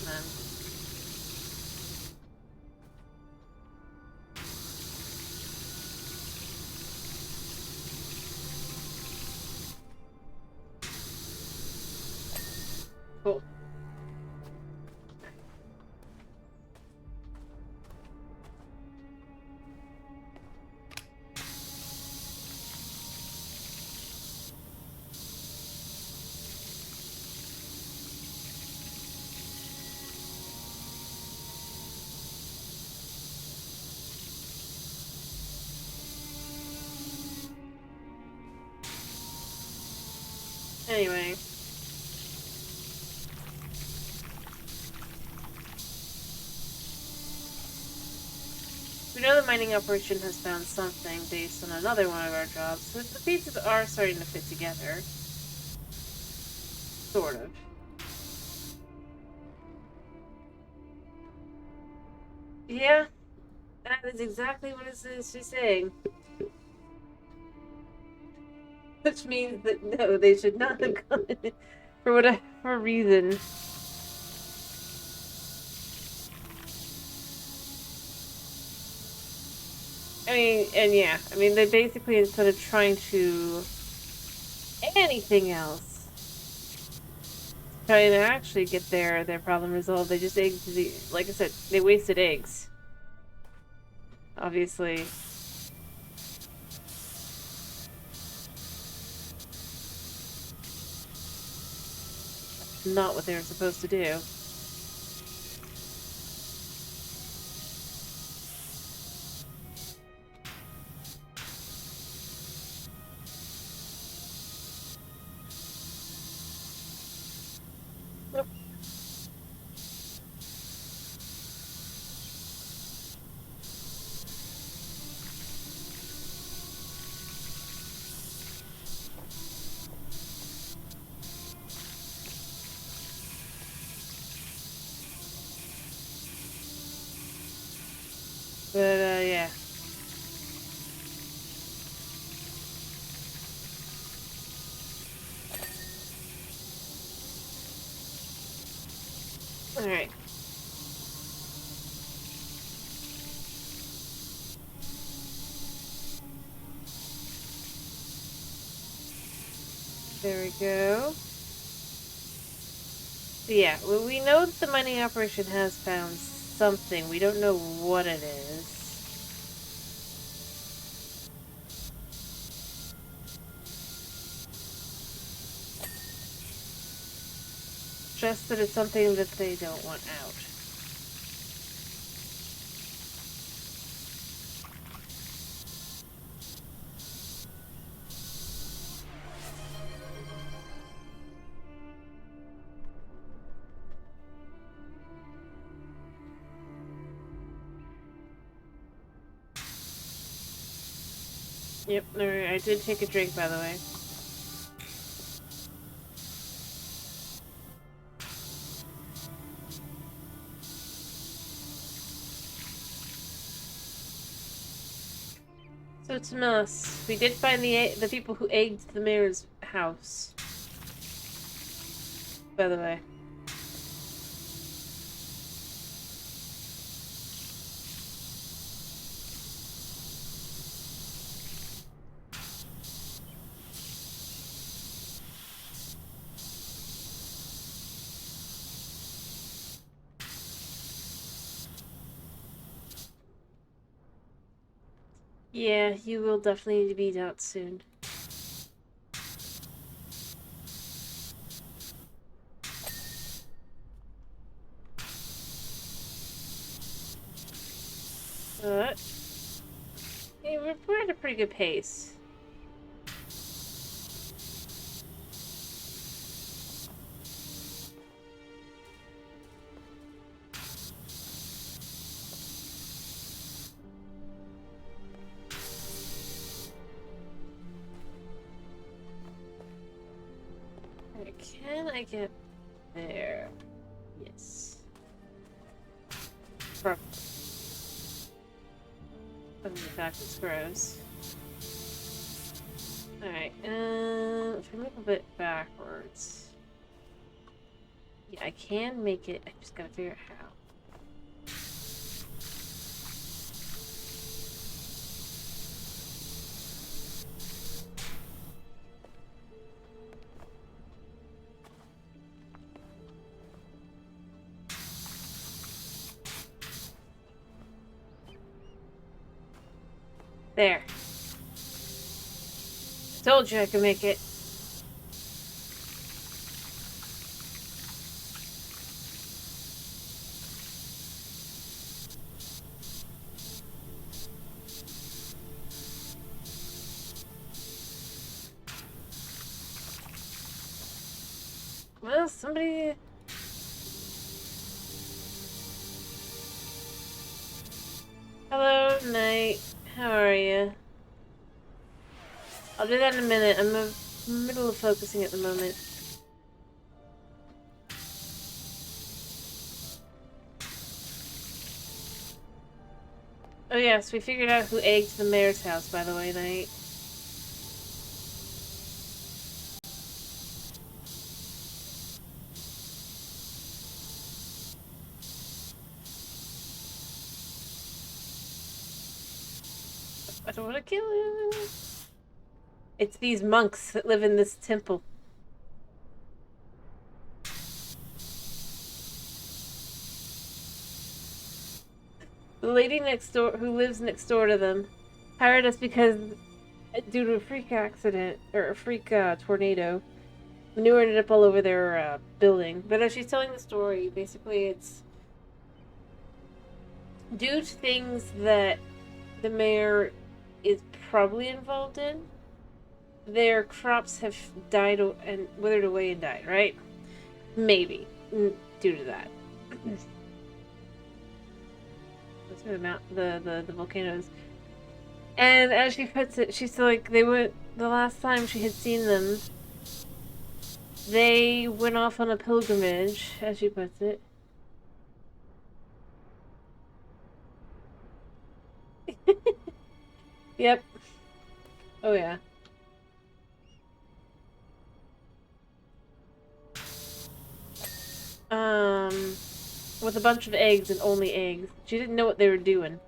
S1: Come on. Cool. Anyway. We know the mining operation has found something based on another one of our jobs, so the pieces are starting to fit together. Sort of. Yeah, that is exactly what she's saying. Which means that no, they should not have come in for whatever reason. I mean, and yeah, I mean, they basically, instead of trying to anything else, trying to actually get their problem resolved, they just like I said, they wasted eggs. Obviously. Not what they were supposed to do. Nope. But, yeah. Alright. There we go. So yeah, well, we know that the mining operation has found something. We don't know what it is. Just that it's something that they don't want out. Yep, I did take a drink, by the way. So Tomas, we did find the people who egged the mayor's house. By the way. Yeah, you will definitely need to be out soon. But hey, we're at a pretty good pace. Alright, can I get there? Yes. Probably. Other than the fact it's gross. Alright, if I move a bit backwards. Yeah, I can make it. I just gotta figure out how. There. Told you I could make it. Well, somebody... Hello, Knight. How are you? I'll do that in a minute. I'm in the middle of focusing at the moment. Oh yes, we figured out who egged the mayor's house, by the way, Knight. I don't want to kill him. It's these monks that live in this temple. The lady next door, who lives next door to them, hired us because, due to a freak accident, or a freak tornado, manure ended up all over their building. But as she's telling the story, basically it's due to things that the mayor is probably involved in. Their crops have died and withered away and died, right? Maybe due to that. The volcanoes. And as she puts it, she's like, they went, the last time she had seen them, they went off on a pilgrimage, as she puts it. Yep. Oh yeah. With a bunch of eggs and only eggs. She didn't know what they were doing.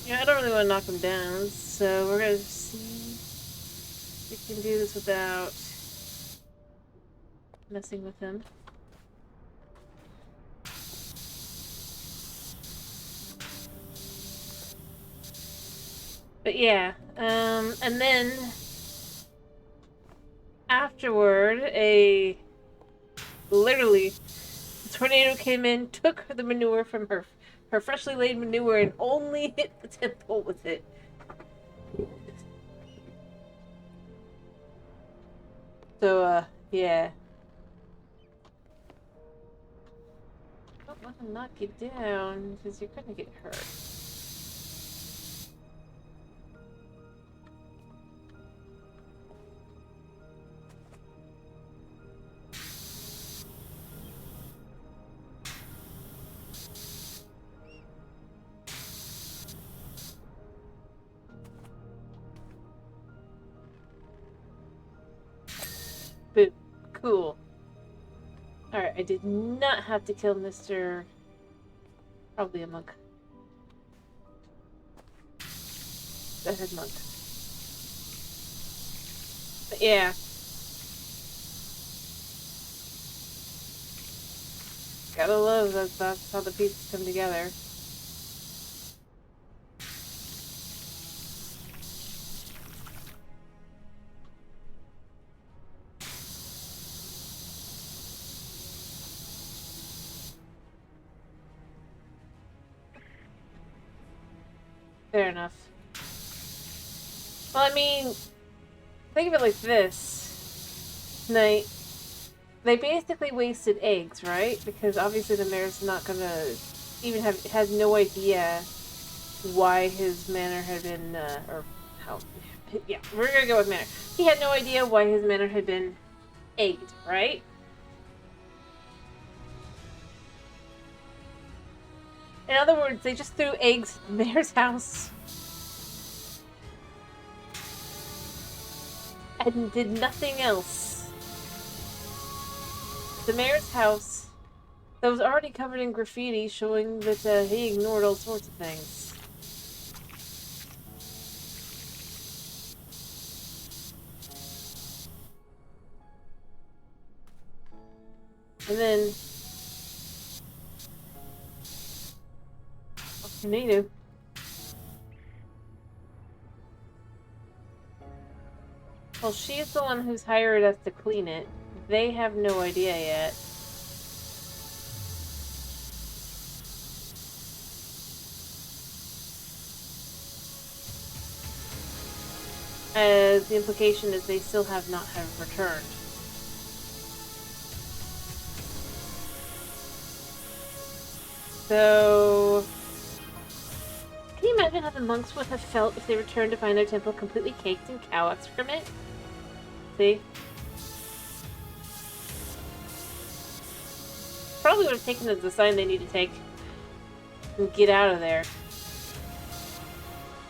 S1: Yeah, I don't really want to knock him down, so we're gonna see if we can do this without messing with him. But yeah, and then afterward, literally, the tornado came in, took the manure from her freshly laid manure, and only hit the temple with it. So, yeah. Don't let him knock you down, because you're gonna get hurt. Boop. Cool. Alright, I did not have to kill Mr. Probably a monk. The head monk. But yeah. Gotta love that that's how the pieces come together. Fair enough. Well, I mean, think of it like this. They basically wasted eggs, right? Because obviously the mayor's not gonna even has no idea why his manor had been, or how, yeah, we're gonna go with manor. He had no idea why his manor had been egged, right? In other words, they just threw eggs at the mayor's house. And did nothing else. The mayor's house that was already covered in graffiti showing that he ignored all sorts of things. And then... Native. Well, she's the one who's hired us to clean it. They have no idea yet. As the implication is they still have not have returned. So... Can you imagine how the monks would have felt if they returned to find their temple completely caked in cow excrement? See? Probably would have taken it as a sign they need to take and get out of there.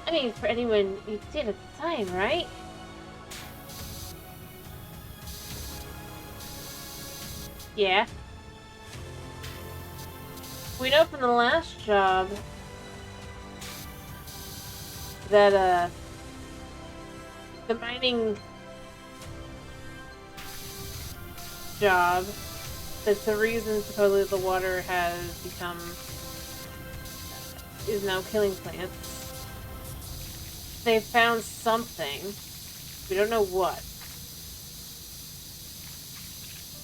S1: I mean, for anyone, you'd see it at the time, right? Yeah. We know from the last job that, the mining job, that's the reason supposedly the water has become, is now killing plants. They found something. We don't know what.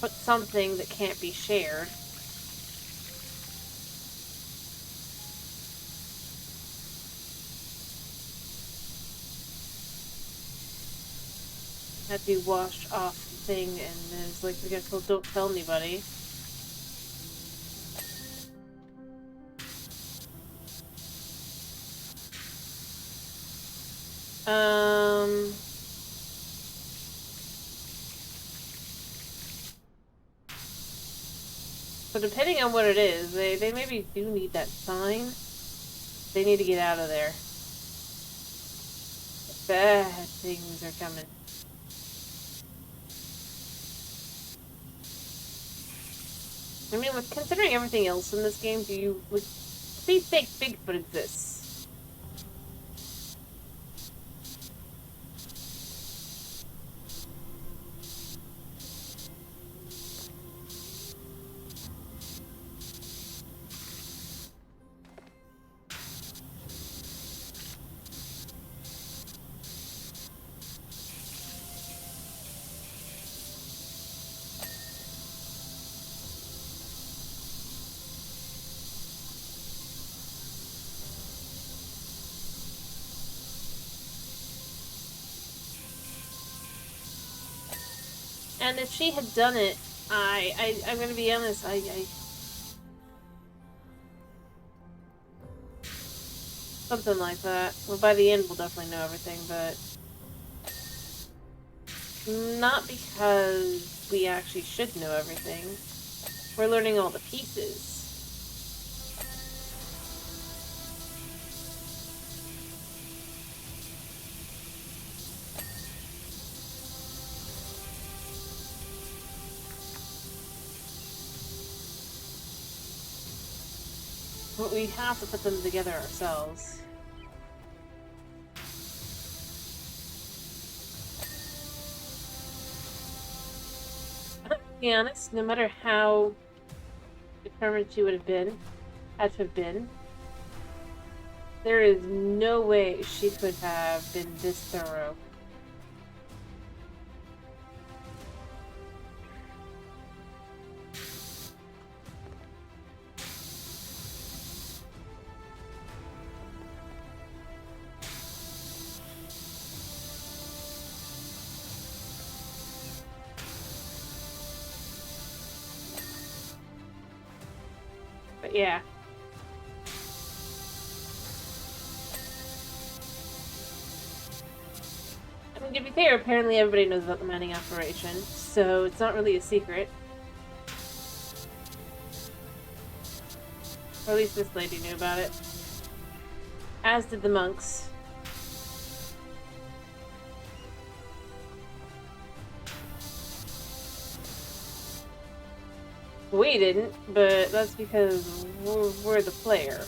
S1: But something that can't be shared. Had to be washed off the thing, and then it's like, we got told, don't tell anybody. So depending on what it is, they maybe do need that sign. They need to get out of there. Bad things are coming. I mean, with considering everything else in this game, do you please think Bigfoot exists? And if she had done it, I'm gonna be honest, something like that. Well, by the end, we'll definitely know everything, but not because we actually should know everything. We're learning all the pieces. But we have to put them together ourselves. To be honest, no matter how determined she would have been, had to have been, there is no way she could have been this thorough. But yeah. I mean, to be fair, apparently everybody knows about the mining operation, so it's not really a secret. Or at least this lady knew about it. As did the monks. We didn't, but that's because we're the player.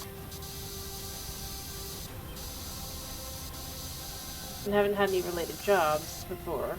S1: And haven't had any related jobs before.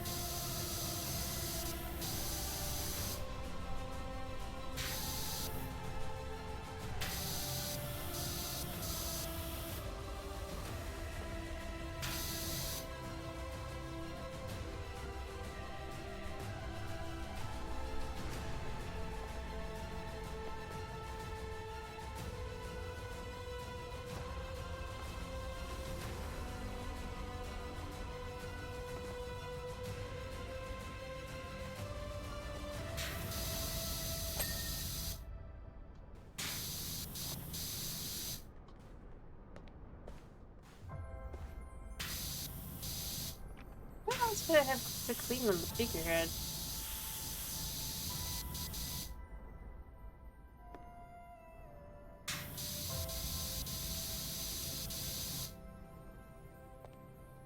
S1: What else could I have to clean on the speaker head?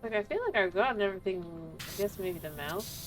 S1: Like, I feel like I've gotten everything, I guess maybe the mouse.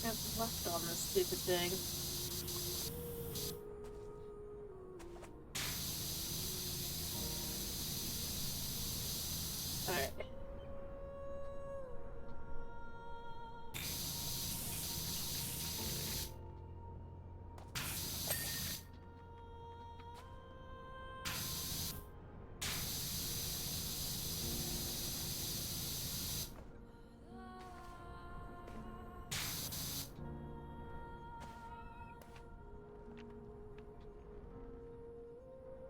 S1: I've left on this stupid thing. Alright.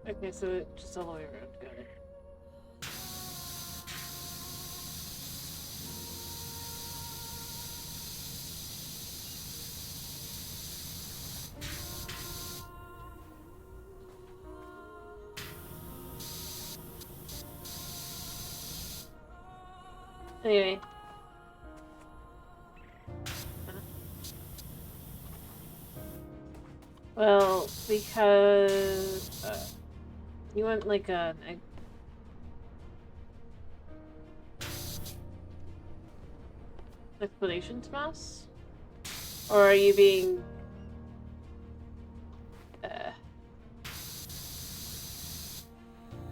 S1: Okay, so it just all the way around. Got it. Anyway. Well, because you want like an explanation to us? Or are you being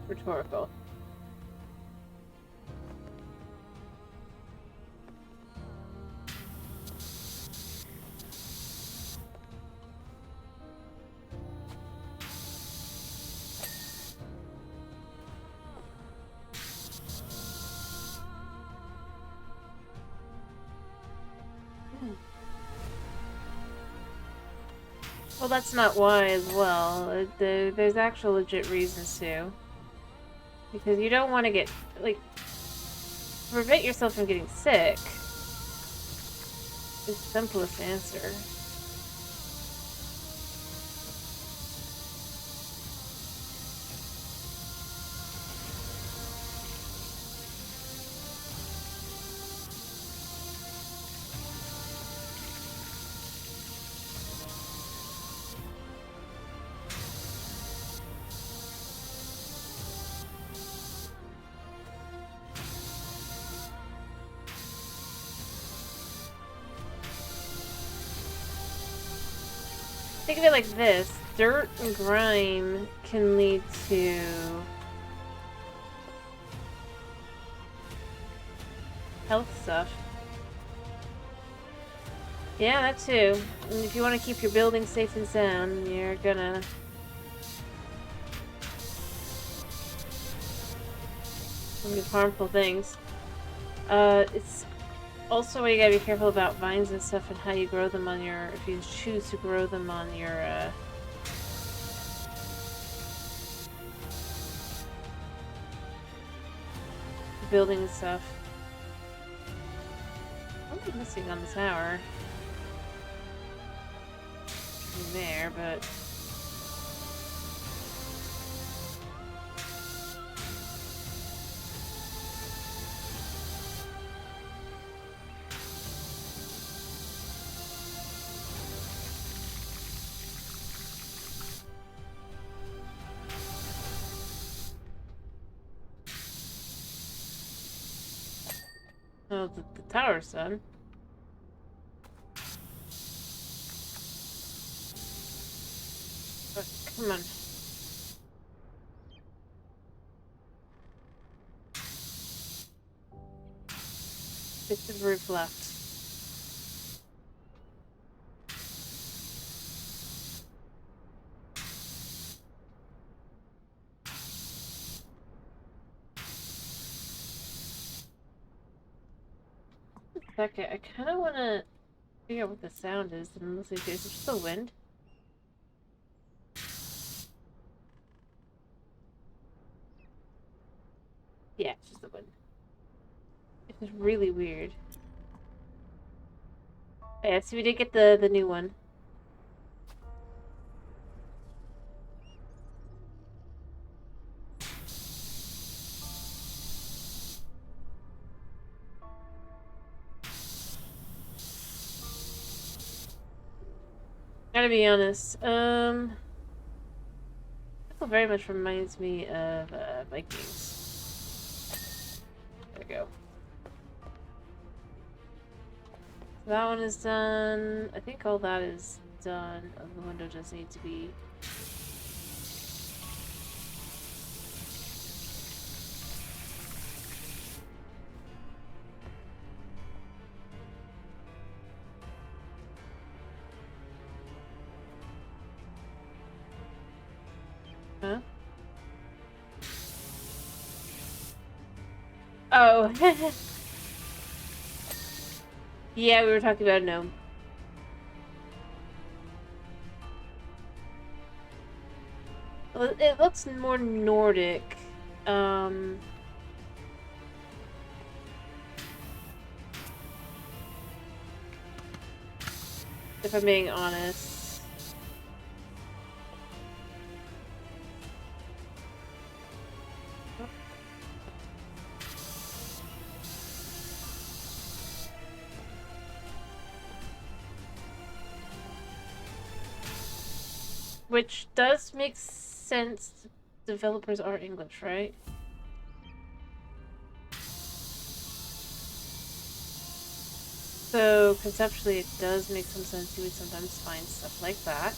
S1: Rhetorical. Well, that's not why as well. There's actual legit reasons to. Because you don't want to get, like, prevent yourself from getting sick. It's the simplest answer. Think of it like this. Dirt and grime can lead to health stuff. Yeah, that too. And if you want to keep your building safe and sound, you're gonna do harmful things. It's also where you gotta be careful about vines and stuff and how you grow them on your, if you choose to grow them on your, building and stuff. What am I missing on the tower? There, but... Oh, the tower's done. Oh, come on. Bits of roof left. Second, I kind of want to figure out what the sound is. And let's see, is it just the wind? Yeah, it's just the wind. It's really weird. Yeah, so we did get the new one. Gotta be honest, that very much reminds me of Vikings. There we go. So that one is done. I think all that is done. The window just needs to be... Huh? Oh. Yeah, we were talking about a gnome. Well, it looks more Nordic. If I'm being honest. Which does make sense. Developers are English, right? So conceptually it does make some sense. You would sometimes find stuff like that.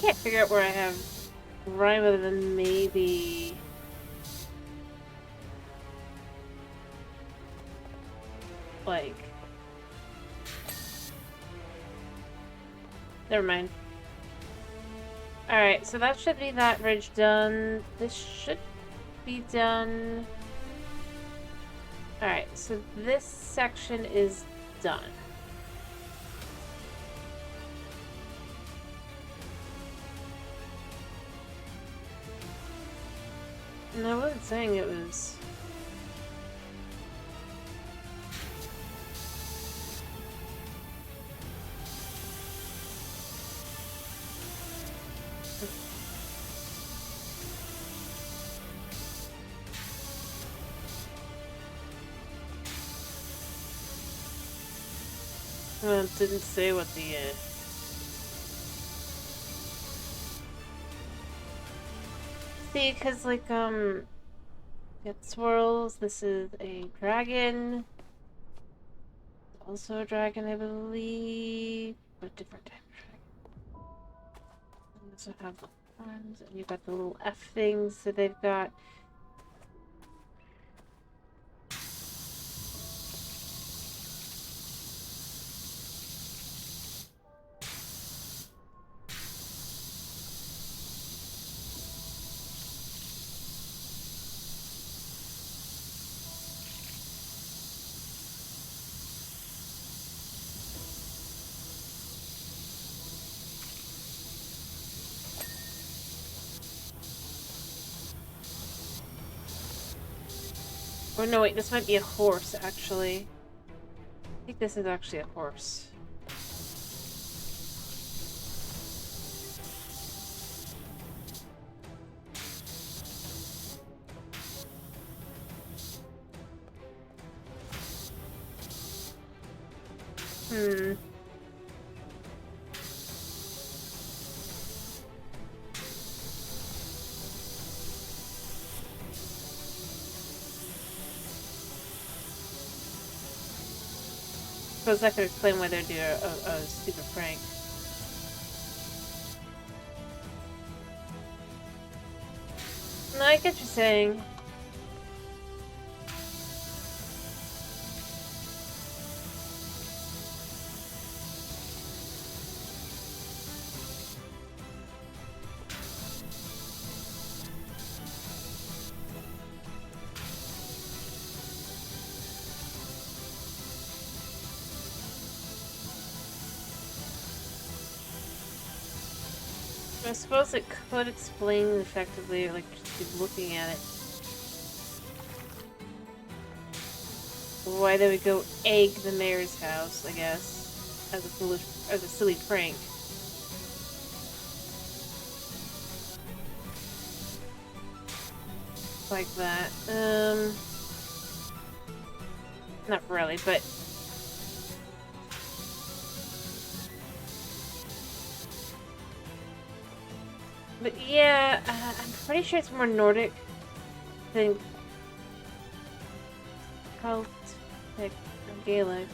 S1: can't figure out where I have rhyme other than maybe... like... Never mind. Alright, so that should be that ridge done. This should be done. Alright, so this section is done. And I wasn't saying it was... Well, it didn't say what the, See, because, like, it swirls. This is a dragon. Also a dragon, I believe. But a different type of dragon. And this will have the arms, and you've got the little F things that they've got. Oh no, wait, this might be a horse, actually. I think this is actually a horse. Hmm. Suppose that could explain why they're doing a stupid prank. No, I get what you're saying. I suppose it could explain effectively, like, just looking at it, why they would go egg the mayor's house, I guess, as a silly prank. Like that. Not really, but... But yeah, I'm pretty sure it's more Nordic than Celtic or Gaelic.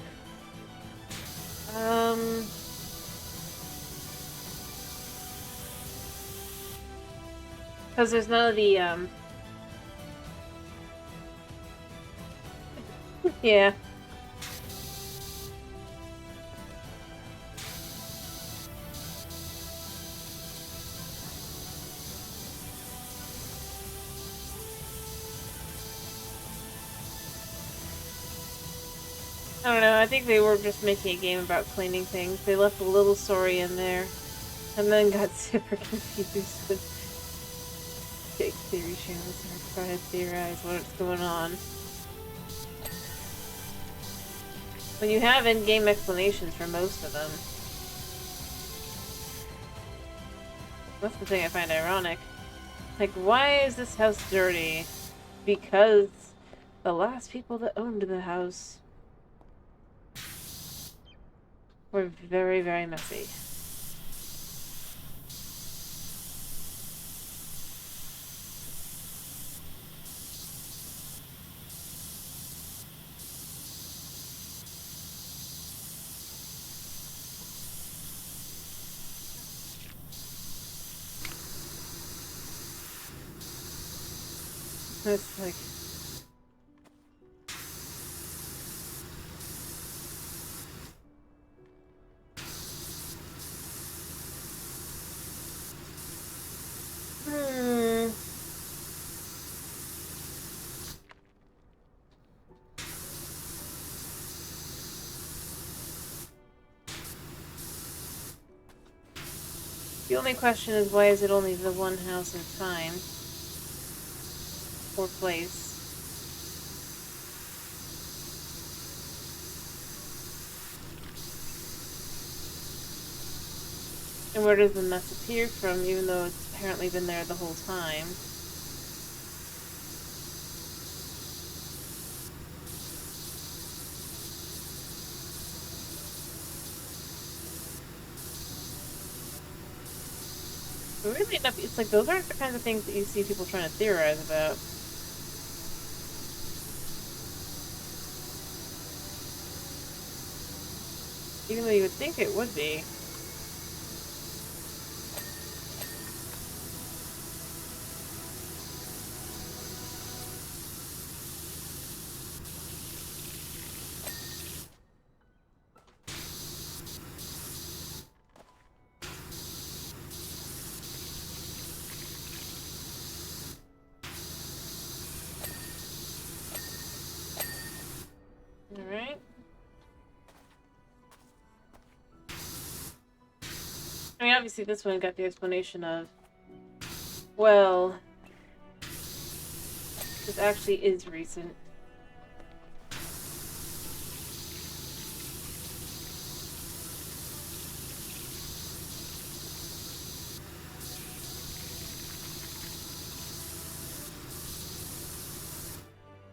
S1: Because there's none of the, yeah. I don't know, I think they were just making a game about cleaning things. They left a little story in there, and then got super confused with fake theory channels and try to theorize what's going on. When you have in-game explanations for most of them. That's the thing I find ironic. Like, why is this house dirty? Because the last people that owned the house were very, very messy. It's like... The only question is, why is it only the one house at a time? Or place? And where does the mess appear from, even though it's apparently been there the whole time? Really enough, it's like those aren't the kinds of things that you see people trying to theorize about. Even though you would think it would be. Alright. I mean, obviously this one got the explanation of, well, this actually is recent.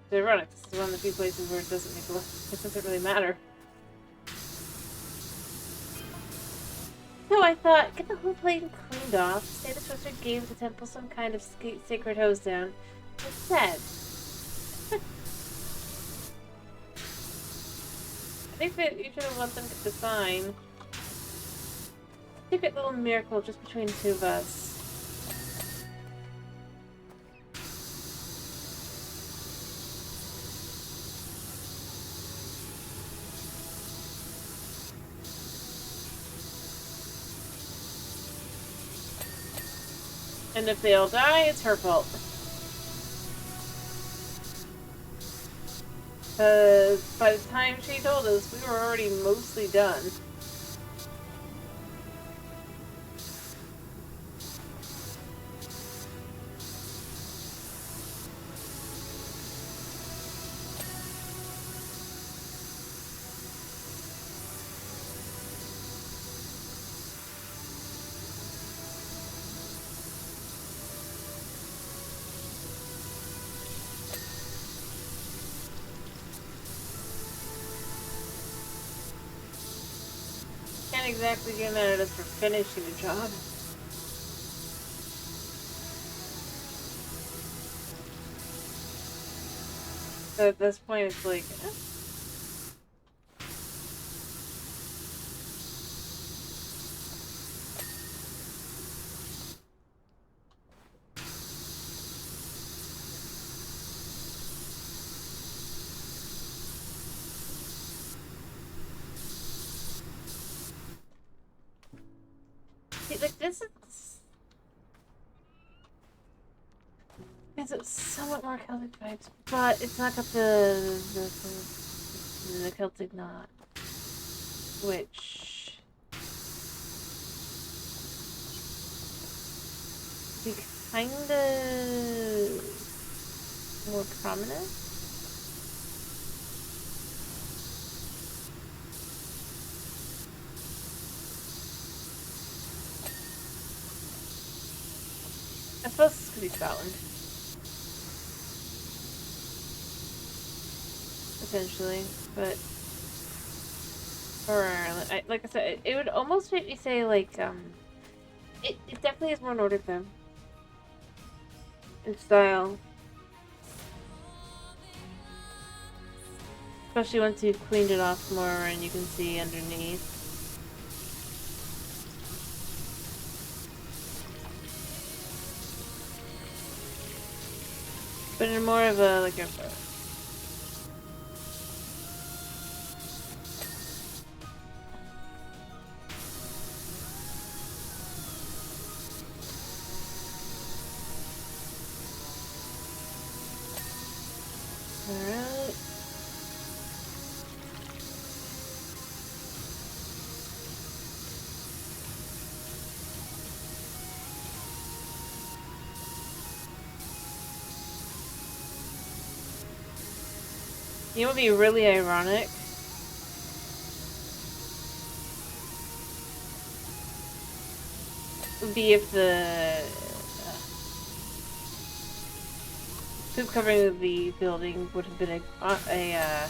S1: It's ironic, this is one of the few places where it doesn't really matter. So I thought, get the whole plate cleaned off, say the sorcerer gave the temple some kind of sacred hose down. Instead, I think that you should have let them get the sign. Secret little miracle just between the two of us. And if they all die, it's her fault. By the time she told us, we were already mostly done. Can't exactly get mad at us for finishing the job. So at this point, it's like, like this is somewhat more Celtic vibes, but it's not got the Celtic knot, which be kinda more prominent. I suppose this could be Scotland. Potentially, but... Or Ireland. Like I said, it would almost make me say, like, it definitely is more Nordic, though. In style. Especially once you've cleaned it off more and you can see underneath. But in more of a, like a... Alright. You know what would be really ironic? Would be if the poop covering the building would have been a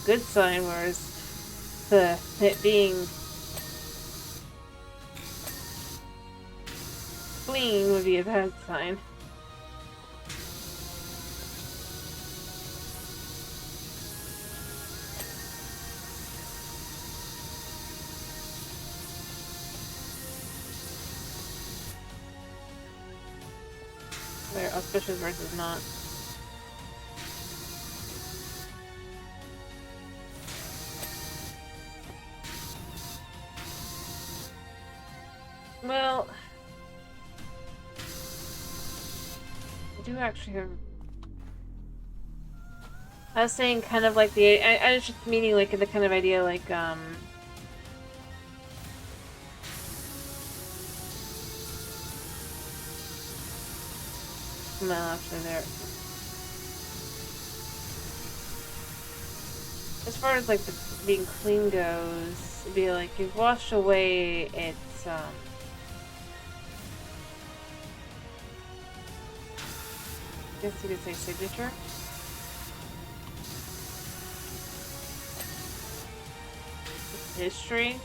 S1: good sign, whereas it being clean would be a bad sign. They're auspicious versus not. Well, I do actually have... I was saying kind of like the... I was just meaning like the kind of idea like, no, actually there. As far as like the being clean goes, it'd be like you've washed away its, I guess you could say signature. History.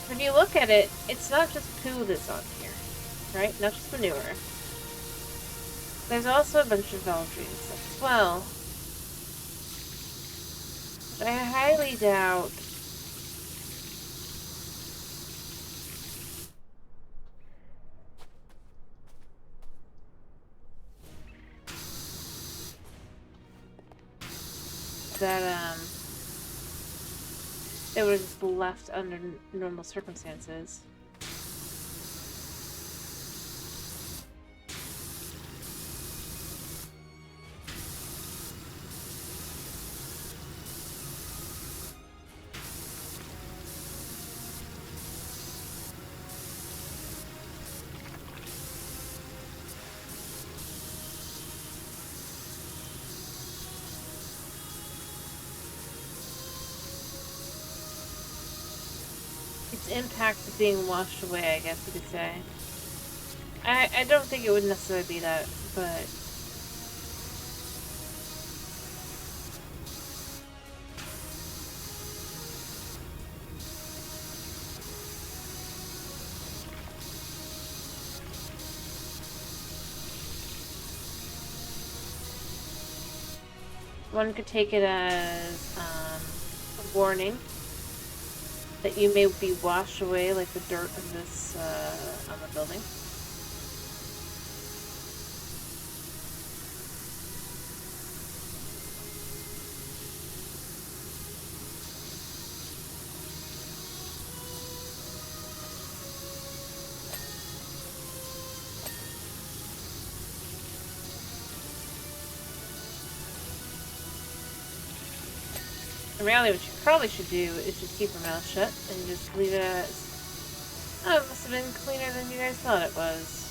S1: When you look at it, it's not just poo that's on here, right? Not just manure. There's also a bunch of algae and stuff as well. But I highly doubt that, it was just left under normal circumstances. Impact of being washed away, I guess you could say. I don't think it would necessarily be that, but... one could take it as a warning that you may be washed away like the dirt in this on the building. In reality, what you probably should do is just keep your mouth shut and just leave it as, oh, it must have been cleaner than you guys thought it was.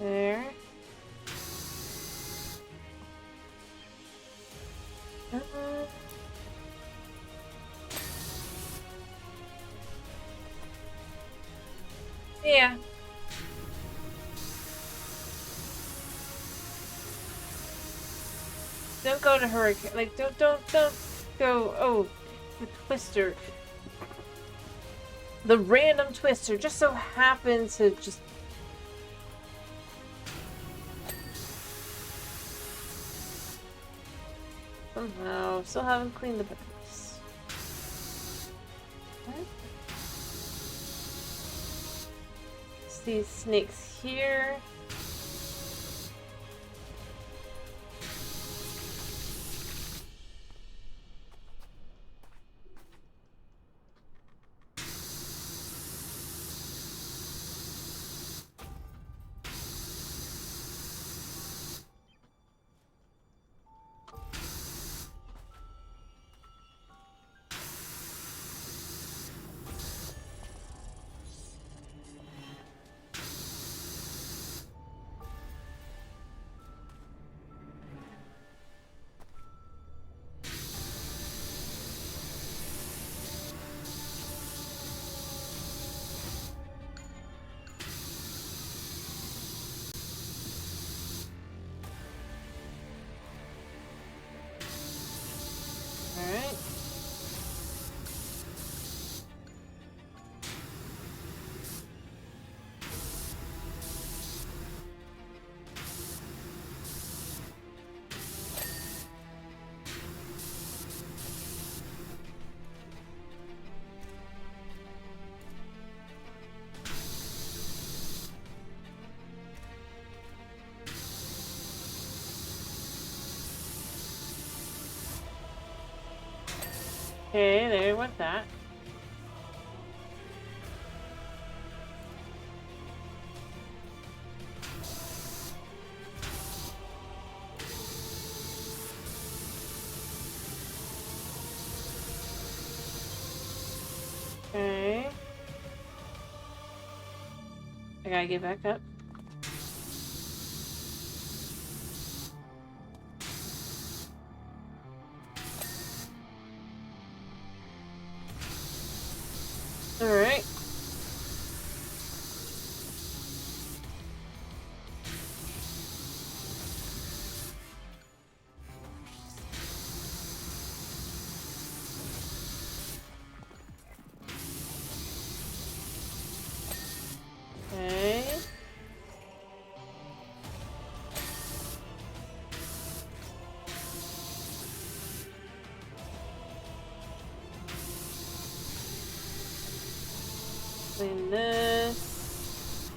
S1: There. Don't go to Hurricane. Like, don't go. Oh, the Twister. The random Twister just so happened to just. Somehow, still haven't cleaned the books. What? These snakes here. Alright. Okay, there went that. Okay. I gotta get back up. Alright. Okay. Clean this.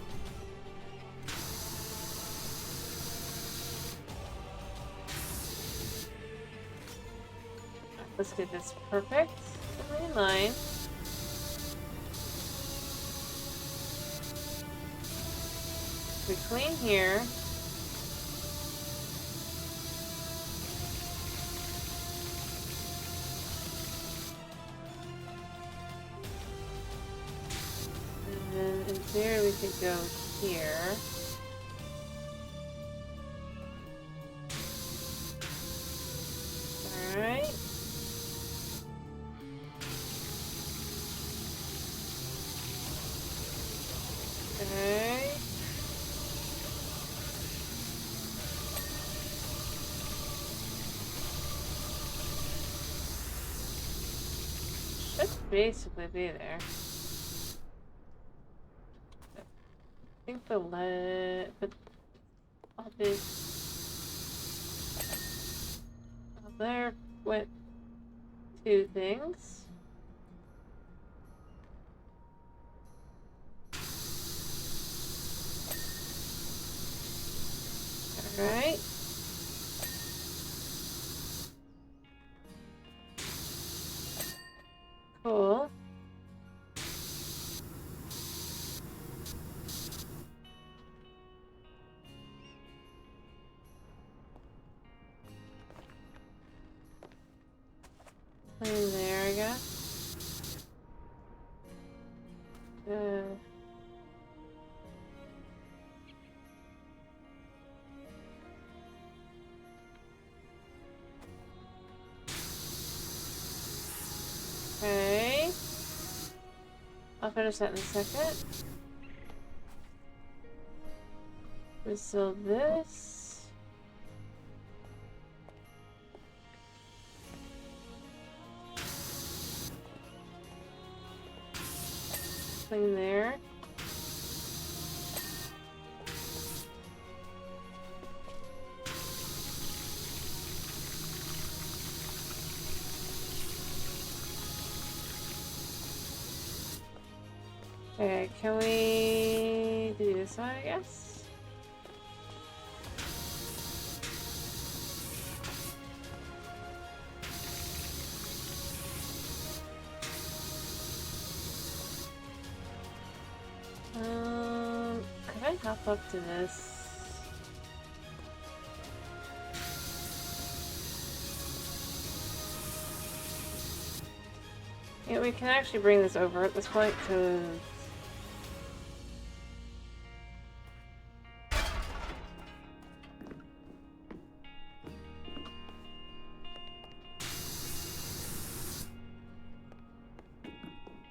S1: Let's get this perfect. In line. We clean here. And then in there we could go here. Alright. Okay. Should basically be there. I think the lead, but all this. Well, there went two things. Alright. Cool. In there, I guess. Okay. I'll finish that in a second. We still this. Okay, can we do this one, I guess? Could I hop up to this? Yeah, we can actually bring this over at this point, because...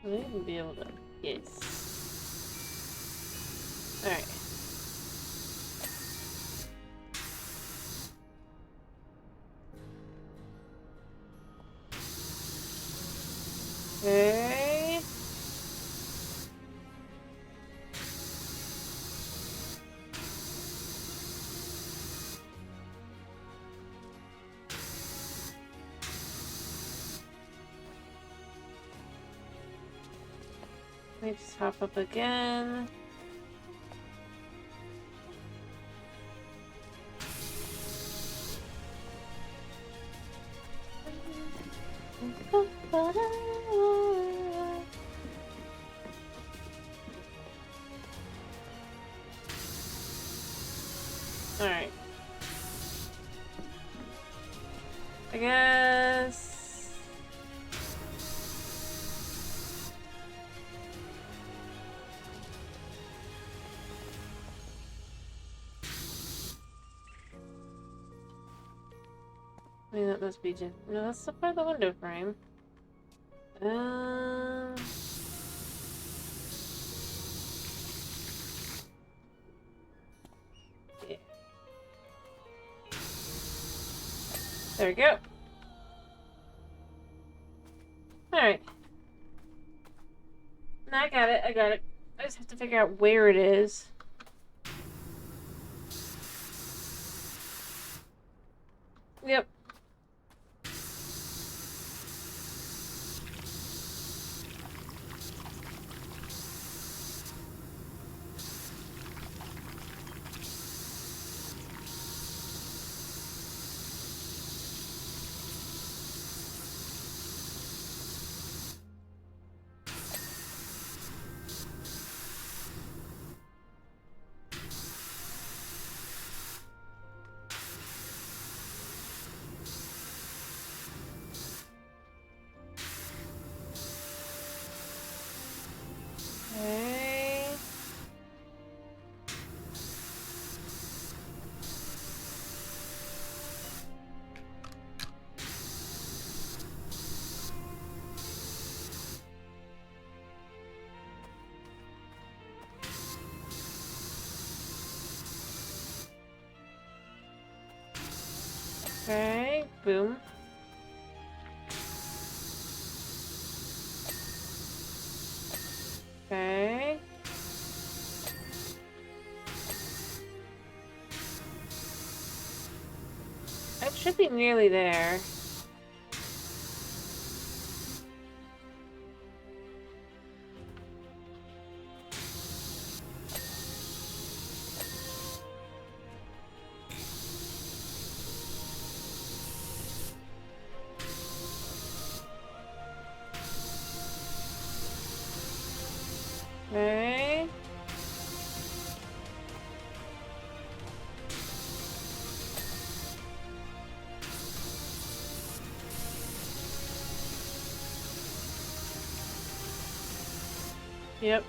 S1: Will we even be able to... Yes. Alright. Okay. Let me just hop up again. Alright. I guess... I mean, that must be just... No, that's up by the window frame. Yeah. There we go. Alright. No, I got it, I got it. I just have to figure out where it is. Yep. Okay. Okay, boom. Okay. It should be nearly there. Okay. Yep.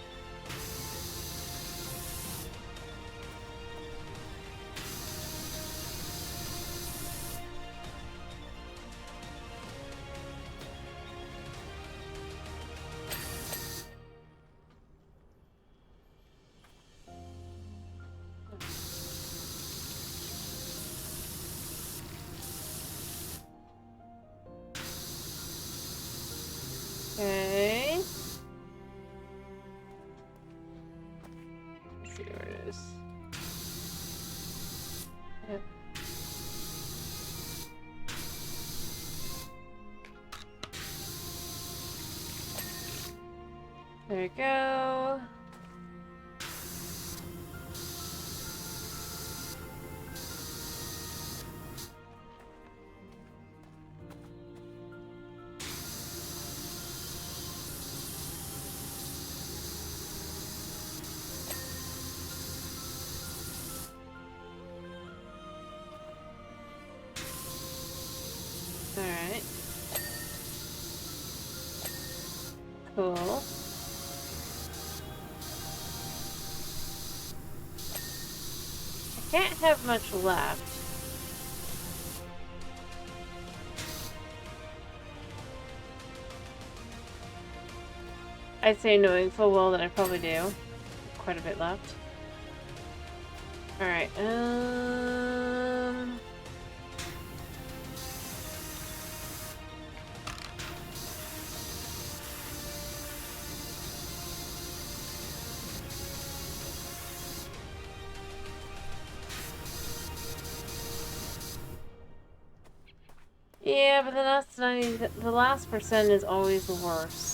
S1: Okay. Let's see where it is. Yep. There we go. Cool. I can't have much left. I'd say knowing full well that I probably do. Quite a bit left. Alright, yeah, but the last percent is always the worst.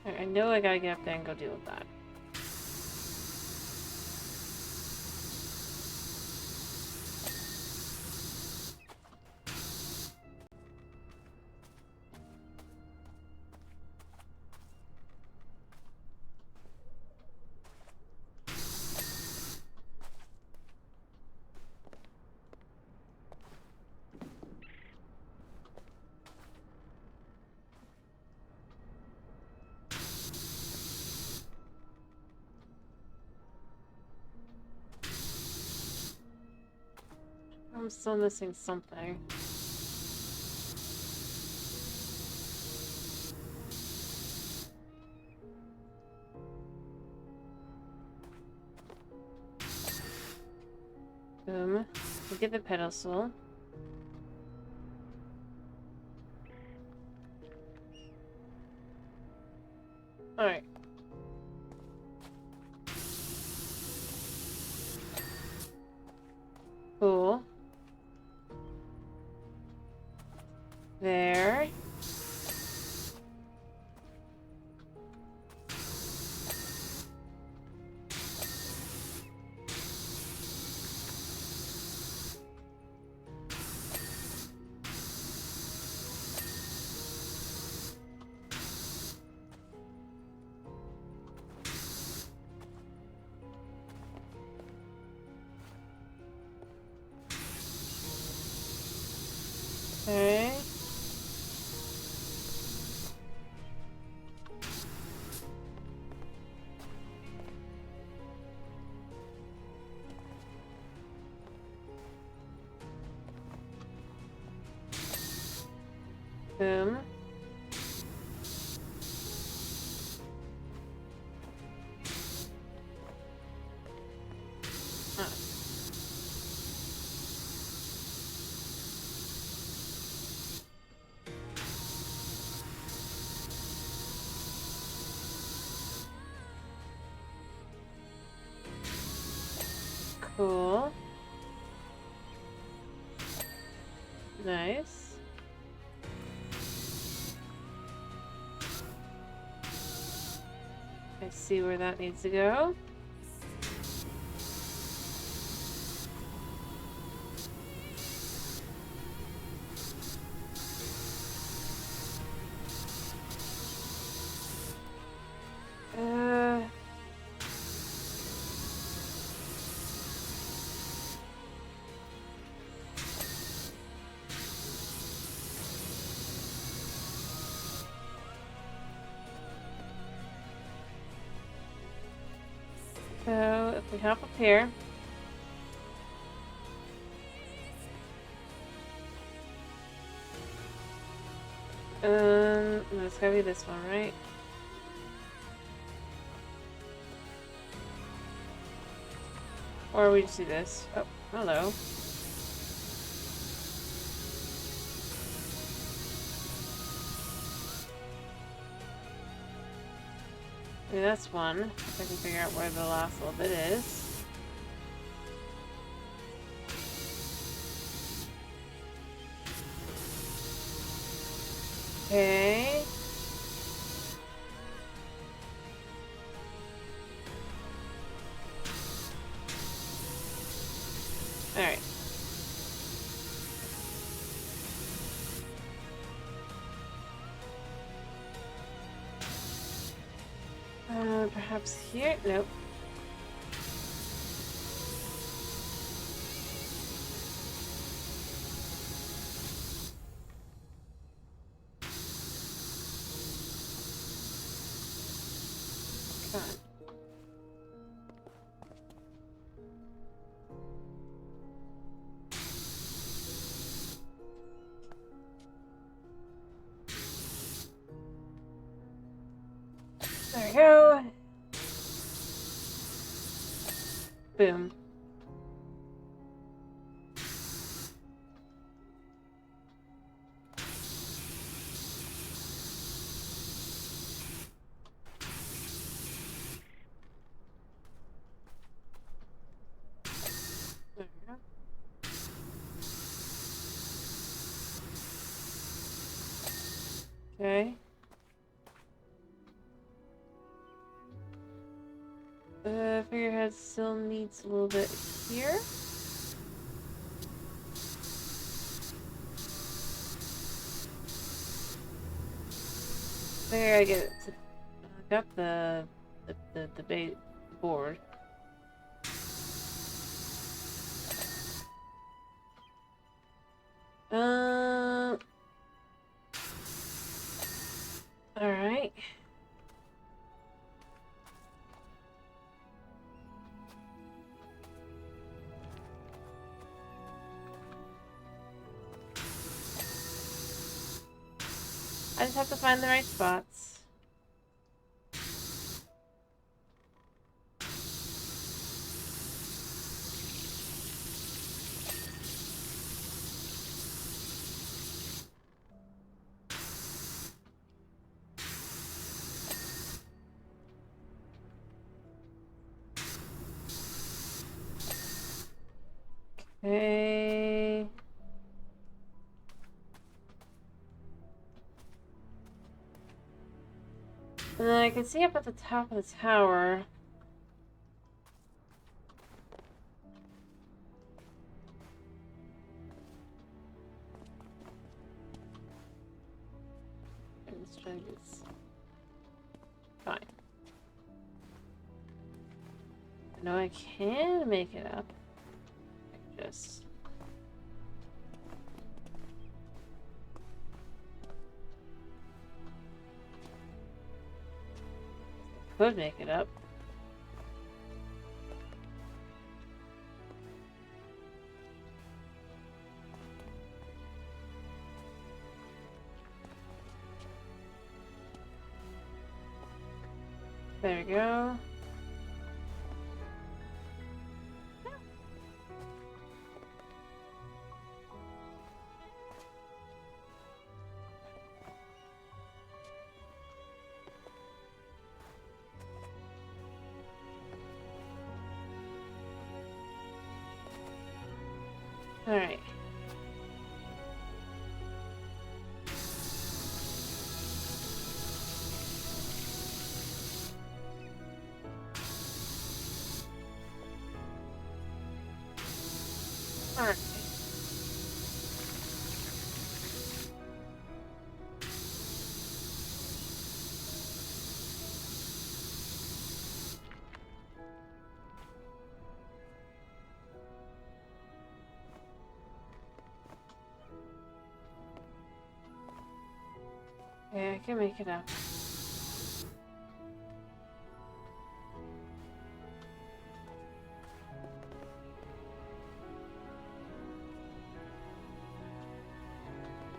S1: I know I gotta get up there and go deal with that. I'm still missing something. Boom. We'll get the pedestal. Alright. Cool. There. Okay. Boom. Ah. Cool. Nice. I see where that needs to go. So if we hop up here. It's gotta be this one, right? Or we just do this. Oh, hello. Okay, that's one. If I can figure out where the last little bit is. Okay. Alright. Perhaps here? Nope. on. There we go. Boom. There we go. Okay. Figurehead still needs a little bit here. There, I get it. I got the bait board. All right. I just have to find the right spots. Okay. And then I can see up at the top of the tower. Let's try this. Fine. I know I can make it up. I just... could make it up. There we go. All right. All right. Yeah, I can make it up.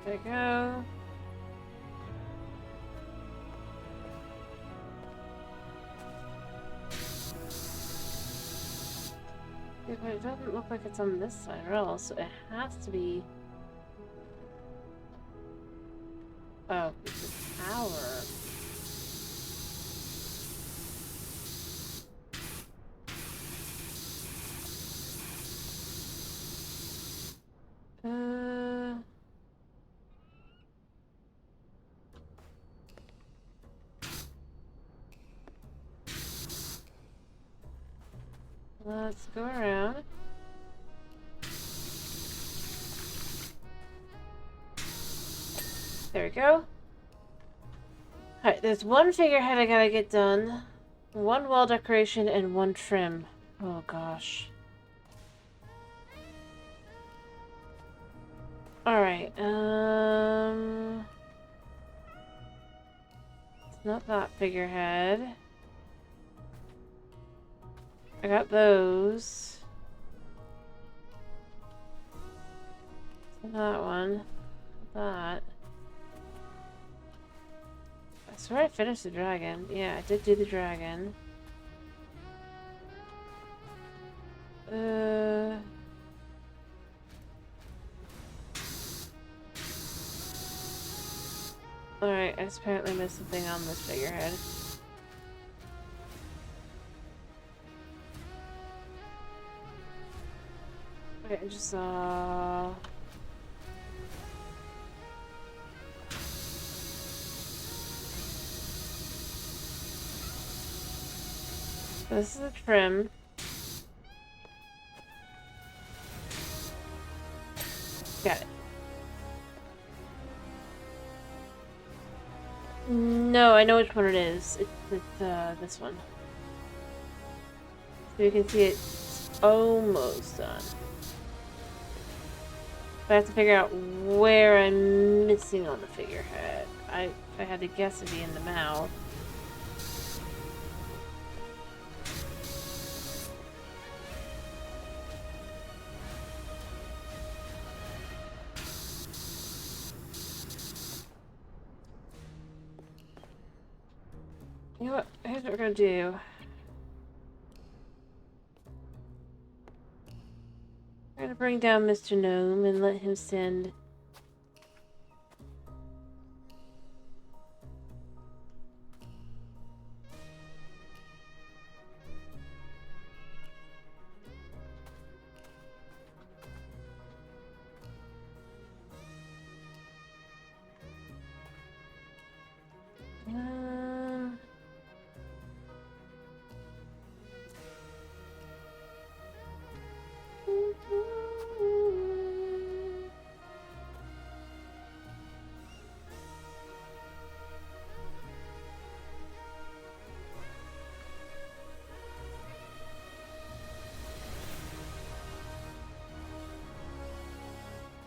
S1: There we go. Yeah, but it doesn't look like it's on this side at all, so it has to be... oh, it's a tower. Let's go around. There we go. Alright, there's one figurehead I gotta get done. One wall decoration and one trim. Oh gosh. Alright, it's not that figurehead. I got those. That one. That. I swear I finished the dragon. Yeah, I did do the dragon. Alright, I just apparently missed something on this figurehead. Okay, I just saw... This is a trim. Got it. No, I know which one it is. It's this one. So you can see it's almost done. But I have to figure out where I'm missing on the figurehead. If I had to guess, it'd be in the mouth. You know what? Here's what we're gonna do. We're gonna bring down Mr. Gnome and let him send...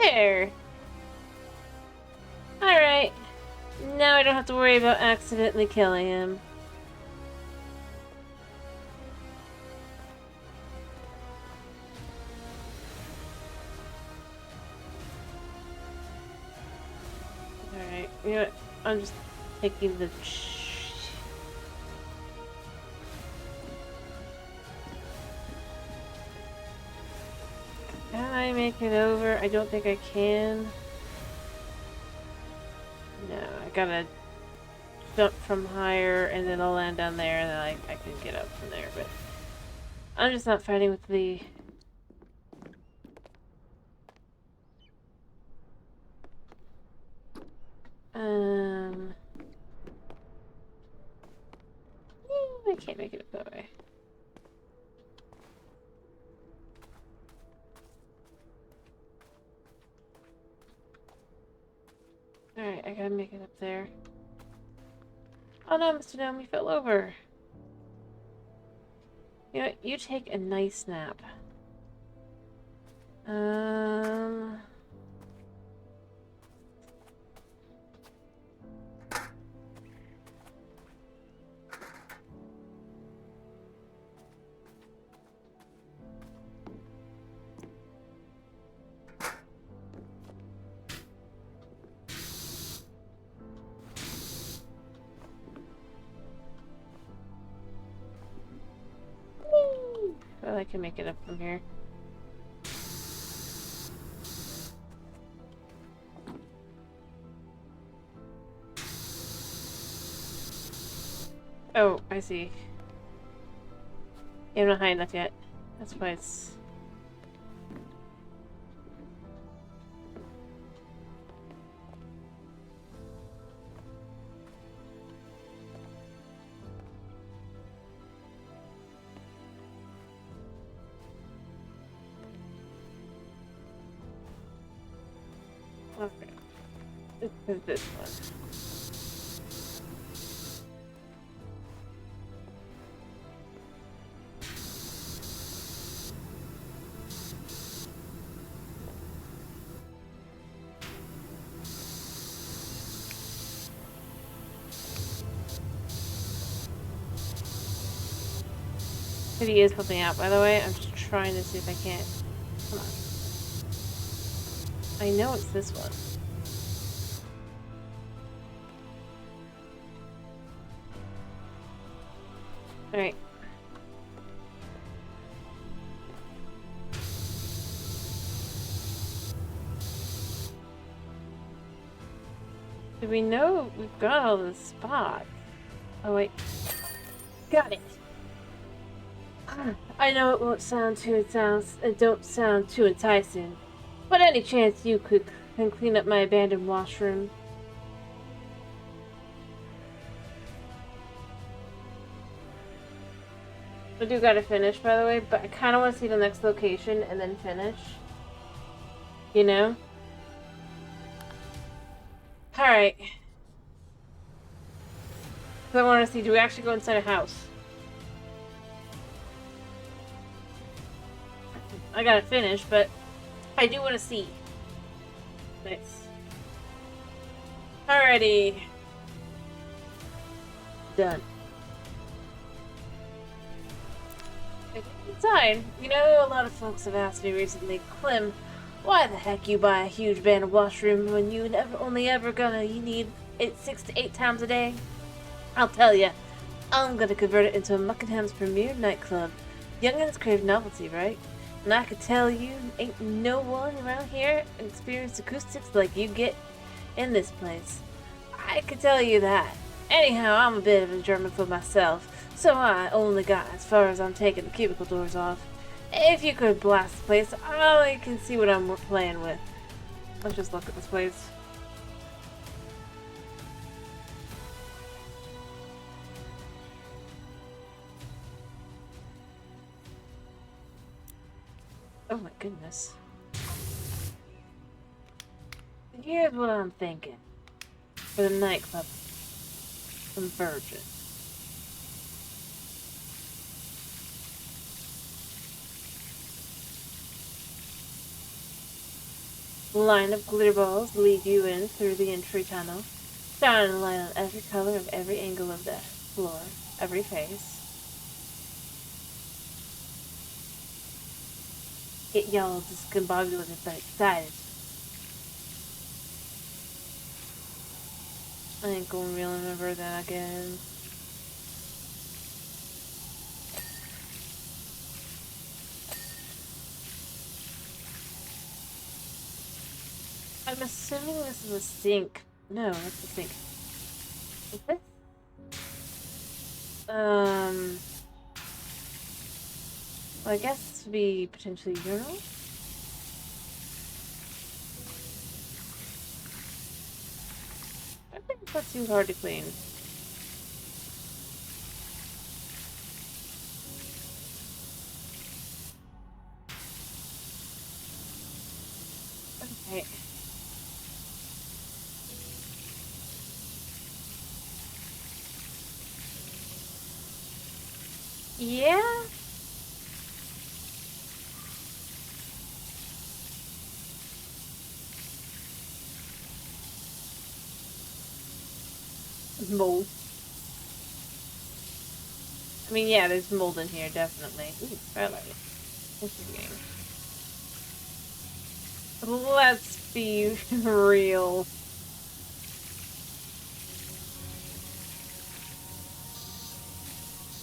S1: There! Alright. Now I don't have to worry about accidentally killing him. Alright, you know what? I'm just taking the... Can I make it over? I don't think I can. No, I gotta jump from higher and then I'll land down there and then I can get up from there, but I'm just not fighting with the... I can't make it up that way. Alright, I gotta make it up there. Oh no, Mr. Gnome, you fell over. You know what? You take a nice nap. Well, I can make it up from here. Oh, I see. Yeah, I'm not high enough yet. That's why it's... Okay. This is this one. Maybe is helping out, by the way. I'm just trying to see if I can't. Come on. I know it's this one. Alright. Do we know we've got all the spots? Oh wait. Got it. I know it won't sound too it don't sound too enticing, but any chance you can clean up my abandoned washroom? I do gotta finish, by the way, but I kind of want to see the next location and then finish. You know? Alright. So I want to see, do we actually go inside a house? I gotta finish, but I do want to see. Nice. Alrighty. Done. Inside, you know, a lot of folks have asked me recently, Clem, why the heck you buy a huge abandoned washroom when you you need it 6 to 8 times a day? I'll tell ya, I'm gonna convert it into a Muckingham's premier nightclub. Youngins crave novelty, right? And I could tell you, ain't no one around here experienced acoustics like you get in this place. I could tell you that. Anyhow, I'm a bit of a germaphobe myself, so I only got as far as I'm taking the cubicle doors off. If you could blast the place, I can see what I'm playing with. Let's just look at this place. Oh my goodness. Here's what I'm thinking. For the nightclub conversion. Line of glitter balls lead you in through the entry tunnel. Shining a light on every color of every angle of the floor, every face. Get y'all discombobulated but excited. I ain't gonna really remember that again. I'm assuming this is a sink. No, that's a sink. Is this? Well, I guess this would be potentially urinal. I think it's not too hard to clean. Okay. Yeah? Mold. I mean, yeah, there's mold in here, definitely. Ooh, skylight. Interesting. Let's be real.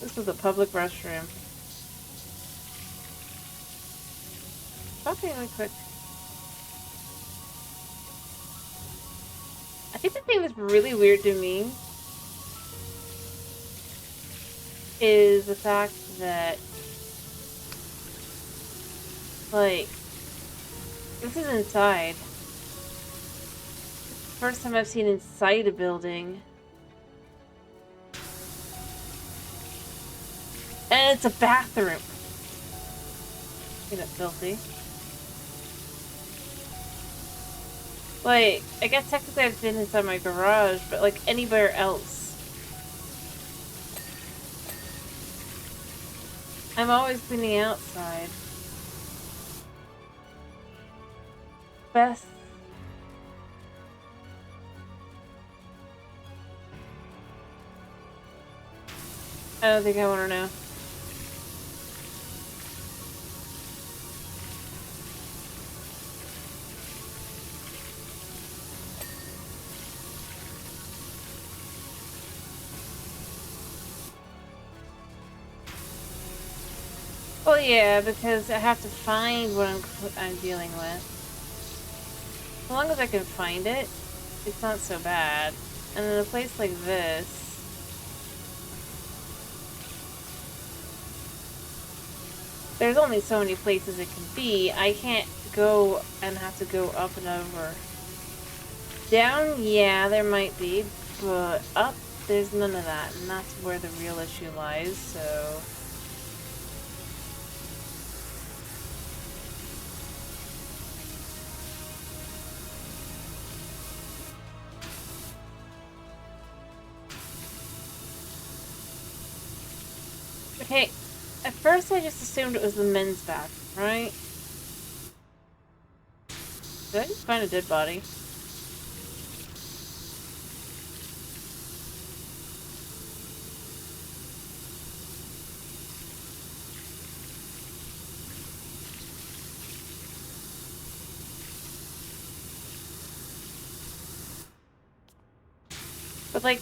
S1: This is a public restroom. Talking really quick. I think the thing that's really weird to me is the fact that, like, this is inside. First time I've seen inside a building. And it's a bathroom. Isn't it filthy? Like, I guess technically I've been inside my garage, but like anywhere else. I'm always cleaning outside. Best. I don't think I want to know. Well, yeah, because I have to find what I'm dealing with. As long as I can find it, it's not so bad. And in a place like this, there's only so many places it can be. I can't go and have to go up and over. Down, yeah, there might be, but up, there's none of that, and that's where the real issue lies, so... Okay, at first I just assumed it was the men's bathroom, right? Did I just find a dead body? But, like,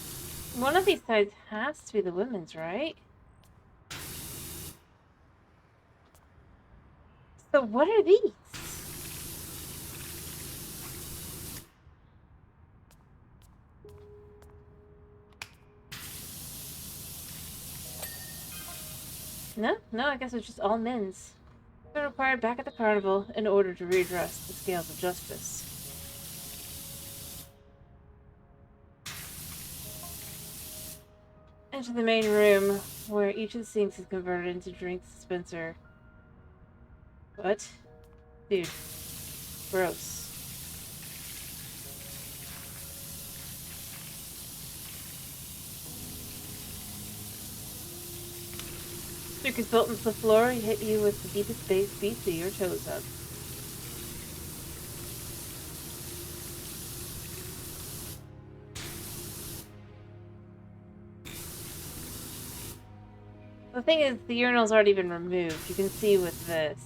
S1: one of these sides has to be the women's, right? So what are these? No, I guess it's just all men's. They're required back at the carnival in order to redress the scales of justice. Enter the main room, where each of the sinks is converted into drink dispenser. What? Dude. Gross. Stroke is built into the floor, hit you with the deepest bass beat to your toes up. The thing is, the urinal's already been removed. You can see with this.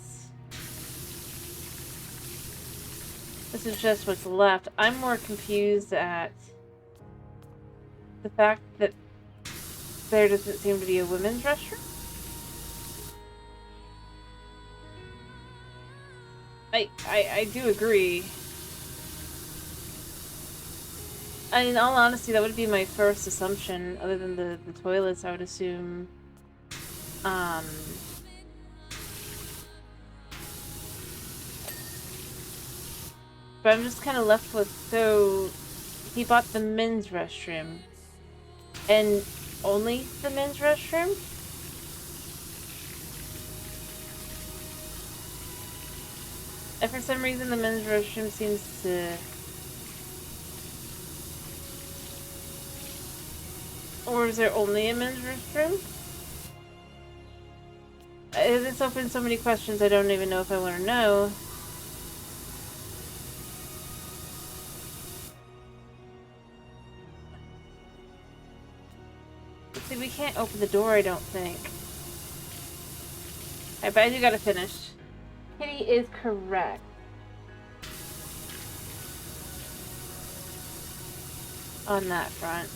S1: This is just what's left. I'm more confused at the fact that there doesn't seem to be a women's restroom. I do agree. In all honesty, that would be my first assumption. Other than the toilets, I would assume... But I'm just kind of left with, so he bought the men's restroom and only the men's restroom? And for some reason the men's restroom seems to... Or is there only a men's restroom? This opens so many questions I don't even know if I want to know. See, we can't open the door, I don't think. But I do gotta finish. Kitty is correct. On that front.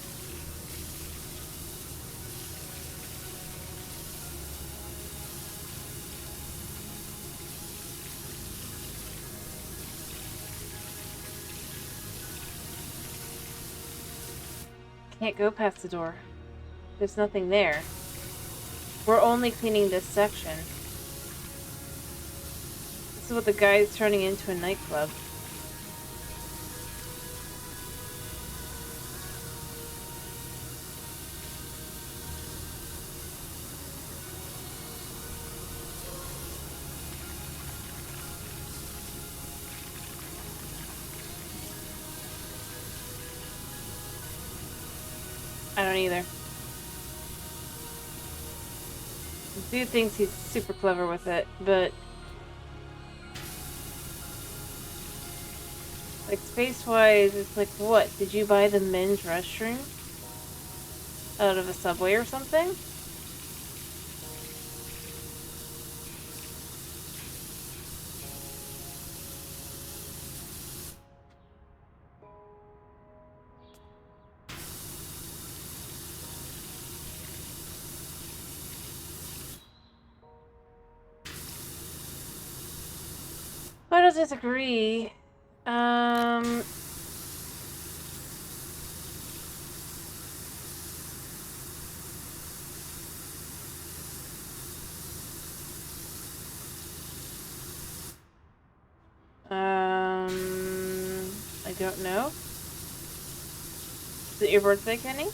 S1: Can't go past the door. There's nothing there. We're only cleaning this section. This is what the guy's turning into a nightclub. I don't either. The dude thinks he's super clever with it, but... Like, space-wise, it's like, what? Did you buy the men's restroom? Out of a Subway or something? I don't disagree. Um... I don't know. Is it your birthday, Kenny?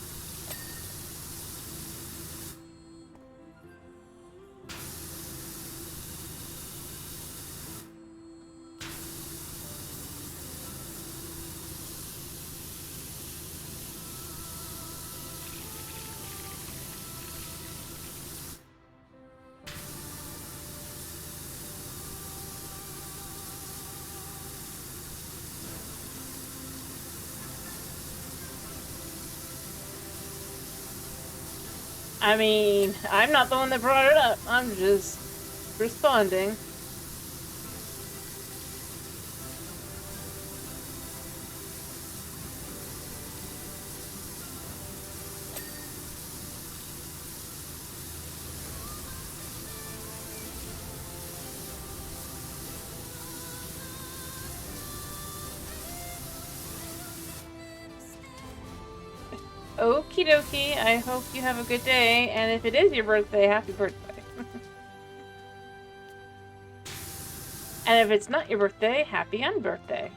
S1: I mean, I'm not the one that brought it up. I'm just responding. Okie dokie, I hope you have a good day, and if it is your birthday, happy birthday. And if it's not your birthday, happy unbirthday.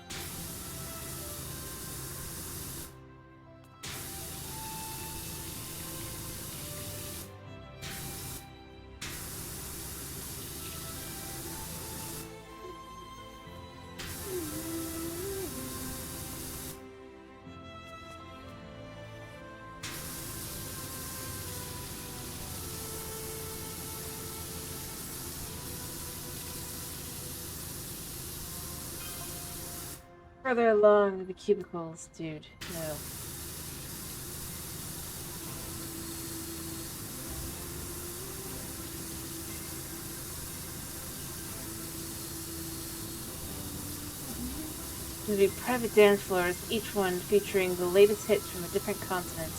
S1: Further along the cubicles, dude. No. There'll be private dance floors, each one featuring the latest hits from a different continent.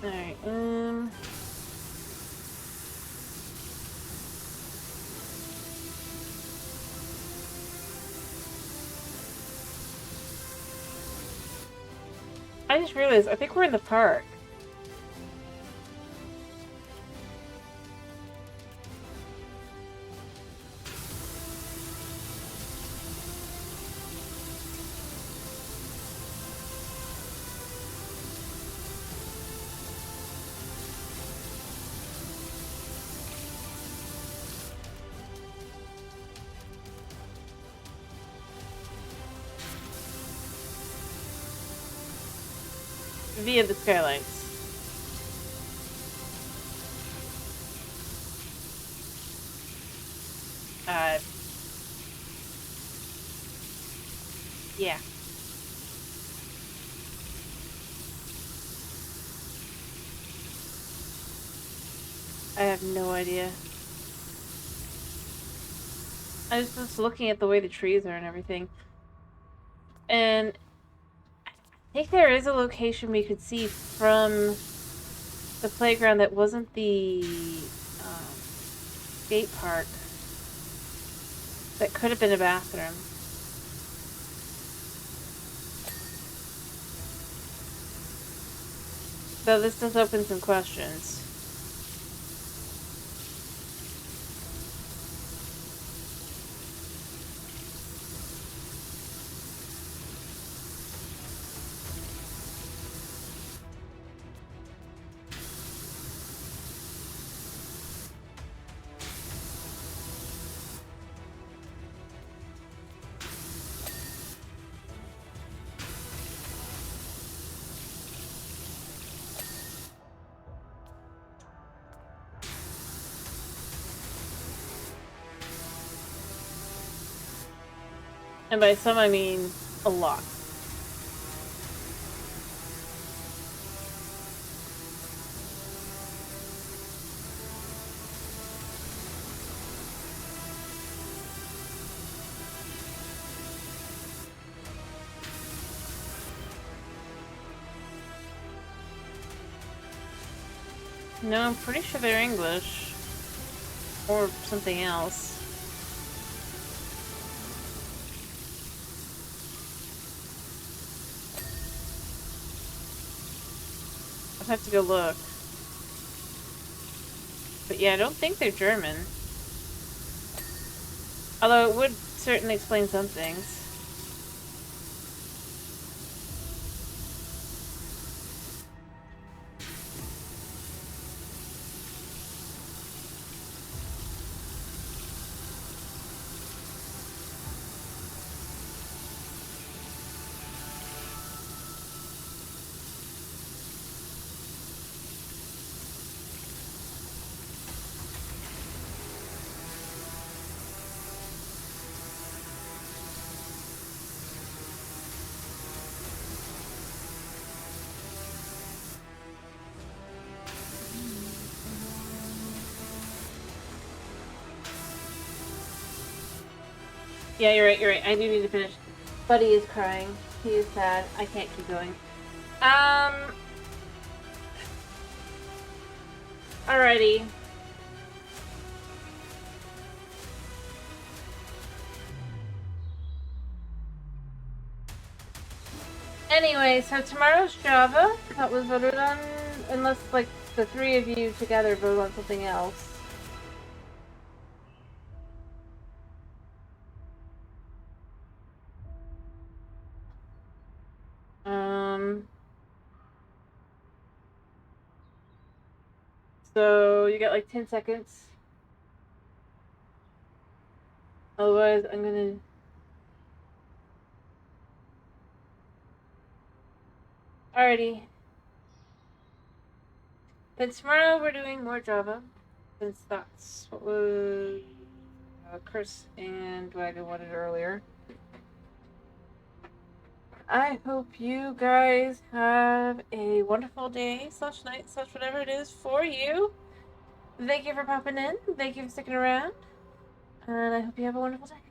S1: Alright, I just realized, I think we're in the park. Via the skylights. Yeah. I have no idea. I was just looking at the way the trees are and everything. And I think there is a location we could see from the playground that wasn't the skate park. That could have been a bathroom. So this does open some questions. And by some, I mean a lot. No, I'm pretty sure they're English. Or something else. I'll have to go look. But yeah, I don't think they're German. Although it would certainly explain some things. Yeah, you're right, you're right. I do need to finish. Buddy is crying. He is sad. I can't keep going. Alrighty. Anyway, so tomorrow's Java that was voted on, unless like the three of you together vote on something else. So you got like 10 seconds. Otherwise, I'm gonna... Alrighty. Then tomorrow we're doing more Java, since that's what was Curse and Dwagon wanted earlier. I hope you guys have a wonderful day, slash night, slash whatever it is for you. Thank you for popping in. Thank you for sticking around. And I hope you have a wonderful day.